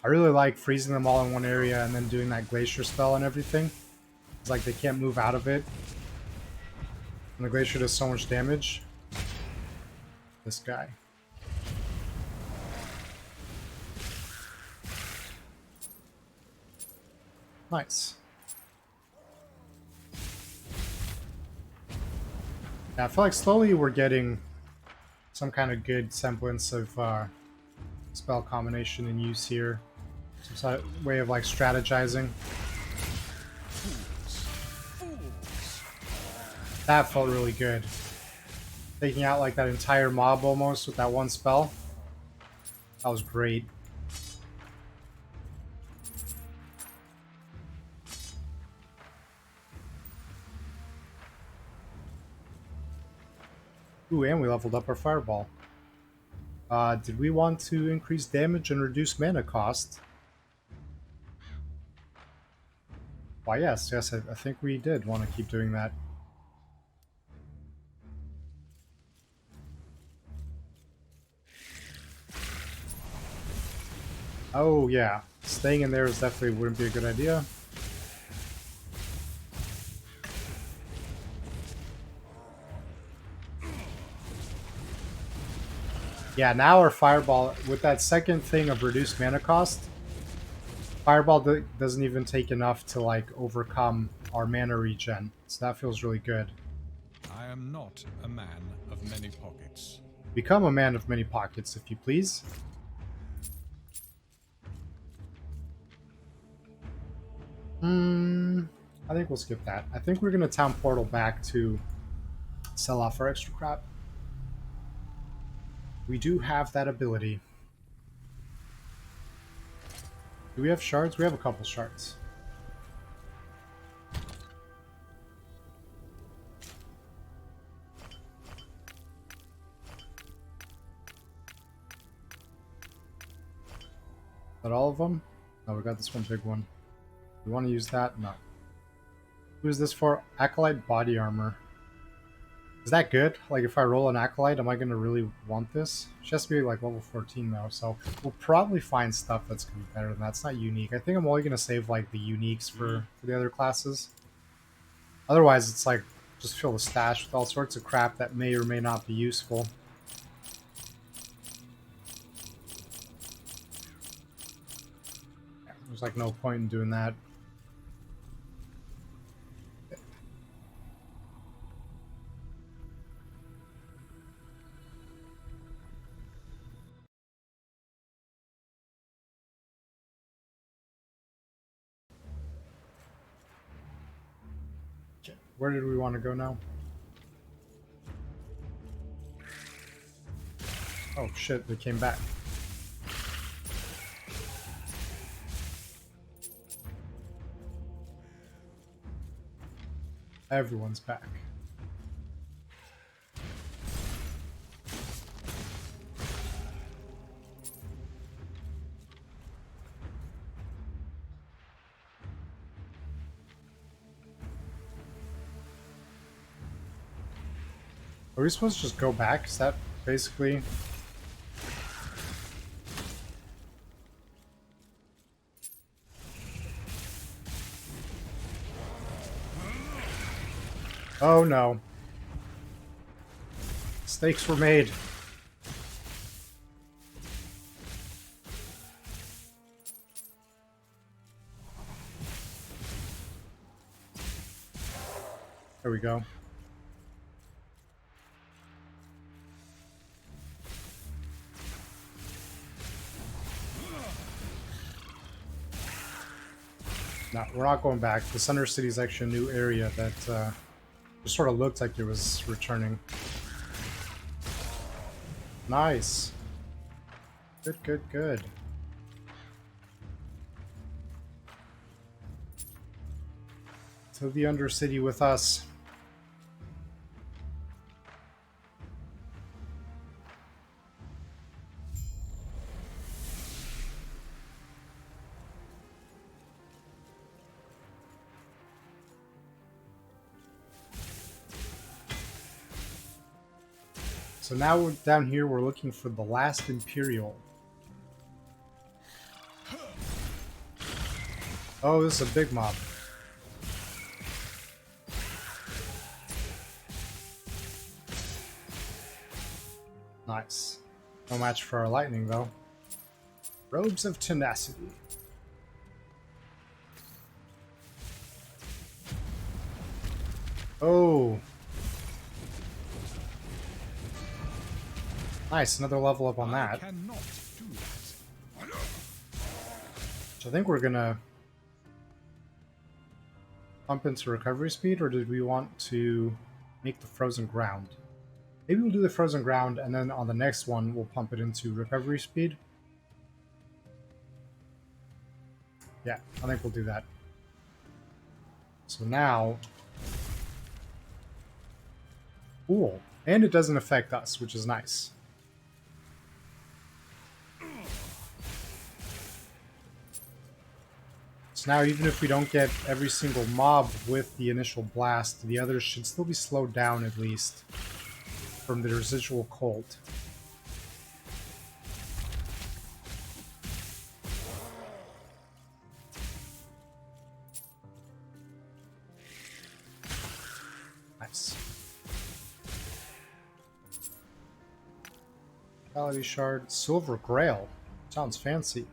I really like freezing them all in one area and then doing that Glacier spell and everything. It's like they can't move out of it. And the Glacier does so much damage. This guy. Nice. Yeah, I feel like slowly we're getting some kind of good semblance of spell combination in use here. Some sort of way of like strategizing.
Fools! Fools!
That felt really good. Taking out like that entire mob almost with that one spell. That was great. Ooh, and we leveled up our fireball. Did we want to increase damage and reduce mana cost? Why, yes, I think we did want to keep doing that. Oh, yeah. Staying in there is definitely wouldn't be a good idea. Yeah, now our fireball, with that second thing of reduced mana cost, fireball doesn't even take enough to like overcome our mana regen. So that feels really good.
I am not a man of many pockets.
Become a man of many pockets, if you please. I think we'll skip that. I think we're gonna town portal back to sell off our extra crap. We do have that ability. Do we have shards? We have a couple shards. Is that all of them? No, we got this one big one. We want to use that? No. Who is this for? Acolyte body armor. Is that good? Like, if I roll an Acolyte, am I going to really want this? She has to be, like, level 14, though, so we'll probably find stuff that's going to be better than that. It's not unique. I think I'm only going to save, like, the uniques for the other classes. Otherwise, it's like, just fill the stash with all sorts of crap that may or may not be useful. Yeah, there's, like, no point in doing that. Where did we want to go now? Oh shit, they came back. Everyone's back. Are we supposed to just go back? Is that basically... Oh no. Mistakes were made. There we go. No, we're not going back. The Center City is actually a new area that just sort of looked like it was returning. Nice. Good, good, good. To the Undercity with us. So now we're down here, we're looking for the last Imperial. Oh, this is a big mob. Nice. No match for our lightning, though. Robes of Tenacity. Oh. Nice, another level up on that.
Cannot do that.
So I think we're gonna bump into recovery speed, or did we want to make the frozen ground. Maybe we'll do the frozen ground, and then on the next one, we'll pump it into recovery speed. Yeah, I think we'll do that. So now... Cool. And it doesn't affect us, which is nice. So now even if we don't get every single mob with the initial blast, the others should still be slowed down at least from the residual cold. Nice. Vitality Shard. Silver Grail. Sounds fancy.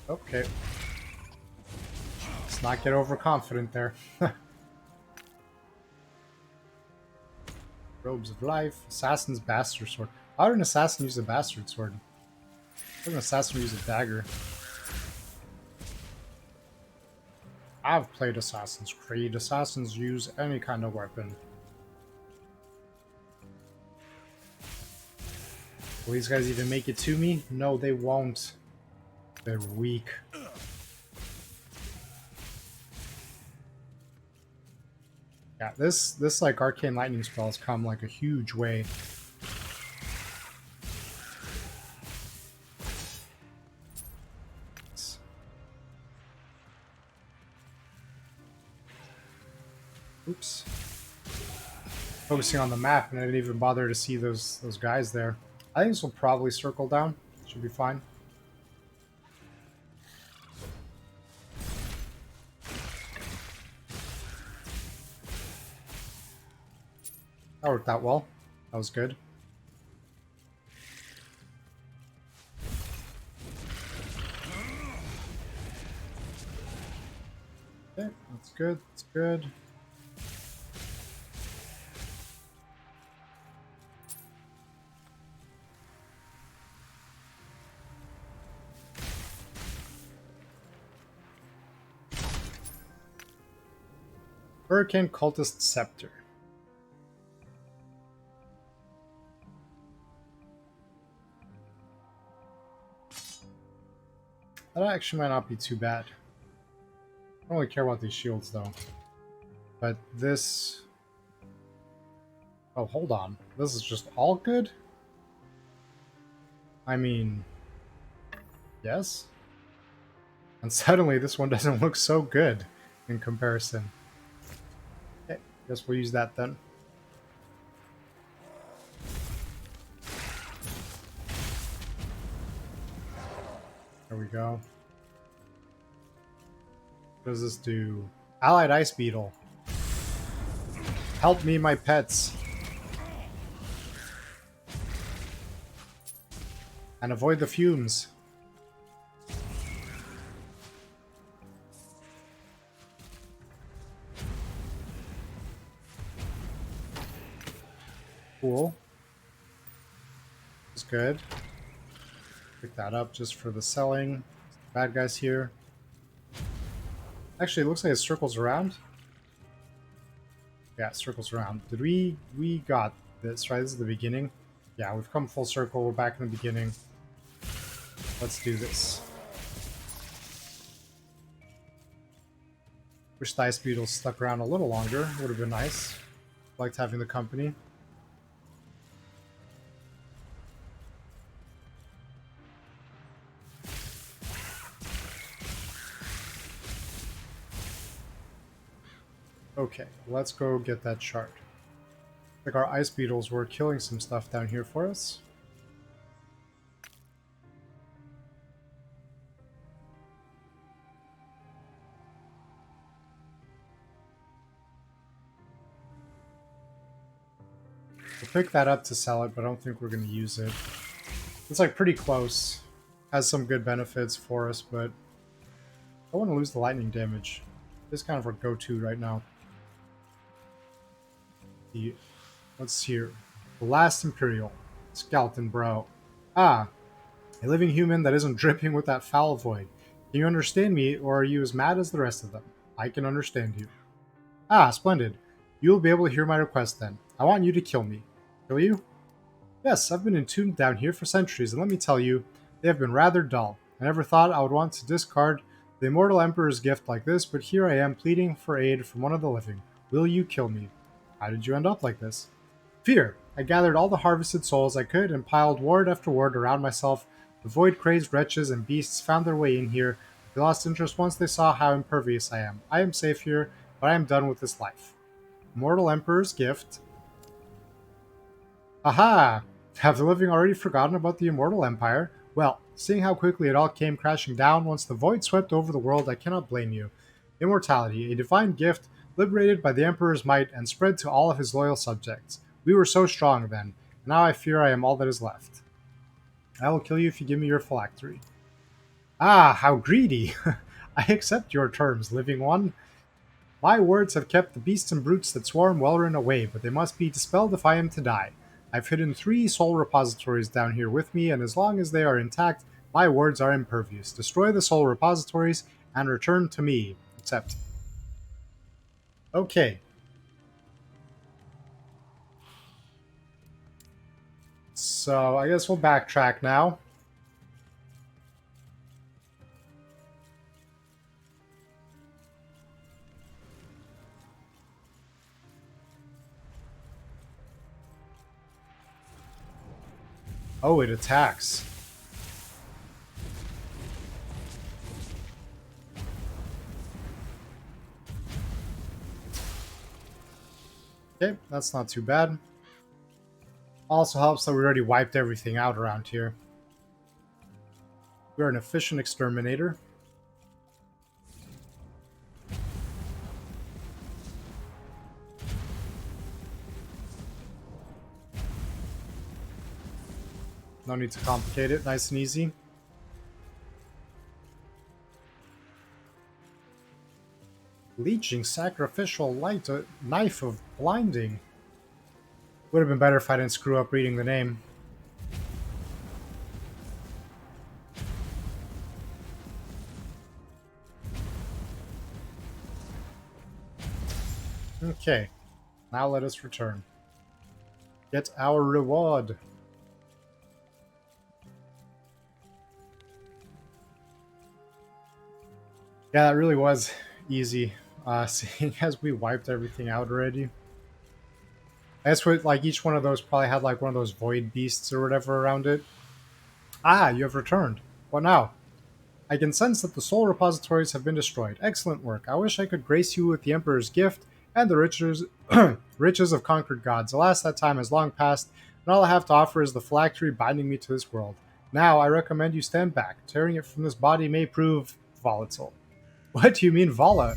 Okay. Let's not get overconfident there. Robes of Life. Assassin's Bastard Sword. How did an assassin use a bastard sword? How did an assassin use a dagger? I've played Assassin's Creed. Assassins use any kind of weapon. Will these guys even make it to me? No, they won't. They're weak. Yeah, this like arcane lightning spell has come like a huge way. Oops. Focusing on the map, and I didn't even bother to see those guys there. I think this will probably circle down. Should be fine. That worked out well. That was good. Okay, that's good. That's good. Hurricane Cultist Scepter. That actually might not be too bad. I don't really care about these shields though. But this... Oh, hold on. This is just all good? I mean... Yes? And suddenly this one doesn't look so good in comparison. Okay, guess we'll use that then. There we go. What does this do? Allied Ice Beetle. Help me, my pets. And avoid the fumes. Cool. That's good. Pick that up just for the selling. Bad guys here. Actually, it looks like it circles around. Yeah, it circles around. Did we got this, right? This is the beginning. Yeah, we've come full circle. We're back in the beginning. Let's do this. Wish the Ice Beetle stuck around a little longer. Would have been nice. Liked having the company. Okay, let's go get that shard. I think our Ice Beetles were killing some stuff down here for us. We'll pick that up to sell it, but I don't think we're going to use it. It's like pretty close. Has some good benefits for us, but I don't want to lose the lightning damage. This is kind of our go-to right now. What's here? The last Imperial. Skeleton bro. Ah, a living human that isn't dripping with that foul void. Can you understand me, or are you as mad as the rest of them? I can understand you. Ah, splendid. You will be able to hear my request then. I want you to kill me. Kill you? Yes, I've been entombed down here for centuries, and let me tell you, they have been rather dull. I never thought I would want to discard the Immortal Emperor's gift like this, but here I am pleading for aid from one of the living. Will you kill me? How did you end up like this? Fear. I gathered all the harvested souls I could and piled ward after ward around myself. The void-crazed wretches and beasts found their way in here. They lost interest once they saw how impervious I am. I am safe here, but I am done with this life. Immortal Emperor's gift. Aha! Have the living already forgotten about the Immortal Empire? Well, seeing how quickly it all came crashing down once the void swept over the world, I cannot blame you. Immortality, a divine gift, liberated by the Emperor's might and spread to all of his loyal subjects. We were so strong then, and now I fear I am all that is left. I will kill you if you give me your phylactery. Ah, how greedy! I accept your terms, living one. My words have kept the beasts and brutes that swarm Welrin away, but they must be dispelled if I am to die. I've hidden 3 soul repositories down here with me, and as long as they are intact, my words are impervious. Destroy the soul repositories and return to me. Accept. Okay. So, I guess we'll backtrack now. Oh, it attacks. Okay, that's not too bad. Also helps that we already wiped everything out around here. We're an efficient exterminator. No need to complicate it, nice and easy. Leeching sacrificial light, a knife of blinding. Would have been better if I didn't screw up reading the name. Okay, now let us return. Get our reward. Yeah, that really was easy, seeing as we wiped everything out already. I guess what, like, each one of those probably had like one of those void beasts or whatever around it. Ah, you have returned. What now? I can sense that the soul repositories have been destroyed. Excellent work. I wish I could grace you with the Emperor's gift and the riches, riches of conquered gods. Alas, that time has long passed, and all I have to offer is the phylactery binding me to this world. Now, I recommend you stand back. Tearing it from this body may prove volatile. What do you mean, Vala?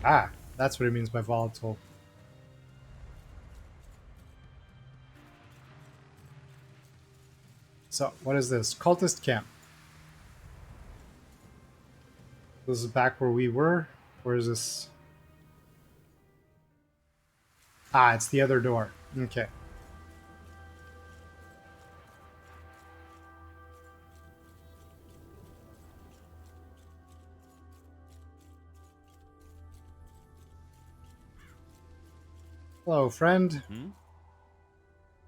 Ah, that's what it means by volatile. So, what is this? Cultist camp. This is back where we were? Where is this? Ah, it's the other door. Okay. Hello, friend.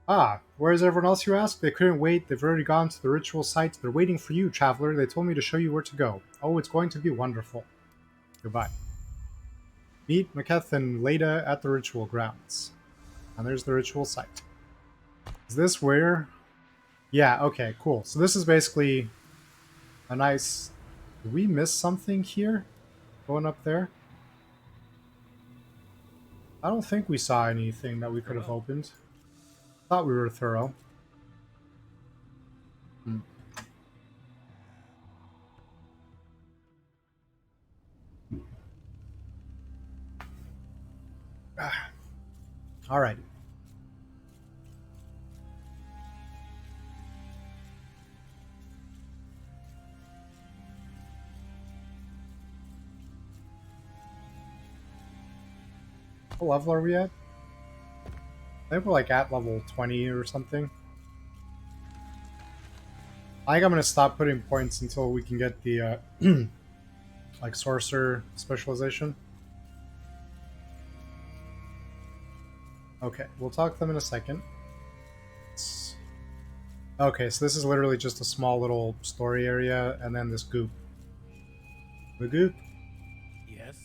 Ah, where's everyone else, you ask? They couldn't wait. They've already gone to the ritual site. They're waiting for you, traveler. They told me to show you where to go. Oh, it's going to be wonderful. Goodbye. Meet Maketh and Leda at the ritual grounds. And there's the ritual site. Is this where... Yeah, okay, cool. So this is basically a nice... Did we miss something here? Going up there? I don't think we saw anything that we could have opened. Thought we were thorough. Alright. What level are we at? I think we're like at level 20 or something. I think I'm gonna stop putting points until we can get the like sorcerer specialization. Okay, we'll talk to them in a second. Okay, so this is literally just a small little story area, and then this goop. The goop.
Yes?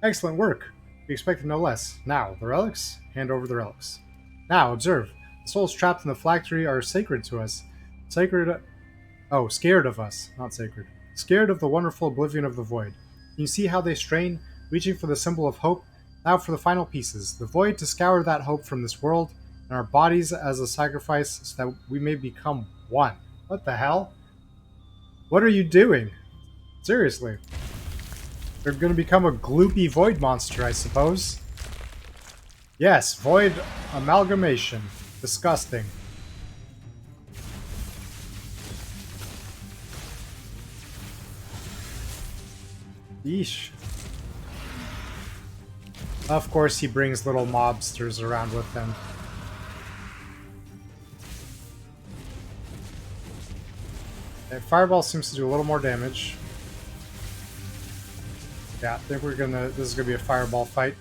Excellent work. We expected no less. Now, the relics? Hand over the relics. Now, observe. The souls trapped in the phylactery are sacred to us. Sacred. Oh, scared of us, not sacred. Scared of the wonderful oblivion of the void. Can you see how they strain, reaching for the symbol of hope? Now for the final pieces. The void to scour that hope from this world, and our bodies as a sacrifice so that we may become one. What the hell? What are you doing? Seriously. They're going to become a gloopy void monster, I suppose. Yes, void amalgamation. Disgusting. Yeesh. Of course, he brings little mobsters around with him. Okay, Fireball seems to do a little more damage. Yeah, I think this is gonna be a Fireball fight.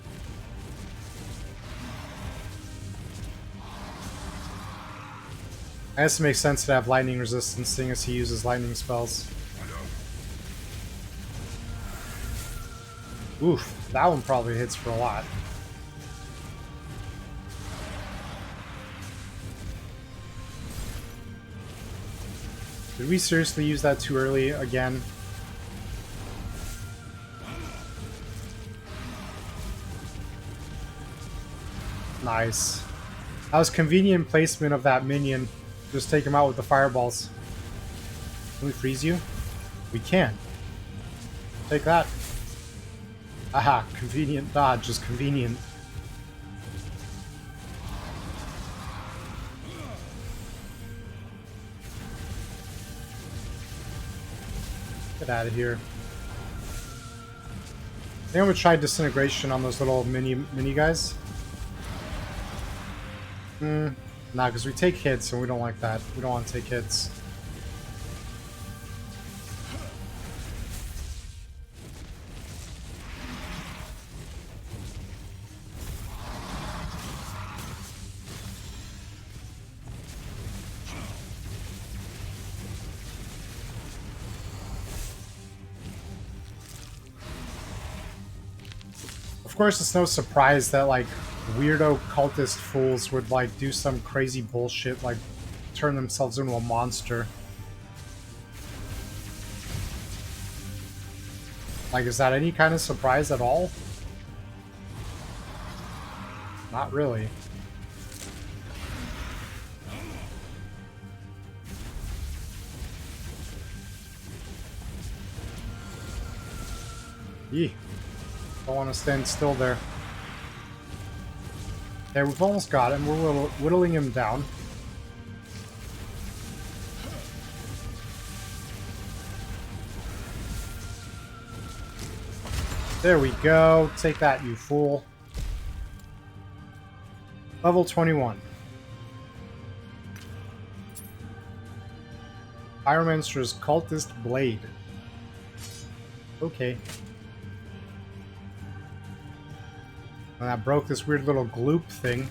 I guess it makes sense to have lightning resistance, seeing as he uses lightning spells. Oof, that one probably hits for a lot. Did we seriously use that too early again? Nice. That was convenient placement of that minion. Just take him out with the fireballs. Can we freeze you? We can. Take that. Aha, convenient dodge, just convenient. Get out of here. I think I'm gonna try disintegration on those little mini guys. Nah, because we take hits and we don't like that. We don't want to take hits. Of course, it's no surprise that, like, weirdo cultist fools would, like, do some crazy bullshit, like, turn themselves into a monster. Like, is that any kind of surprise at all? Not really. Yee. Don't want to stand still there. Okay, we've almost got him. We're whittling him down. There we go. Take that, you fool. Level 21. Pyromancer's Cultist Blade. Okay. And that broke this weird little gloop thing.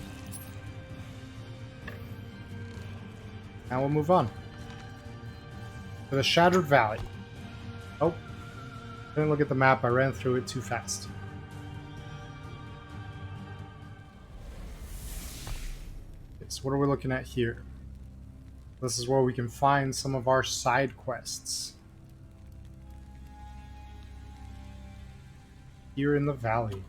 Now we'll move on. To the Shattered Valley. Oh. Didn't look at the map, I ran through it too fast. Okay, so what are we looking at here? This is where we can find some of our side quests. Here in the valley.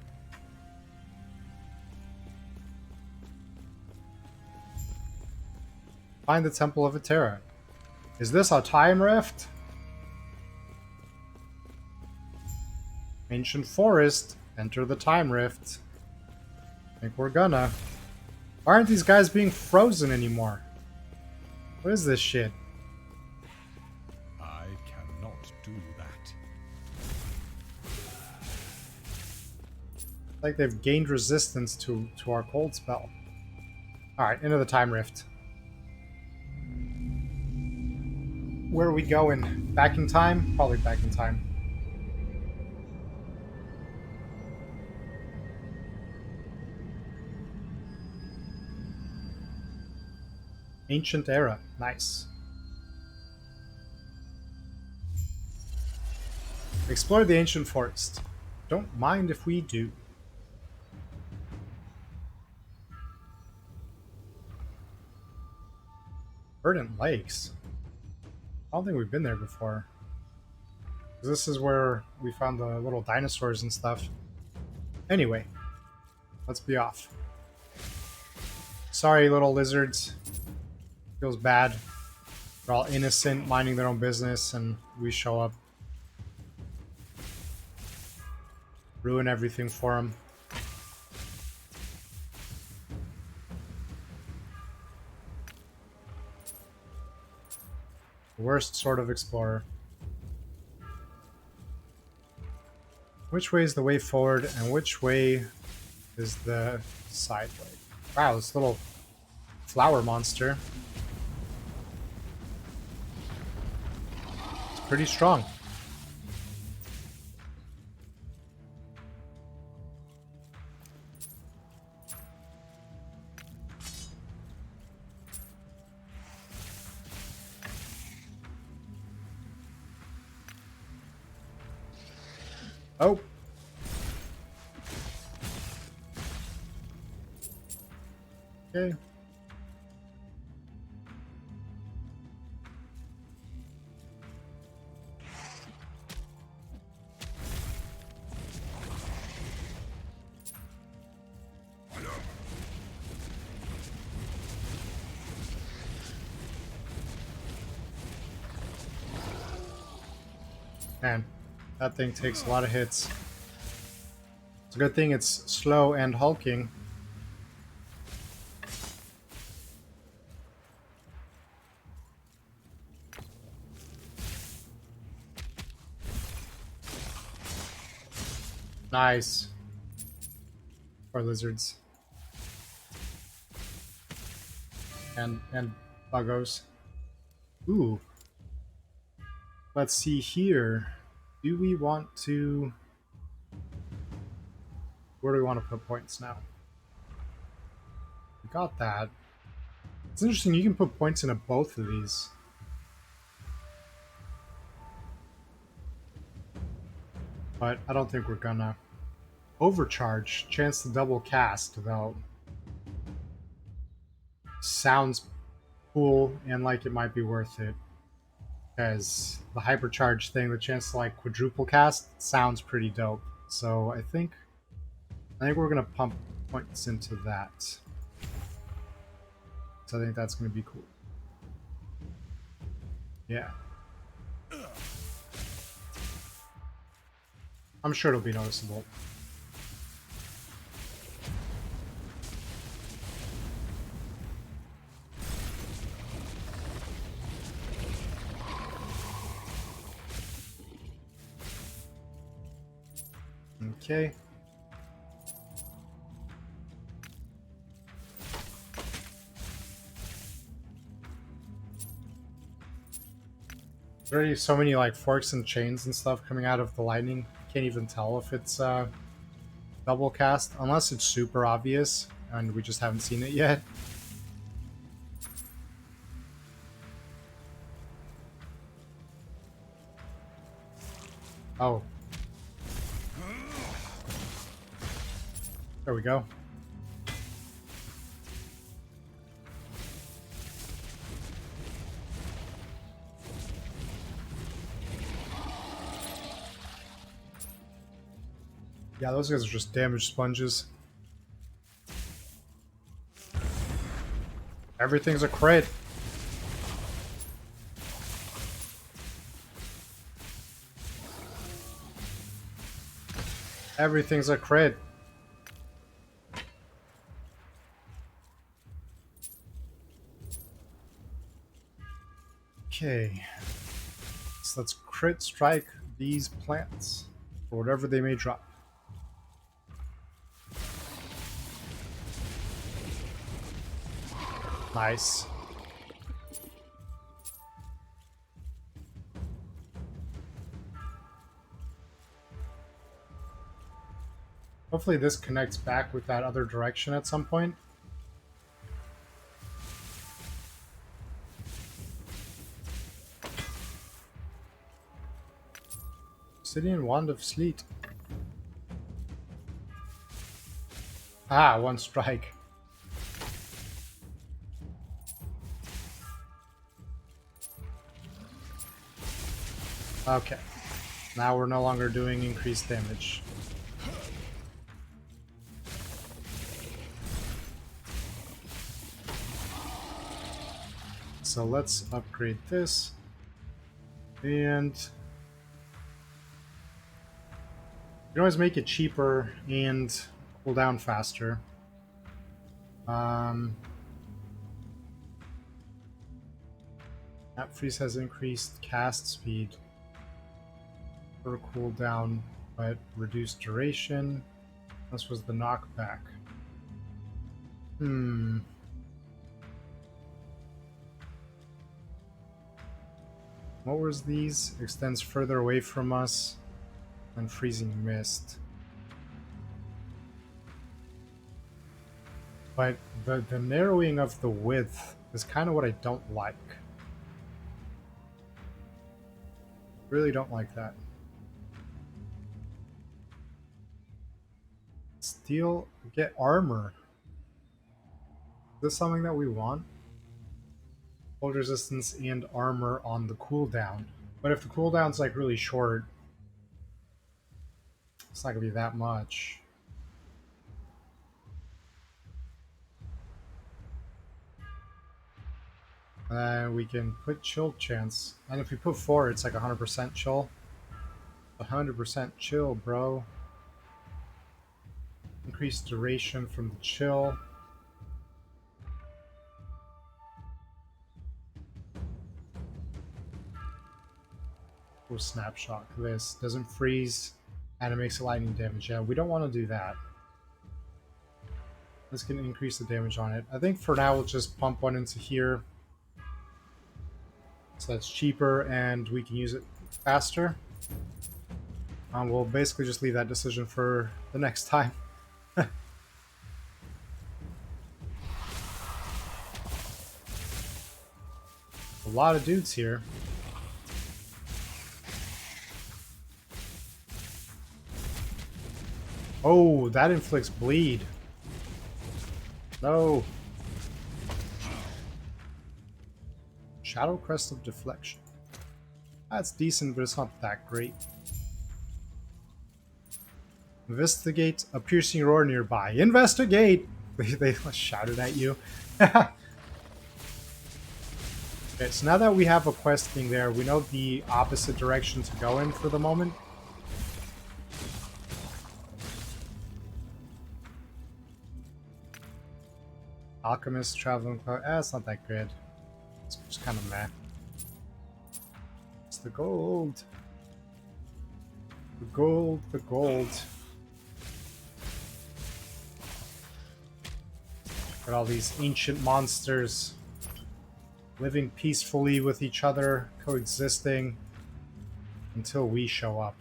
Find the Temple of Atera. Is this a time rift? Ancient Forest. Enter the time rift. I think we're gonna. Why aren't these guys being frozen anymore? What is this shit?
I cannot do that.
Like they've gained resistance to our cold spell. Alright, into the time rift. Where are we going? Back in time? Probably back in time. Ancient era. Nice. Explore the ancient forest. Don't mind if we do. Verdant Lakes. I don't think we've been there before. This is where we found the little dinosaurs and stuff. Anyway, let's be off. Sorry, little lizards. Feels bad. They're all innocent, minding their own business, and we show up. Ruin everything for them. The worst sort of explorer. Which way is the way forward, and which way is the side way? Wow, this little flower monster. It's pretty strong. Oh. Okay. Man, that thing takes a lot of hits. It's a good thing it's slow and hulking. Nice. Poor lizards. And buggos. Ooh. Let's see here. Do we want to... Where do we want to put points now? We got that. It's interesting, you can put points into both of these. But I don't think we're gonna. Overcharge. Chance to double cast, though. Sounds cool and like it might be worth it. Because the hypercharge thing, the chance to like quadruple cast, sounds pretty dope. So I think we're gonna pump points into that. So I think that's gonna be cool. Yeah. I'm sure it'll be noticeable. Okay. There's already so many like forks and chains and stuff coming out of the lightning. Can't even tell if it's double cast unless it's super obvious and we just haven't seen it yet. Oh. There we go. Yeah, those guys are just damage sponges. Everything's a crit. Everything's a crit. Okay. So let's crit strike these plants for whatever they may drop. Nice. Hopefully this connects back with that other direction at some point. Obsidian Wand of Sleet. Ah, one strike. Okay. Now we're no longer doing increased damage. So let's upgrade this. And you can always make it cheaper and cool down faster. Map freeze has increased cast speed for cooldown, but reduced duration. This was the knockback. What was these? Extends further away from us and freezing mist. But the narrowing of the width is kind of what I don't like. Really don't like that. Steal, get armor. Is this something that we want? Hold resistance and armor on the cooldown. But if the cooldown's like really short, it's not gonna be that much. We can put chill chance. And if we put 4, it's like 100% chill. 100% chill, bro. Increased duration from the chill. We'll snapshot this. Doesn't freeze and it makes lightning damage. Yeah, we don't want to do that. This can increase the damage on it. I think for now we'll just pump one into here. So that's cheaper and we can use it faster. We'll basically just leave that decision for the next time. A lot of dudes here. Oh, that inflicts bleed. No. Shadow Crest of Deflection. That's decent, but it's not that great. Investigate a piercing roar nearby. Investigate! They shouted at you. Okay, so now that we have a quest thing there, we know the opposite direction to go in for the moment. Alchemist, Traveling Cloud. It's not that good. It's just kind of meh. It's the gold. The gold, the gold. Got all these ancient monsters living peacefully with each other, coexisting until we show up.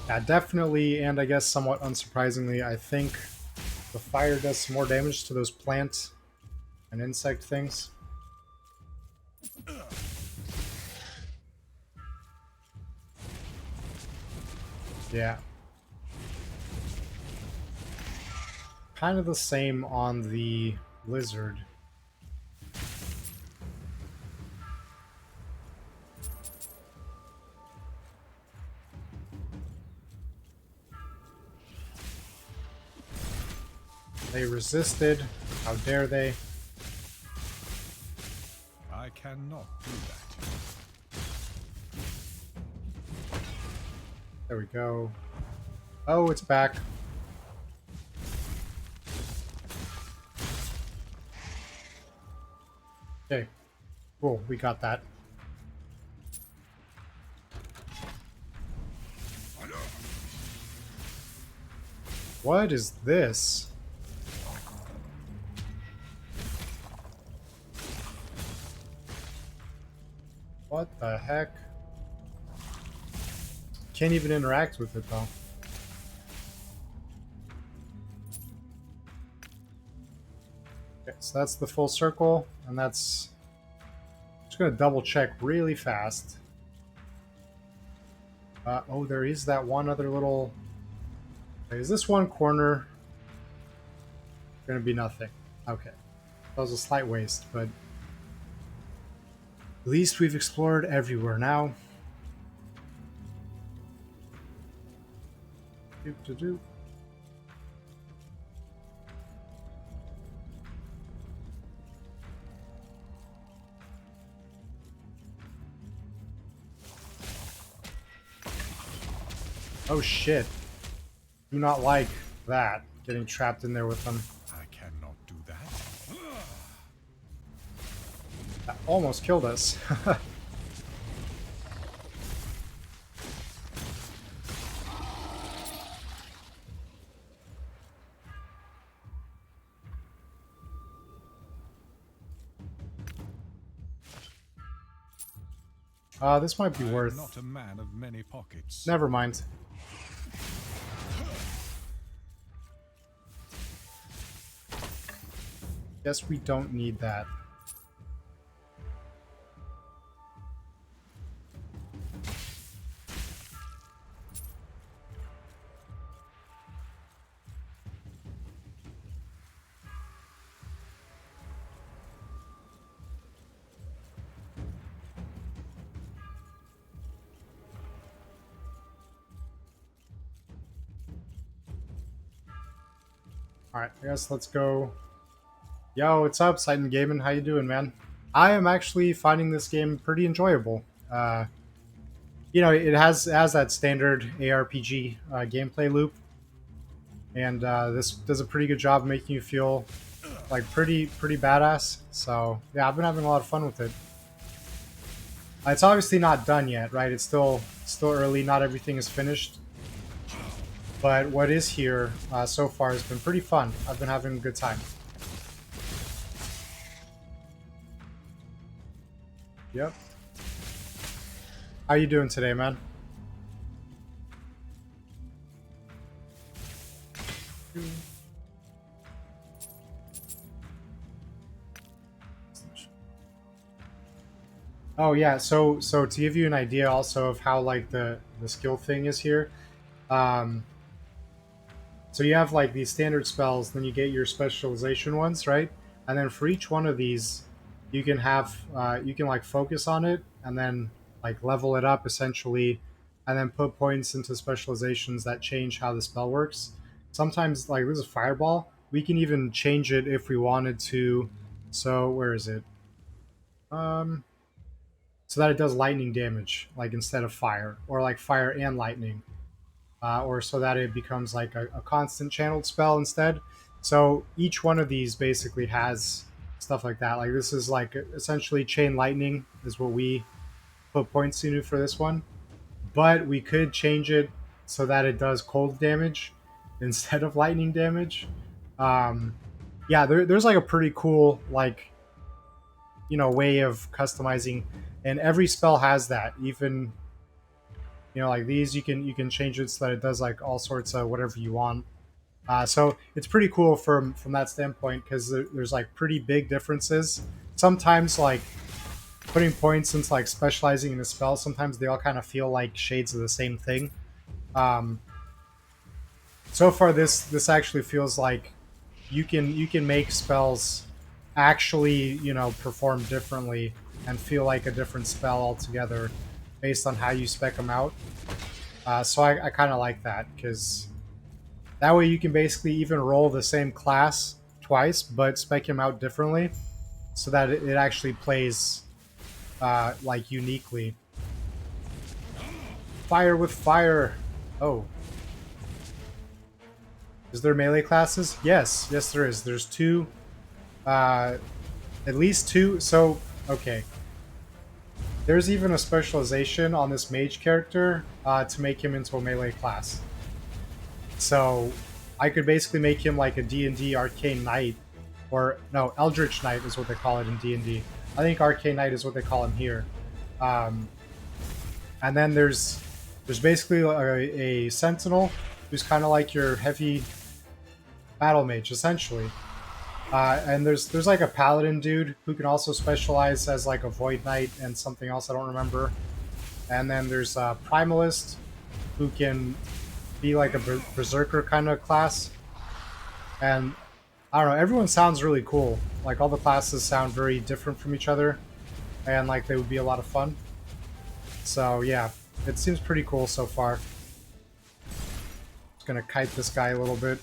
Yeah, definitely, and I guess somewhat unsurprisingly, I think the fire does some more damage to those plant and insect things. Yeah. Kind of the same on the lizard. They resisted. How dare they?
I cannot do that.
There we go. Oh, it's back. Okay. Cool, we got that. What is this? What the heck? Can't even interact with it though. Okay, so that's the full circle, and that's... Just gonna double check really fast. Oh, there is that one other little... Okay, is this one corner gonna be nothing? Okay. That was a slight waste, but... At least we've explored everywhere now. Do. Oh shit. Do not like that. Getting trapped in there with them.
I cannot do that.
That almost killed us. This might be
I am
worth...
not a man of many pockets.
Never mind. Guess we don't need that. Alright, I guess let's go. Yo, what's up, Sighten Gaming? How you doing, man? I am actually finding this game pretty enjoyable. You know, it has that standard ARPG gameplay loop, and this does a pretty good job of making you feel like pretty badass. So yeah, I've been having a lot of fun with it. It's obviously not done yet, right? It's still early. Not everything is finished. But what is here so far has been pretty fun. I've been having a good time. Yep. How you doing today, man? Oh yeah, so to give you an idea also of how like the skill thing is here. So you have like these standard spells, then you get your specialization ones, right? And then for each one of these, you can have you can like focus on it and then like level it up essentially, and then put points into specializations that change how the spell works. Sometimes like this is fireball, we can even change it if we wanted to. So where is it? So that it does lightning damage, like instead of fire, or like fire and lightning. Or so that it becomes like a constant channeled spell instead. So each one of these basically has stuff like that. Like this is like essentially chain lightning is what we put points into for this one. But we could change it so that it does cold damage instead of lightning damage. Yeah, there's like a pretty cool like way of customizing, and every spell has that. Even like these, you can change it so that it does like all sorts of whatever you want. So it's pretty cool from that standpoint, because there's like pretty big differences. Sometimes like putting points into like specializing in a spell, sometimes they all kind of feel like shades of the same thing. So far this actually feels like you can make spells actually perform differently and feel like a different spell altogether based on how you spec them out. So I kind of like that, because that way you can basically even roll the same class twice but spec him out differently so that it actually plays like uniquely. Fire with fire. Oh. Is there melee classes? Yes. Yes, there is. There's two. At least two. So, okay. There's even a specialization on this mage character to make him into a melee class. So, I could basically make him like a D&D Arcane Knight. Or, no, Eldritch Knight is what they call it in D&D. I think Arcane Knight is what they call him here. And then there's basically a Sentinel who's kind of like your heavy battle mage, essentially. And there's like a Paladin dude who can also specialize as like a Void Knight and something else I don't remember. And then there's a Primalist who can be like a Berserker kind of class. And I don't know, everyone sounds really cool. Like all the classes sound very different from each other. And like they would be a lot of fun. So yeah, it seems pretty cool so far. Just gonna kite this guy a little bit.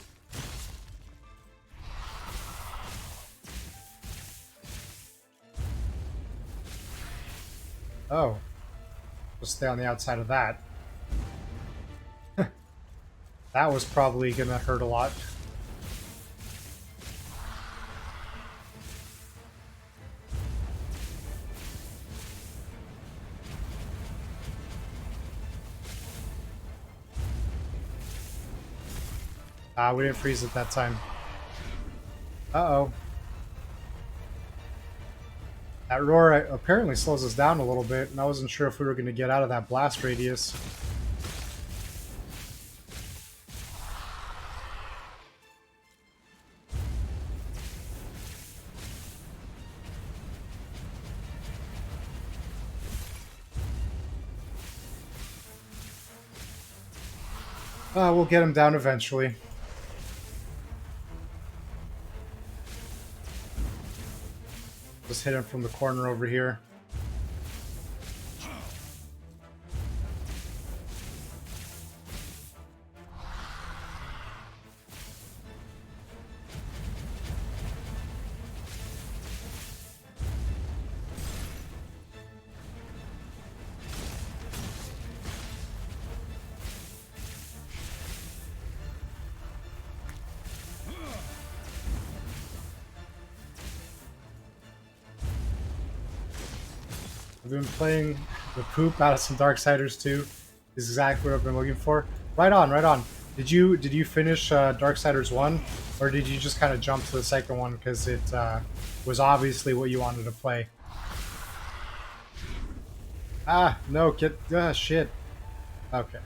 Oh. Just stay on the outside of that. That was probably gonna hurt a lot. We didn't freeze it that time. Uh-oh. That roar apparently slows us down a little bit, and I wasn't sure if we were going to get out of that blast radius. We'll get him down eventually. Just hit him from the corner over here. I've been playing the poop out of some Darksiders 2. Is exactly what I've been looking for. Right on, right on. Did you finish Darksiders 1, or did you just kind of jump to the second one because it was obviously what you wanted to play? Ah, no, get shit. Okay.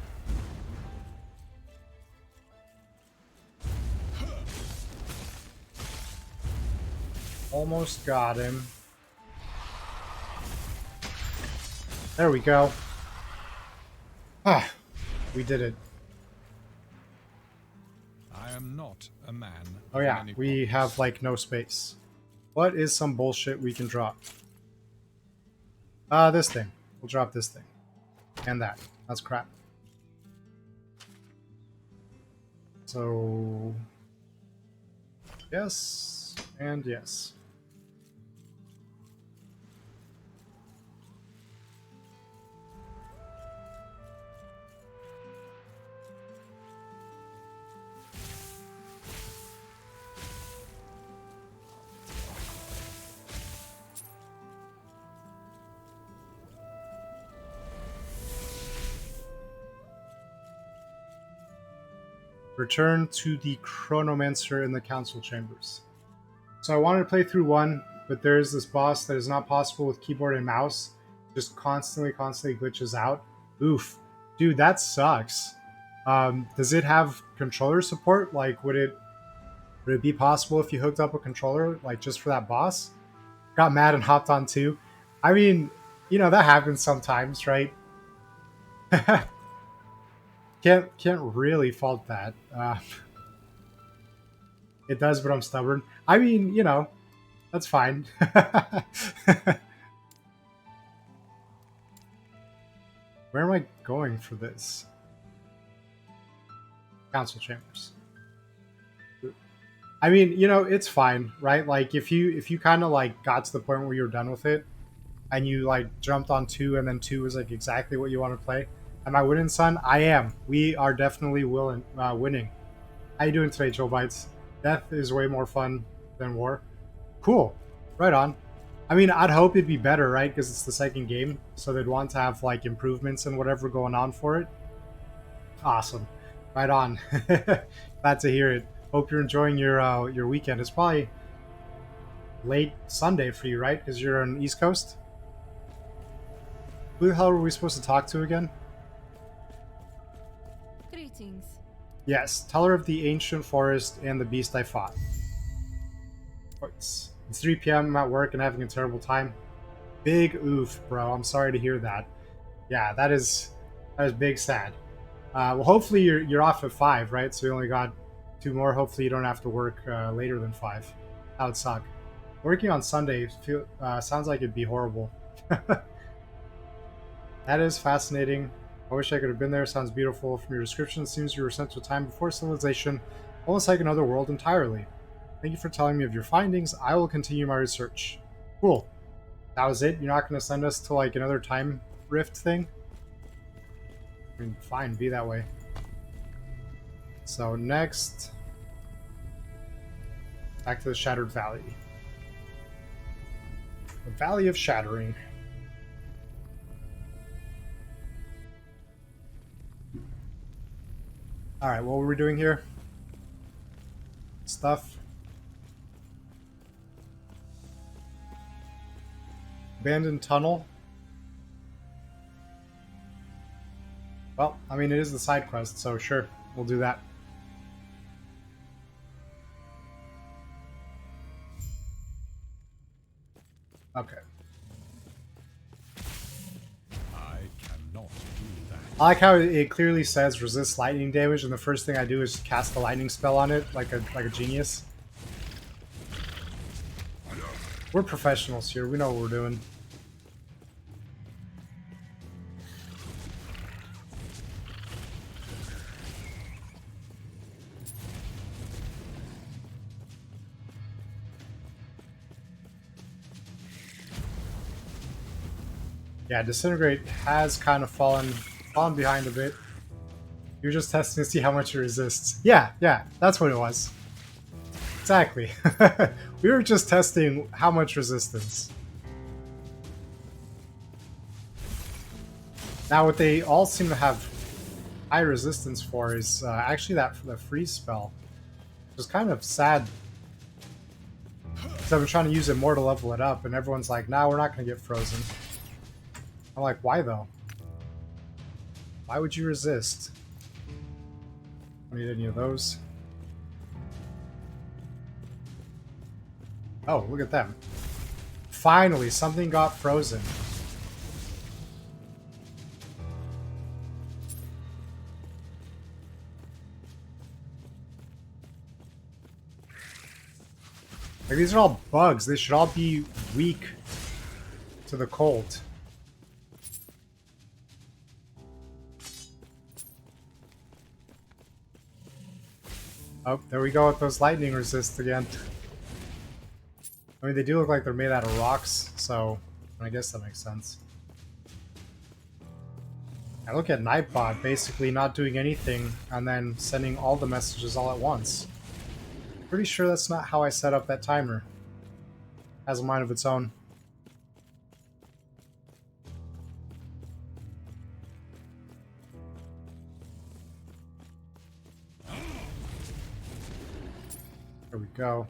Almost got him. There we go. Ah, we did it.
I am not a man.
Oh
of
yeah,
many
we
parts.
have like no space. What is some bullshit we can drop? This thing. We'll drop this thing. And that. That's crap. So... yes, and yes. Return to the Chronomancer in the Council Chambers. So I wanted to play through 1, but there is this boss that is not possible with keyboard and mouse. Just constantly glitches out. Oof. Dude, that sucks. Does it have controller support? Like, would it be possible if you hooked up a controller, like, just for that boss? Got mad and hopped on 2. I mean, you know, that happens sometimes, right? Can't really fault that. It does, but I'm stubborn. I mean, you know, that's fine. Where am I going for this? Council chambers. I mean, you know, it's fine, right? Like if you kind of like got to the point where you're done with it, and you like jumped on 2, and then 2 was like exactly what you want to play, Am I winning, son? I am. We are definitely winning. How you doing today, Joe Bites? Death is way more fun than war. Cool. Right on. I mean, I'd hope it'd be better, right? Because it's the second game, so they'd want to have like improvements and whatever going on for it. Awesome. Right on. Glad to hear it. Hope you're enjoying your weekend. It's probably late Sunday for you, right? Because you're on the East Coast. Who the hell were we supposed to talk to again?
Greetings.
Yes, Teller of the Ancient Forest and the Beast I Fought. It's 3 p.m. I'm at work and having a terrible time. Big oof, bro. I'm sorry to hear that. Yeah, that is big sad. Well, hopefully you're off at 5, right? So you only got 2 more. Hopefully you don't have to work later than 5. That would suck. Working on Sunday sounds like it'd be horrible. That is fascinating. I wish I could have been there. Sounds beautiful. From your description, it seems you were sent to a time before civilization, almost like another world entirely. Thank you for telling me of your findings. I will continue my research. Cool. That was it? You're not going to send us to like another time rift thing? I mean, fine, be that way. So next, back to the Shattered Valley. The Valley of Shattering. Alright, what were we doing here? Stuff. Abandoned tunnel. Well, I mean, it is the side quest, so sure, we'll do that. Okay.
I cannot do that.
I like how it clearly says resist lightning damage, and the first thing I do is cast a lightning spell on it, like a genius. We're professionals here. We know what we're doing. Yeah, Disintegrate has kind of fallen behind a bit. You're just testing to see how much it resists. Yeah, that's what it was. Exactly. We were just testing how much resistance. Now, what they all seem to have high resistance for is actually the freeze spell, which is kind of sad. Because I've been trying to use it more to level it up, and everyone's like, "Nah, we're not going to get frozen." I'm like, why though? Why would you resist? Don't need any of those. Oh, look at them. Finally, something got frozen. Like, these are all bugs. They should all be weak to the cold. Oh, there we go with those lightning resists again. I mean, they do look like they're made out of rocks, so I guess that makes sense. I look at Nightbot basically not doing anything and then sending all the messages all at once. Pretty sure that's not how I set up that timer. It has a mind of its own. There we go.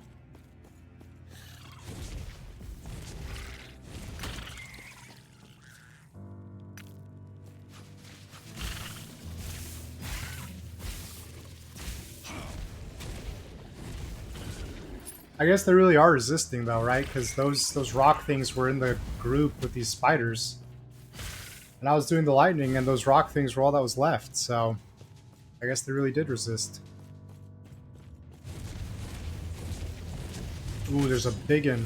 I guess they really are resisting though, right? Because those rock things were in the group with these spiders. And I was doing the lightning and those rock things were all that was left, so I guess they really did resist. Ooh, there's a biggin.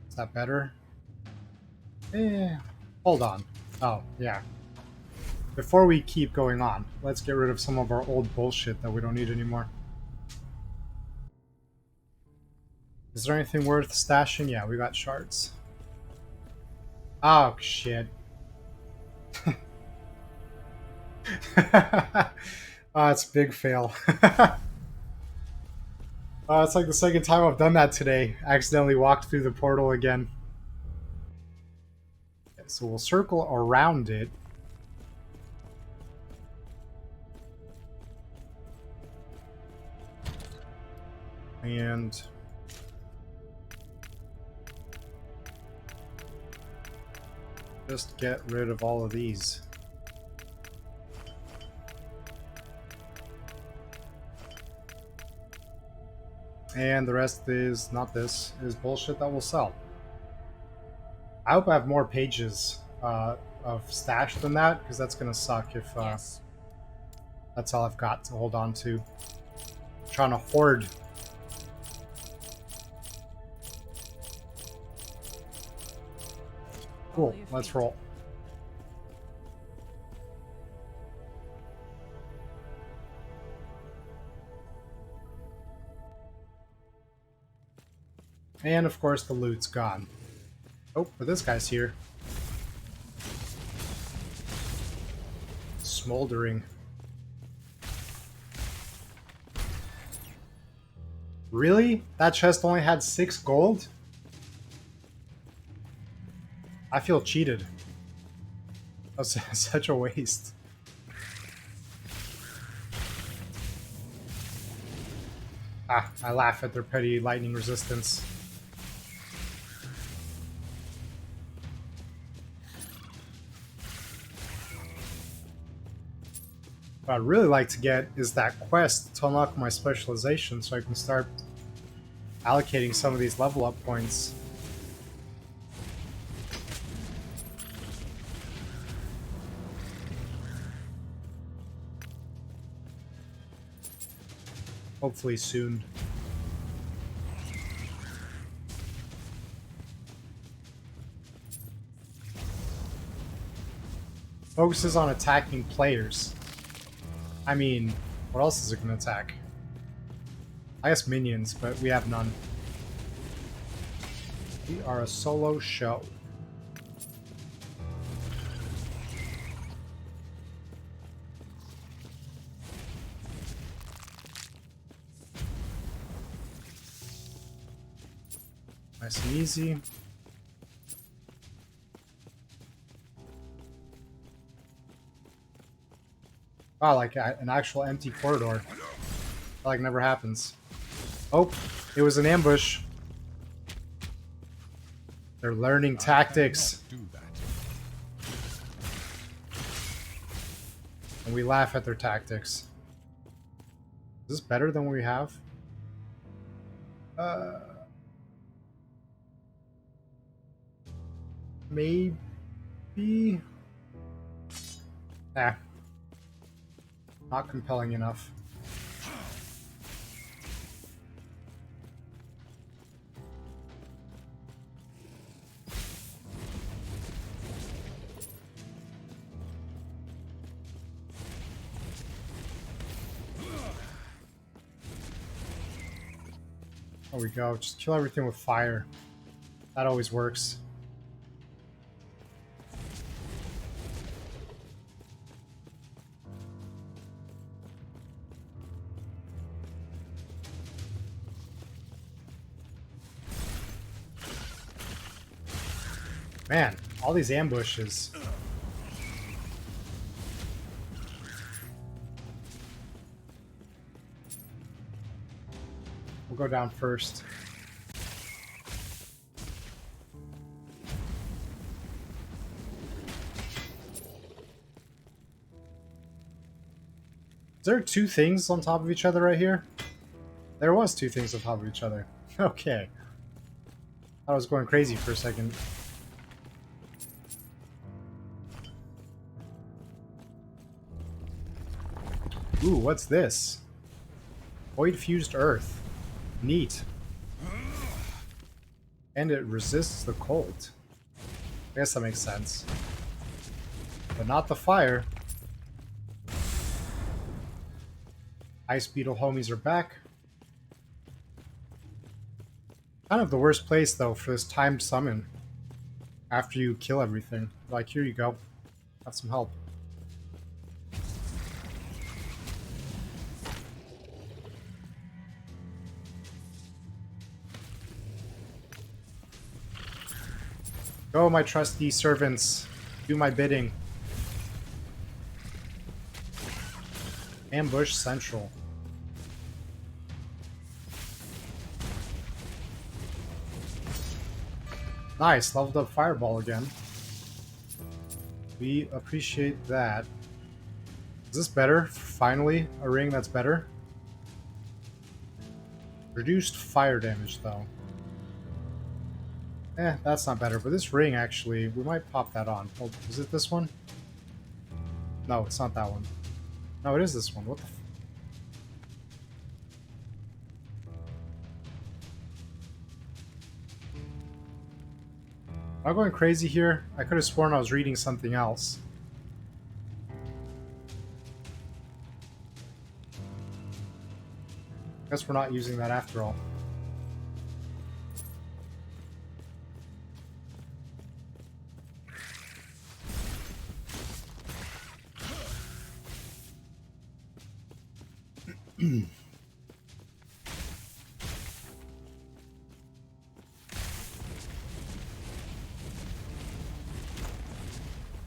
Is that better? Hold on. Oh, yeah. Before we keep going on, let's get rid of some of our old bullshit that we don't need anymore. Is there anything worth stashing? Yeah, we got shards. Oh, shit. Oh, it's a big fail. It's like the second time I've done that today. I accidentally walked through the portal again. Okay, so we'll circle around it. And just get rid of all of these. And the rest is not this, is bullshit that will sell. I hope I have more pages of stash than that, because that's going to suck if
Yes.
that's all I've got to hold on to. I'm trying to hoard.
Follow
Cool,
your
let's
feet.
roll. And of course the loot's gone. Oh, but this guy's here. Smoldering. Really? That chest only had 6 gold? I feel cheated. That's such a waste. Ah, I laugh at their petty lightning resistance. What I'd really like to get is that quest to unlock my specialization so I can start allocating some of these level up points. Hopefully soon. Focuses on attacking players. I mean, what else is it going to attack? I guess minions, but we have none. We are a solo show. Nice and easy. Wow, like an actual empty corridor. That like never happens. Oh, it was an ambush. They're learning tactics.
Do that.
And we laugh at their tactics. Is this better than what we have? Maybe? Eh. Not compelling enough. There we go. Just kill everything with fire. That always works. Man, all these ambushes. We'll go down first. Is there 2 things on top of each other right here? There was 2 things on top of each other. Okay. I was going crazy for a second. Ooh, what's this? Void fused earth. Neat. And it resists the cold. I guess that makes sense. But not the fire. Ice beetle homies are back. Kind of the worst place though for this timed summon. after you kill everything. Like, here you go. Have some help. Go, my trusty servants. Do my bidding. Ambush Central. Nice, leveled up Fireball again. We appreciate that. Is this better? Finally, a ring that's better? Reduced fire damage, though. That's not better, but this ring, actually, we might pop that on. Oh, is it this one? No, it's not that one. No, it is this one. What the f... Am I going crazy here? I could have sworn I was reading something else. Guess we're not using that after all.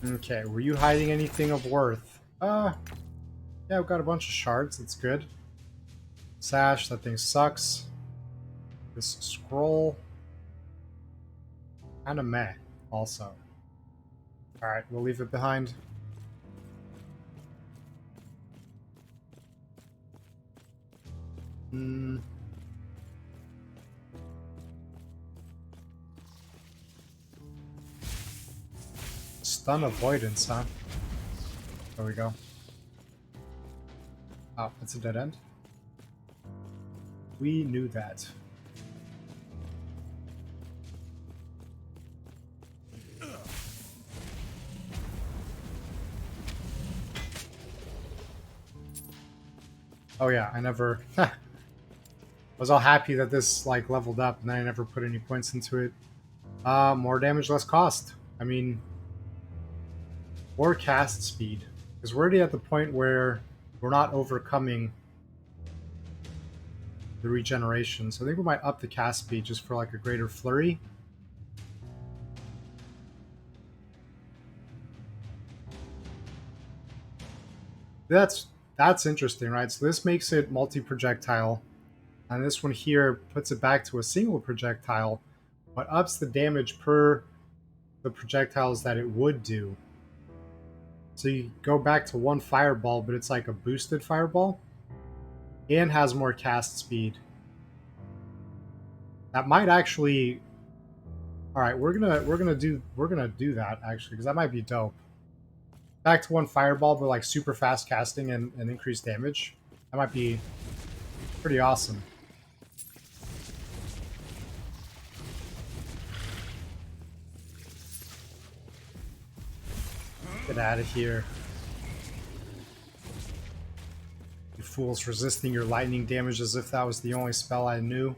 Okay, were you hiding anything of worth? Yeah, we've got a bunch of shards, that's good. Sash, that thing sucks. This scroll. Kinda meh, also. Alright, we'll leave it behind. Stun avoidance, huh? There we go. Oh, it's a dead end. We knew that. Oh yeah, I never... was all happy that this, like, leveled up, and then I never put any points into it. More damage, less cost. I mean... Or cast speed. Because we're already at the point where we're not overcoming the regeneration. So I think we might up the cast speed just for like a greater flurry. That's interesting, right? So this makes it multi-projectile. And this one here puts it back to a single projectile, but ups the damage per the projectiles that it would do. So you go back to one fireball, but it's like a boosted fireball, and has more cast speed. That might actually. All right, we're gonna do that actually, because that might be dope. Back to one fireball, but like super fast casting and increased damage. That might be pretty awesome. Get out of here. You fools resisting your lightning damage as if that was the only spell I knew.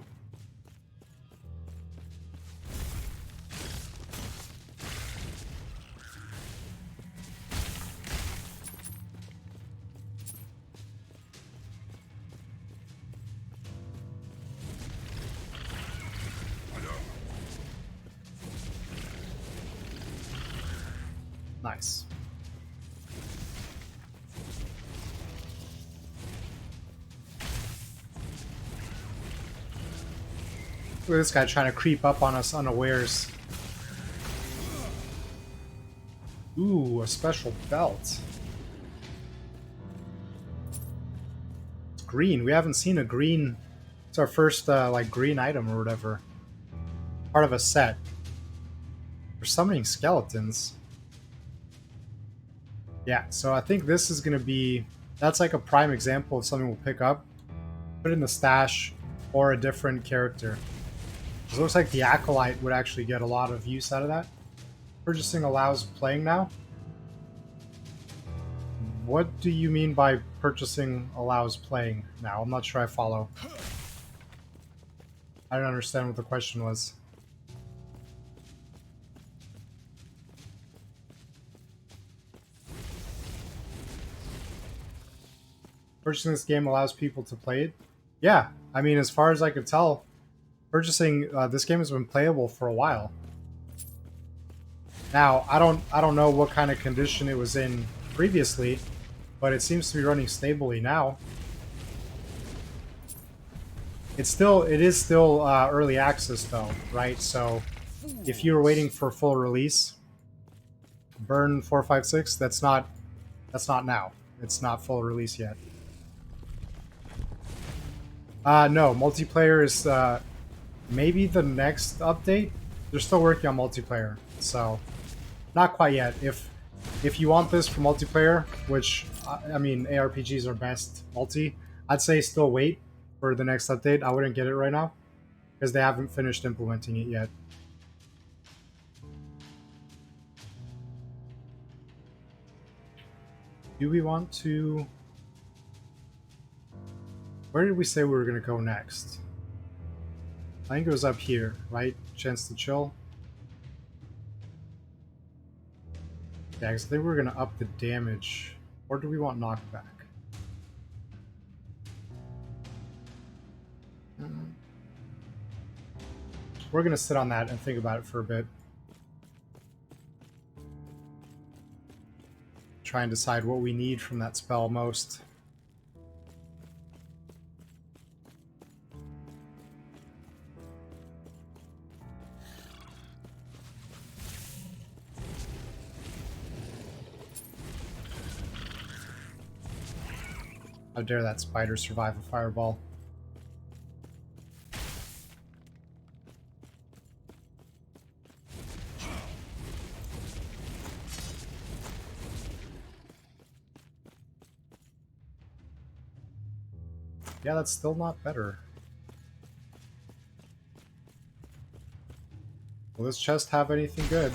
Nice. Look at this guy trying to creep up on us unawares. Ooh, a special belt. It's green. We haven't seen a green. It's our first like green item or whatever. Part of a set. We're summoning skeletons. Yeah, so I think this is going to be... That's like a prime example of something we'll pick up. Put it in the stash or a different character. It looks like the Acolyte would actually get a lot of use out of that. Purchasing allows playing now? What do you mean by purchasing allows playing now? I'm not sure I follow. I don't understand what the question was. purchasing this game allows people to play it. Yeah, I mean, as far as I could tell, purchasing this game has been playable for a while. Now, I don't know what kind of condition it was in previously, but it seems to be running stably now. It is still early access though, right? So if you were waiting for full release, Burn 456, that's not now. It's not full release yet. No, multiplayer is maybe the next update. They're still working on multiplayer, so not quite yet. If you want this for multiplayer, which I mean ARPGs are best multi, I'd say still wait for the next update. I wouldn't get it right now because they haven't finished implementing it yet. Do we want to... Where did we say we were going to go next? I think it was up here, right? Chance to chill. Yeah, because I think we were going to up the damage. Or do we want knockback? We're going to sit on that and think about it for a bit. Try and decide what we need from that spell most. How dare that spider survive a fireball? Yeah, that's still not better. Will this chest have anything good?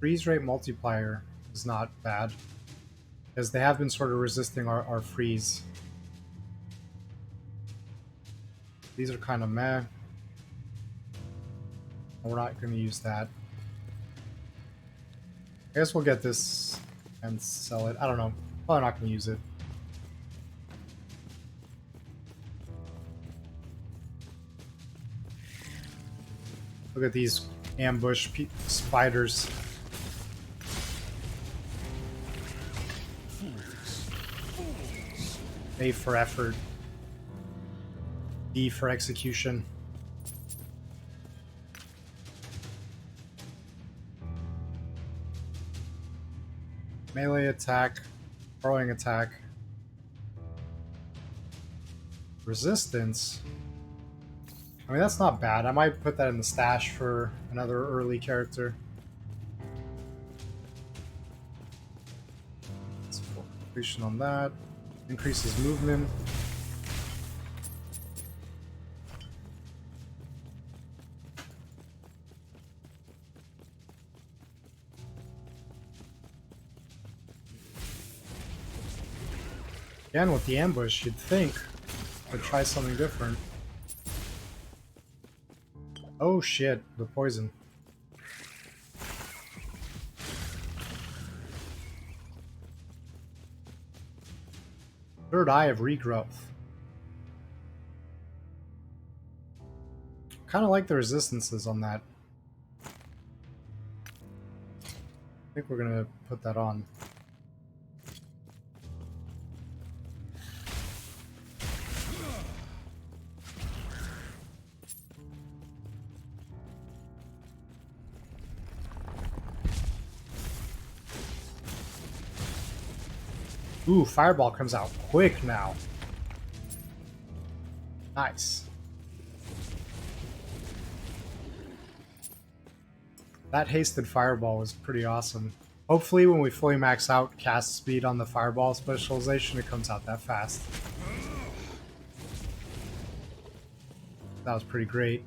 Freeze rate multiplier is not bad, because they have been sort of resisting our freeze. These are kind of meh. We're not going to use that. I guess we'll get this and sell it. I don't know. Probably not going to use it. Look at these ambush spiders. A for effort. B for execution. Melee attack, throwing attack, resistance. I mean, that's not bad. I might put that in the stash for another early character. Let's full completion on that. Increases movement. Again, with the ambush, you'd think I'd try something different. Oh shit, the poison. Third Eye of Regrowth. Kind of like the resistances on that. I think we're gonna put that on. Ooh, Fireball comes out quick now. Nice. That hasted Fireball was pretty awesome. Hopefully when we fully max out cast speed on the Fireball specialization, it comes out that fast. That was pretty great.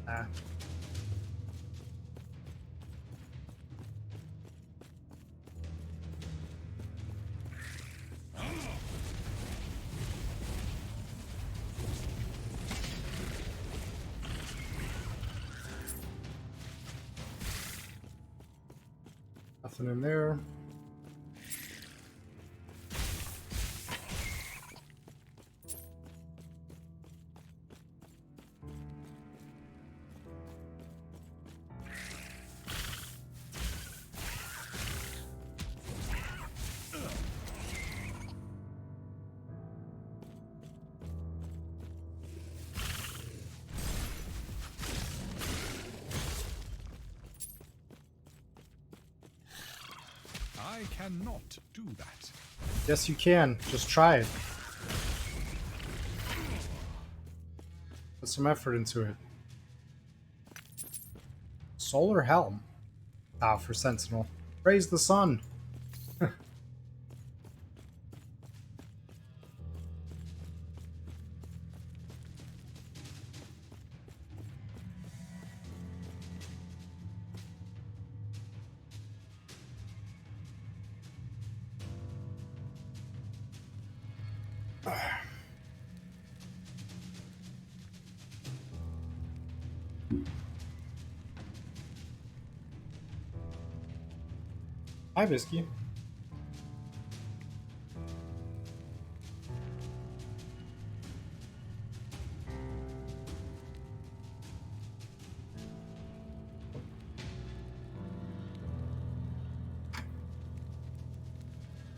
Ah. Nothing in there.
I cannot do that.
Yes, you can. Just try it. Put some effort into it. Solar Helm. Ah, for Sentinel. Praise the sun. Hi, Bisky.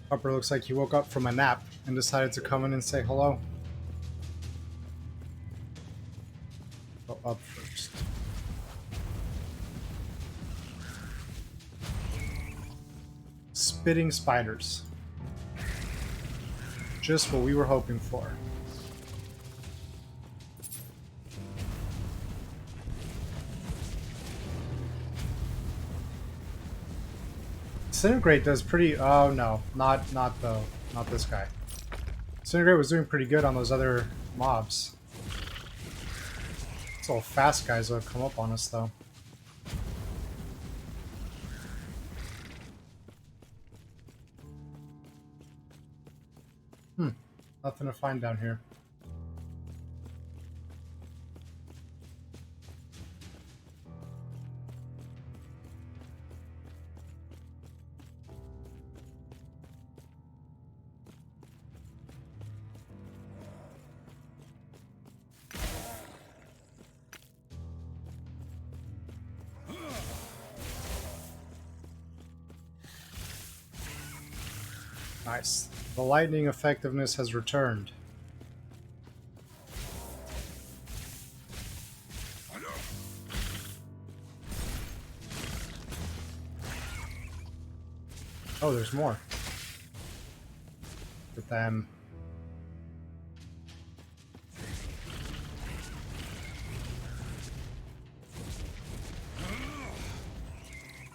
Harper looks like he woke up from a nap and decided to come in and say hello. Go up first. Spitting spiders. Just what we were hoping for. Disintegrate does pretty... Oh no, not this guy. Disintegrate was doing pretty good on those other mobs. Those little fast guys will come up on us though. Nothing to find down here. Nice. The lightning effectiveness has returned. Oh, there's more. With them.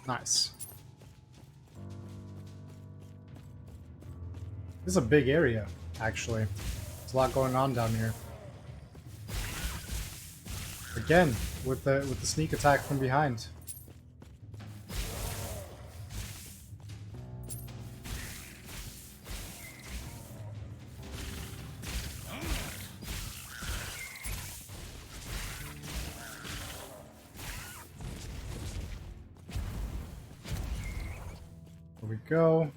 Nice. This is a big area, actually. There's a lot going on down here. Again, with the sneak attack from behind. There we go.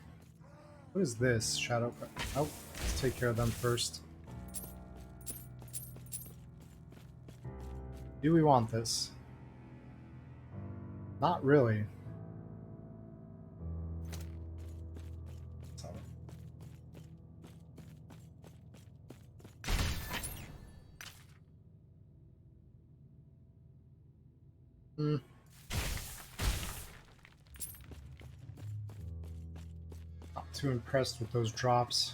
What is this? Shadow... Oh, let's take care of them first. Do we want this? Not really. So. Not too impressed with those drops.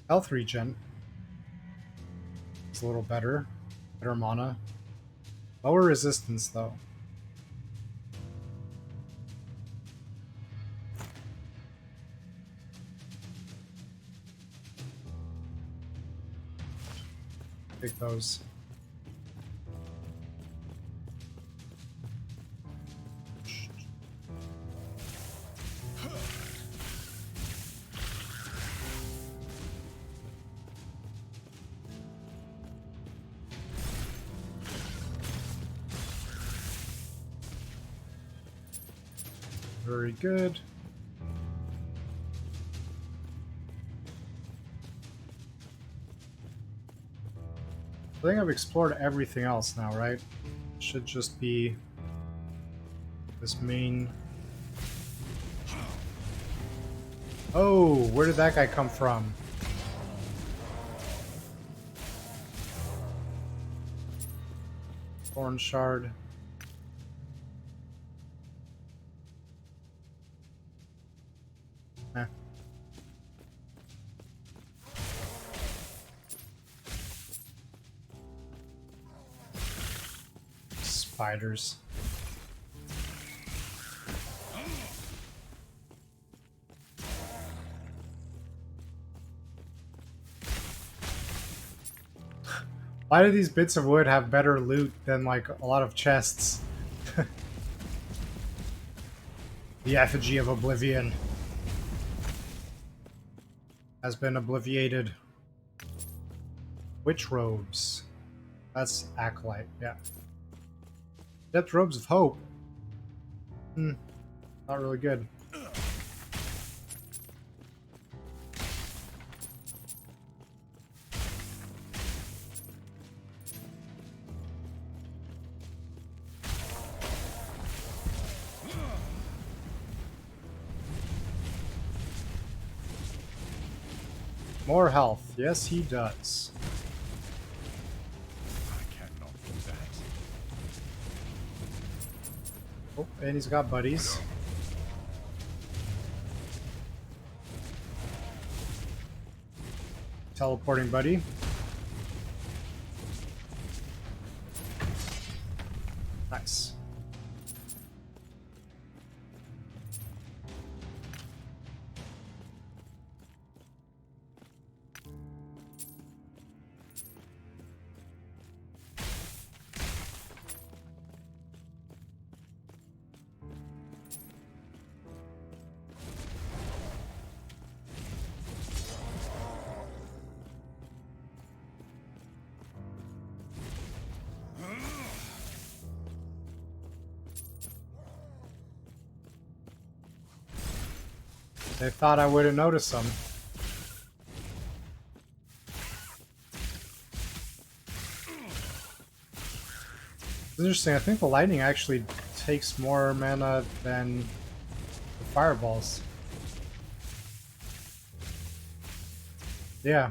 Health regen. It's a little better. Better mana. Lower resistance, though. Take those. Very good. I think I've explored everything else now, right? Should just be this main... Oh, where did that guy come from? Thorn shard. Eh. Spiders. Why do these bits of wood have better loot than, like, a lot of chests? The effigy of oblivion has been obliviated. Witch robes. That's acolyte, yeah. Depth robes of hope. Not really good. More health. Yes, he does.
I cannot do that.
Oh, and he's got buddies. Teleporting buddy. Nice. They thought I wouldn't notice them. It's interesting, I think the lightning actually takes more mana than the fireballs. Yeah.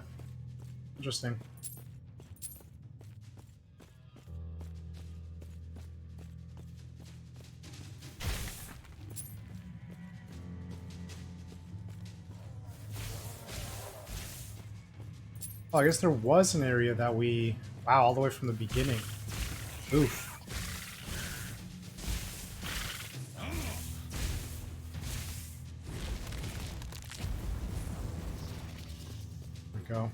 Interesting. Oh, I guess there was an area that we... Wow, all the way from the beginning. Oof. There we go.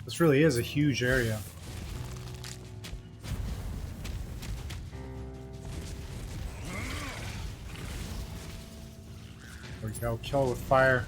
This really is a huge area. There we go. Kill with fire.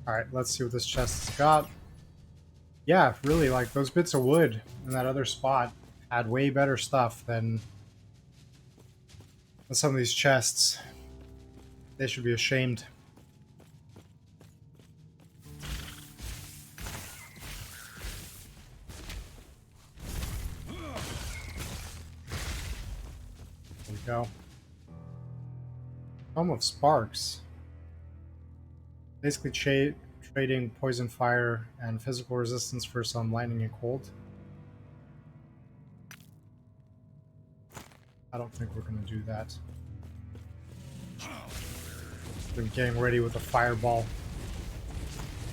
Alright, let's see what this chest has got. Yeah, really, like, those bits of wood in that other spot had way better stuff than some of these chests. They should be ashamed. There we go. Home of Sparks. Basically trading poison fire and physical resistance for some lightning and cold. I don't think we're going to do that. Been getting ready with a fireball.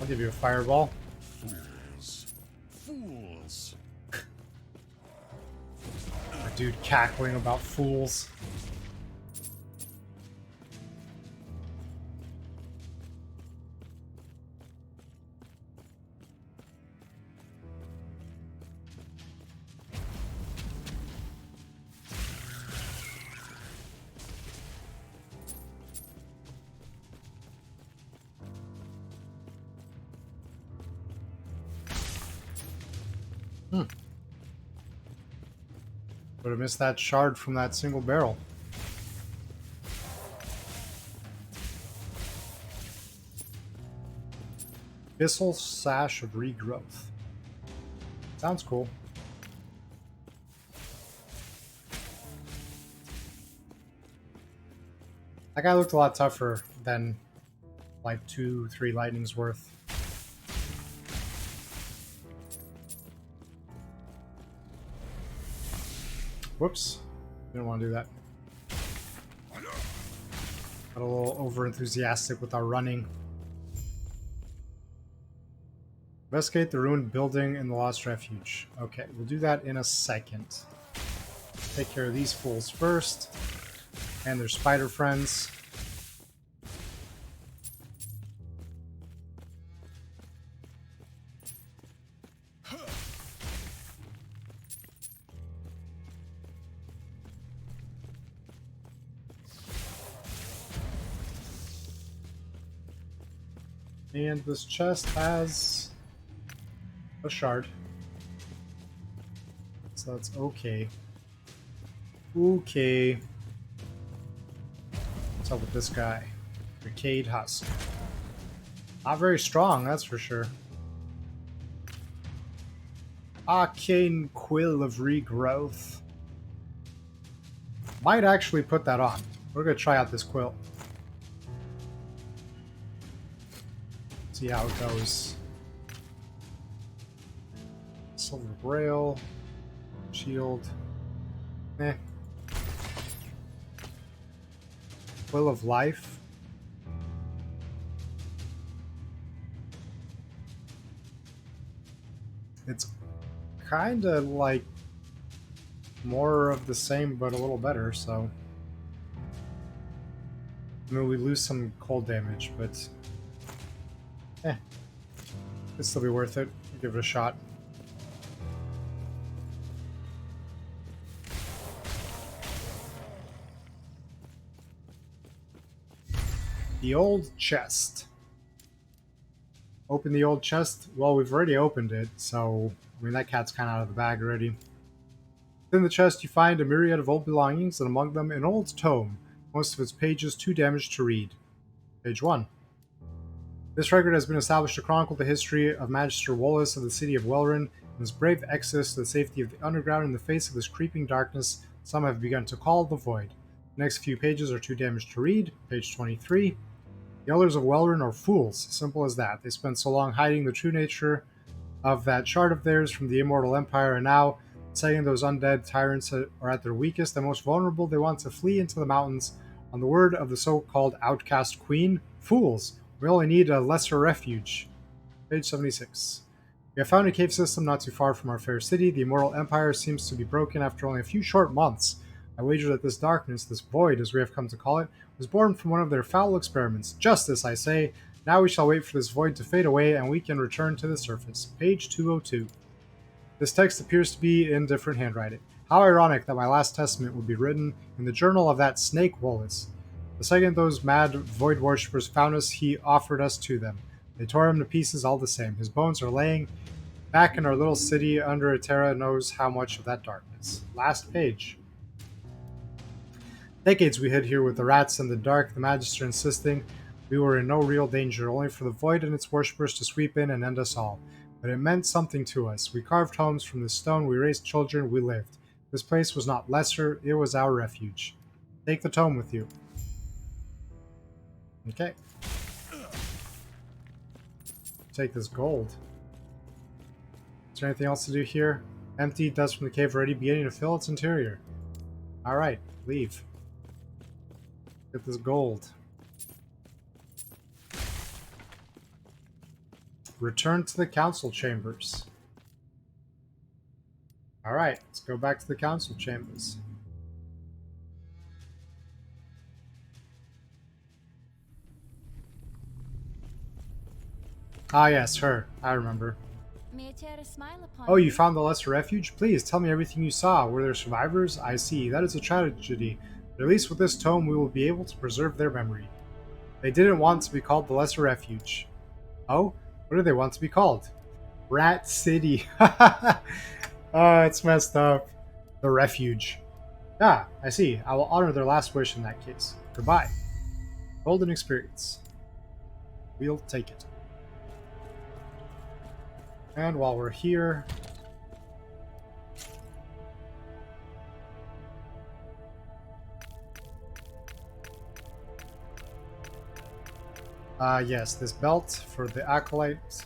I'll give you a fireball.
Fools. Fools.
I dude cackling about fools. Would have missed that shard from that single barrel. Abyssal Sash of Regrowth. Sounds cool. That guy looked a lot tougher than like 2-3 lightnings worth. Whoops. Didn't want to do that. Got a little over-enthusiastic with our running. Investigate the ruined building in the Lost Refuge. Okay, we'll do that in a second. Take care of these fools first. And their spider friends. And this chest has a shard. So that's okay. Okay. What's up with this guy? Arcade Husk. Not very strong, that's for sure. Arcane Quill of Regrowth. Might actually put that on. We're gonna try out this quill. See how it goes. Silver Braille. Shield. Eh. Quill of Life. It's kind of like more of the same, but a little better, so. I mean, we lose some cold damage, but. It'd still be worth it. Give it a shot. The old chest. Open the old chest. Well, we've already opened it, so I mean that cat's kind of out of the bag already. Within the chest, you find a myriad of old belongings, and among them an old tome. Most of its pages too damaged to read. Page 1. This record has been established to chronicle the history of Magister Wallace of the city of Welrin and his brave exodus to the safety of the underground in the face of this creeping darkness some have begun to call the Void. The next few pages are too damaged to read. Page 23. The elders of Welrin are fools, simple as that. They spent so long hiding the true nature of that shard of theirs from the Immortal Empire, and now, saying those undead tyrants are at their weakest and most vulnerable, they want to flee into the mountains. On the word of the so-called outcast queen, fools! We only need a lesser refuge. Page 76. We have found a cave system not too far from our fair city. The Immortal Empire seems to be broken after only a few short months. I wager that this darkness, this void, as we have come to call it, was born from one of their foul experiments. Justice, I say. Now we shall wait for this void to fade away, and we can return to the surface. Page 202. This text appears to be in different handwriting. How ironic that my last testament would be written in the journal of that snake Wallace. The second those mad void worshippers found us, he offered us to them. They tore him to pieces all the same. His bones are laying back in our little city under a Terra knows how much of that darkness. Last page. Decades we hid here with the rats and the dark, the Magister insisting we were in no real danger, only for the void and its worshippers to sweep in and end us all. But it meant something to us. We carved homes from the stone, we raised children, we lived. This place was not lesser, it was our refuge. Take the tome with you. Okay. Take this gold. Is there anything else to do here? Empty, dust from the cave already beginning to fill its interior. Alright, leave. Get this gold. Return to the council chambers. Alright, let's go back to the council chambers. Ah yes, her. I remember.
May I tear a smile upon
Oh, you found the Lesser Refuge? Please, tell me everything you saw. Were there survivors? I see. That is a tragedy. But at least with this tome, we will be able to preserve their memory. They didn't want to be called the Lesser Refuge. Oh? What do they want to be called? Rat City. Oh, it's messed up. The Refuge. Ah, I see. I will honor their last wish in that case. Goodbye. Golden experience. We'll take it. And while we're here... yes, this belt for the Acolyte.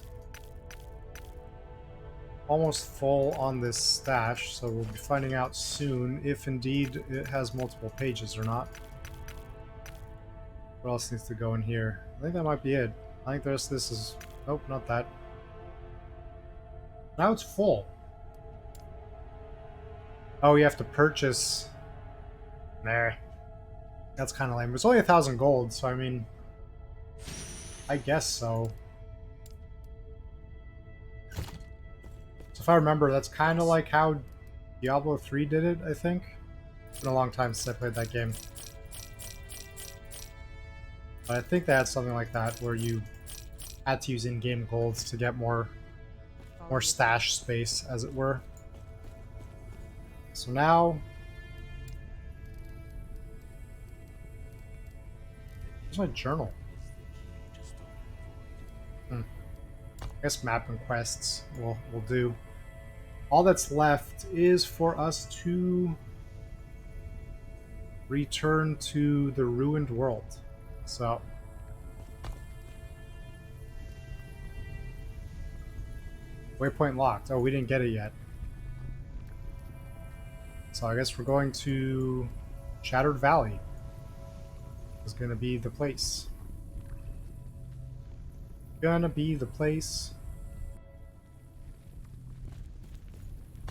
Almost full on this stash, so we'll be finding out soon if indeed it has multiple pages or not. What else needs to go in here? I think that might be it. I think the rest of this is... Nope, not that. Now it's full. Oh, you have to purchase... Nah. That's kind of lame. It's only 1,000 gold, so I mean... I guess so. So if I remember, that's kind of like how Diablo 3 did it, I think. It's been a long time since I played that game. But I think they had something like that, where you had to use in-game golds to get more stash space, as it were. So now... Where's my journal? I guess map and quests will do. All that's left is for us to return to the ruined world. So... Waypoint locked. Oh, we didn't get it yet. So I guess we're going to Shattered Valley. Is gonna be the place. Gonna be the place.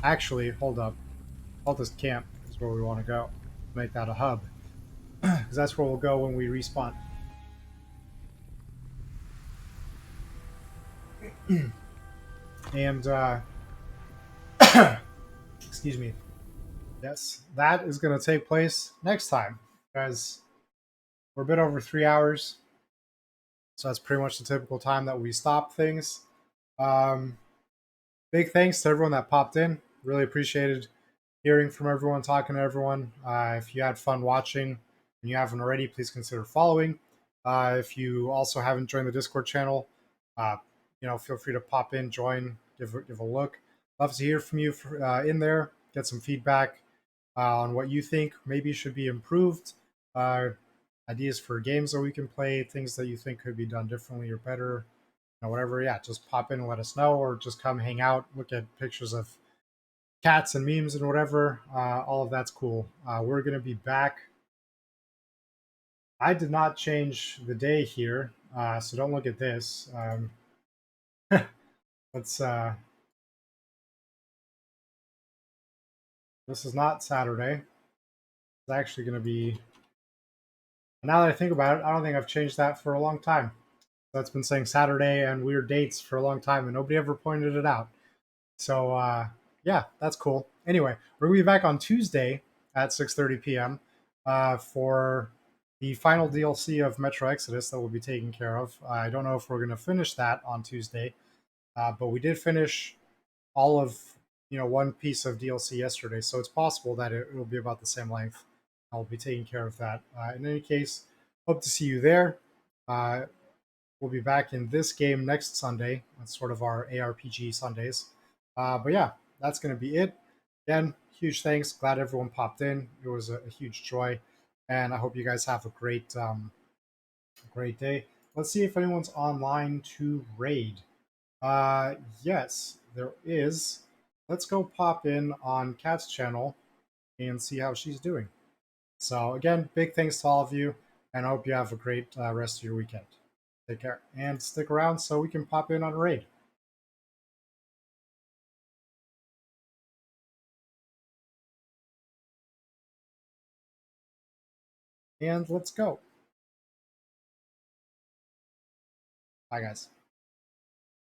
Actually, hold up. Altus Camp is where we want to go. Make that a hub. Because that's where we'll go when we respawn. And, excuse me. Yes, that is going to take place next time. Because we're a bit over 3 hours. So that's pretty much the typical time that we stop things. Big thanks to everyone that popped in. Really appreciated hearing from everyone, talking to everyone. If you had fun watching and you haven't already, please consider following. If you also haven't joined the Discord channel, feel free to pop in, join, give a look. Love to hear from you in there. Get some feedback on what you think maybe should be improved. Ideas for games that we can play, things that you think could be done differently or better. Whatever, yeah, just pop in and let us know, or just come hang out, look at pictures of cats and memes and whatever. All of that's cool. We're going to be back. I did not change the day here, so don't look at this. Let's. This is not Saturday. It's actually going to be. Now that I think about it, I don't think I've changed that for a long time. That's been saying Saturday and weird dates for a long time, and nobody ever pointed it out. So yeah, that's cool. Anyway, we're gonna be back on Tuesday at 6:30 p.m. For the final DLC of Metro Exodus that we'll be taking care of. I don't know if we're gonna finish that on Tuesday, but we did finish all of one piece of DLC yesterday, so it's possible that it will be about the same length. I'll be taking care of that. In any case, hope to see you there. We'll be back in this game next Sunday. That's sort of our ARPG Sundays. But yeah, that's going to be it. Again, huge thanks. Glad everyone popped in. It was a huge joy. And I hope you guys have a great day. Let's see if anyone's online to raid. Yes, there is. Let's go pop in on Kat's channel and see how she's doing. So again, big thanks to all of you, and I hope you have a great rest of your weekend. Take care, and stick around so we can pop in on a raid. and let's go. Bye, guys.